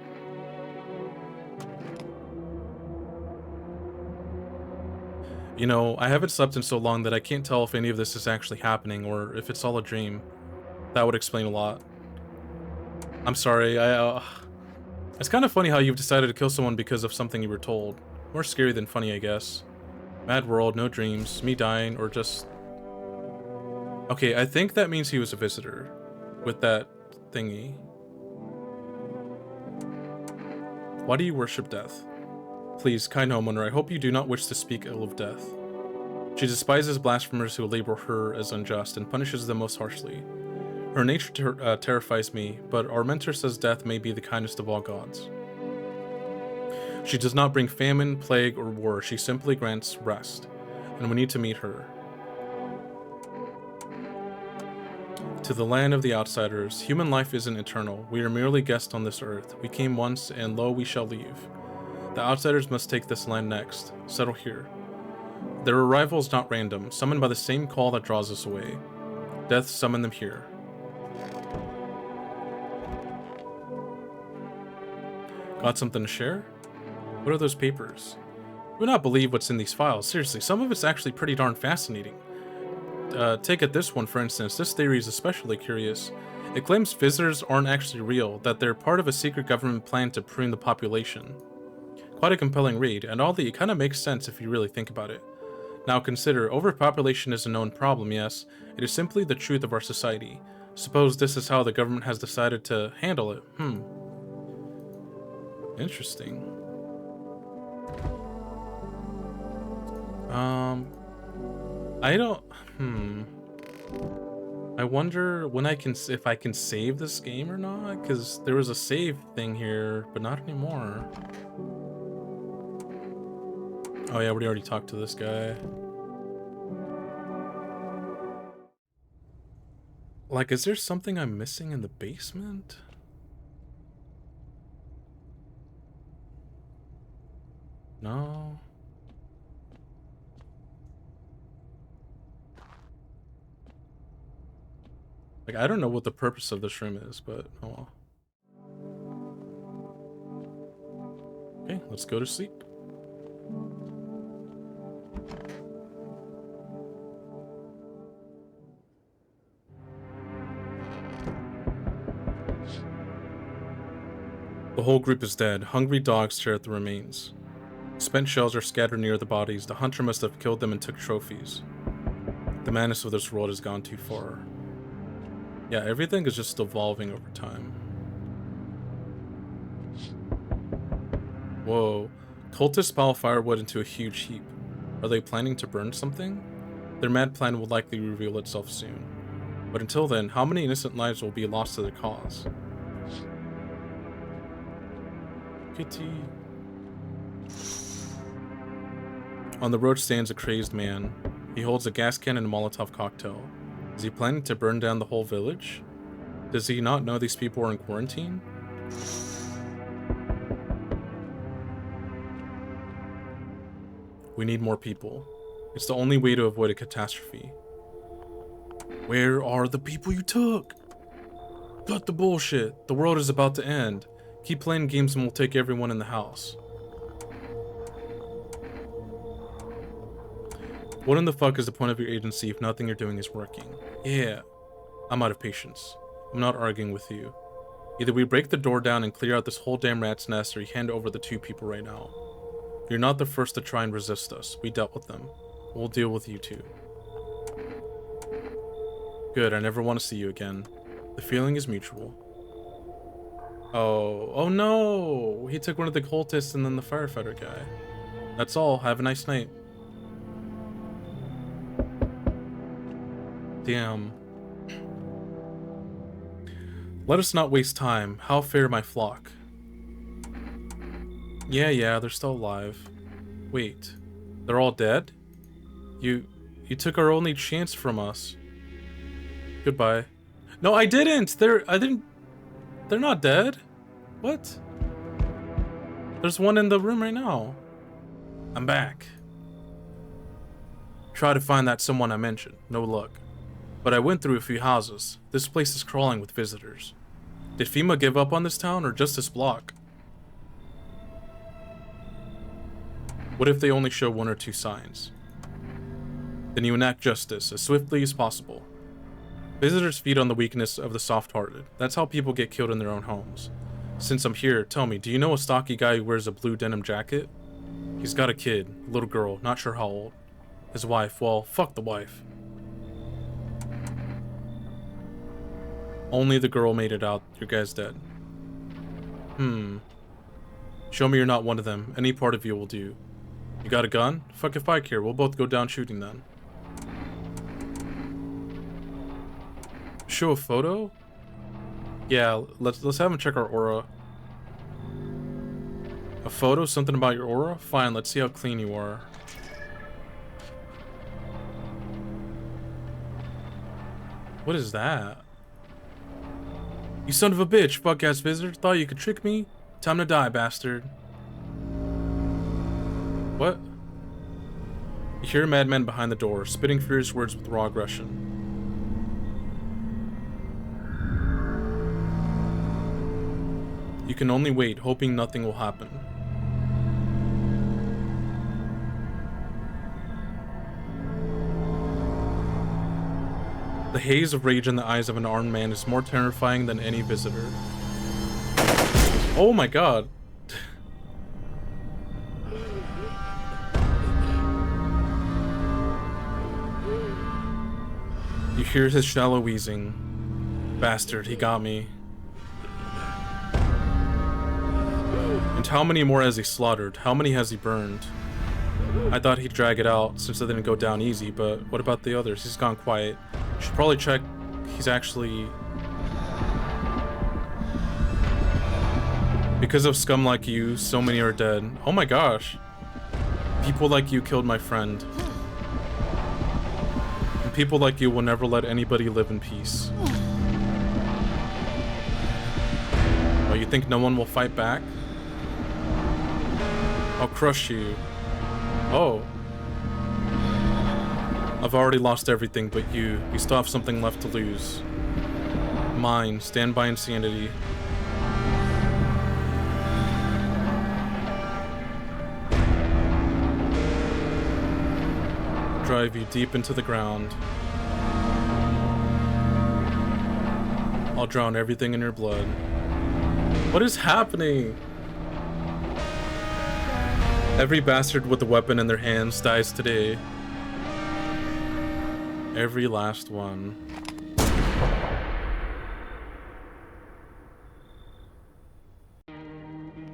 You know, I haven't slept in so long that I can't tell if any of this is actually happening or if it's all a dream. That would explain a lot. I'm sorry, it's kind of funny how you've decided to kill someone because of something you were told. More scary than funny, I guess. Mad world, no dreams, me dying, or just... Okay, I think that means he was a visitor. With that thingy. Why do you worship death? Please, kind homeowner, I hope you do not wish to speak ill of death. She despises blasphemers who label her as unjust and punishes them most harshly. Her nature terrifies me, but our mentor says death may be the kindest of all gods. She does not bring famine, plague, or war, she simply grants rest, and we need to meet her. To the land of the outsiders, human life isn't eternal, we are merely guests on this earth. We came once, and lo, we shall leave. The outsiders must take this land next, settle here. Their arrival is not random, summoned by the same call that draws us away. Death summoned them here. Got something to share? What are those papers? You would not believe what's in these files. Seriously, some of it's actually pretty darn fascinating. Take at this one, for instance. This theory is especially curious. It claims visitors aren't actually real, that they're part of a secret government plan to prune the population. Quite a compelling read, and oddly, it kind of makes sense if you really think about it. Now consider, overpopulation is a known problem, yes. It is simply the truth of our society. Suppose this is how the government has decided to handle it. Interesting. I don't... I wonder when if I can save this game or not, because there was a save thing here, but not anymore. Oh yeah, we already talked to this guy. Like, is there something I'm missing in the basement? No. Like, I don't know what the purpose of this room is, but oh well. Okay, let's go to sleep. The whole group is dead. Hungry dogs stare at the remains. Spent shells are scattered near the bodies. The hunter must have killed them and took trophies. The madness of this world has gone too far. Yeah, everything is just evolving over time. Whoa. Cultists pile firewood into a huge heap. Are they planning to burn something? Their mad plan will likely reveal itself soon. But until then, how many innocent lives will be lost to their cause? Kitty. On the road stands a crazed man. He holds a gas can and a Molotov cocktail. Is he planning to burn down the whole village? Does he not know these people are in quarantine? We need more people. It's the only way to avoid a catastrophe. Where are the people you took? Cut the bullshit. The world is about to end. Keep playing games and we'll take everyone in the house. What in the fuck is the point of your agency if nothing you're doing is working? Yeah, I'm out of patience. I'm not arguing with you. Either we break the door down and clear out this whole damn rat's nest, or you hand over the two people right now. You're not the first to try and resist us. We dealt with them. We'll deal with you too. Good, I never want to see you again. The feeling is mutual. Oh no! He took one of the cultists and then the firefighter guy. That's all. Have a nice night. Damn. Let us not waste time. How fare my flock? Yeah, they're still alive. Wait, they're all dead? You took our only chance from us. Goodbye. No, I didn't. They're not dead. What? There's one in the room right now. I'm back. Try to find that someone I mentioned. No luck. But I went through a few houses. This place is crawling with visitors. Did FEMA give up on this town or just this block? What if they only show one or two signs? Then you enact justice as swiftly as possible. Visitors feed on the weakness of the soft-hearted. That's how people get killed in their own homes. Since I'm here, tell me, do you know a stocky guy who wears a blue denim jacket? He's got a kid, a little girl, not sure how old. His wife, well, fuck the wife. Only the girl made it out. Your guy's dead. Show me you're not one of them. Any part of you will do. You got a gun? Fuck if I care. We'll both go down shooting then. Show a photo? Yeah, let's have him check our aura. A photo? Something about your aura? Fine, let's see how clean you are. What is that? You son of a bitch, fuck-ass visitor. Thought you could trick me? Time to die, bastard. What? You hear a madman behind the door, spitting furious words with raw aggression. You can only wait, hoping nothing will happen. The haze of rage in the eyes of an armed man is more terrifying than any visitor. Oh my god. You hear his shallow wheezing. Bastard, he got me. And how many more has he slaughtered? How many has he burned? I thought he'd drag it out since it didn't go down easy, but what about the others? He's gone quiet. Should probably check he's actually... Because of scum like you, so many are dead. Oh my gosh. People like you killed my friend. And people like you will never let anybody live in peace. Oh, you think no one will fight back? I'll crush you. Oh. I've already lost everything but you. You still have something left to lose. Mine. Stand by insanity. Drive you deep into the ground. I'll drown everything in your blood. What is happening? Every bastard with a weapon in their hands dies today. Every last one.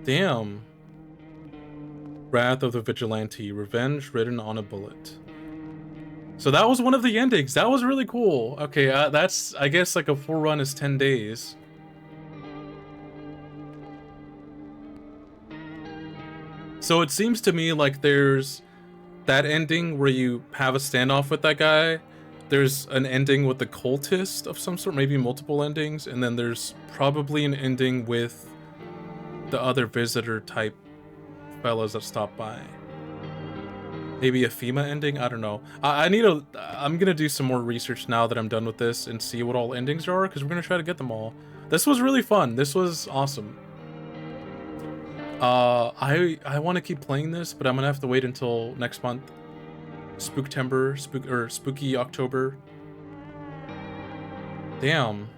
Damn. Wrath of the Vigilante. Revenge written on a bullet. So that was one of the endings. That was really cool. Okay, that's, I guess, like a full run is 10 days. So it seems to me like there's that ending where you have a standoff with that guy. There's an ending with the cultist of some sort, maybe multiple endings, and then there's probably an ending with the other visitor type fellas that stop by. Maybe a FEMA ending? I don't know. I'm gonna do some more research now that I'm done with this and see what all endings are, because we're gonna try to get them all. This was really fun. This was awesome. I want to keep playing this, but I'm gonna have to wait until next month. Spooky October. Damn.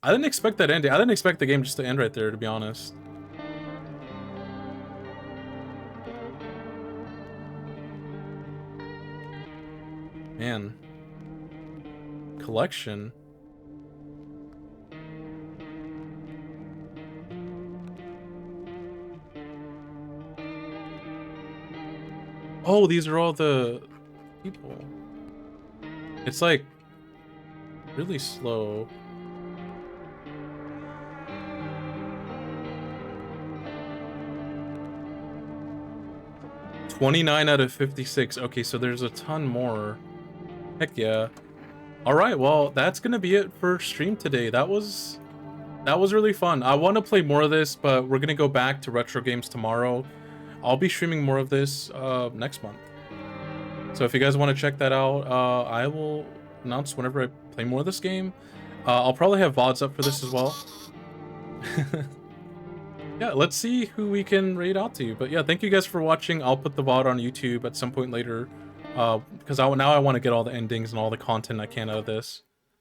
I didn't expect that ending. I didn't expect the game just to end right there, to be honest. Man. Collection. Oh, these are all the people. It's like really slow. $29 out of 56. Okay, so there's a ton more. Heck yeah. All right, well, that's gonna be it for stream today. That was really fun. I want to play more of this, but we're gonna go back to retro games tomorrow. I'll be streaming more of this next month. So if you guys want to check that out, I will announce whenever I play more of this game. I'll probably have VODs up for this as well. Yeah, let's see who we can raid out to. But yeah, thank you guys for watching. I'll put the VOD on YouTube at some point later, because now I want to get all the endings and all the content I can out of this.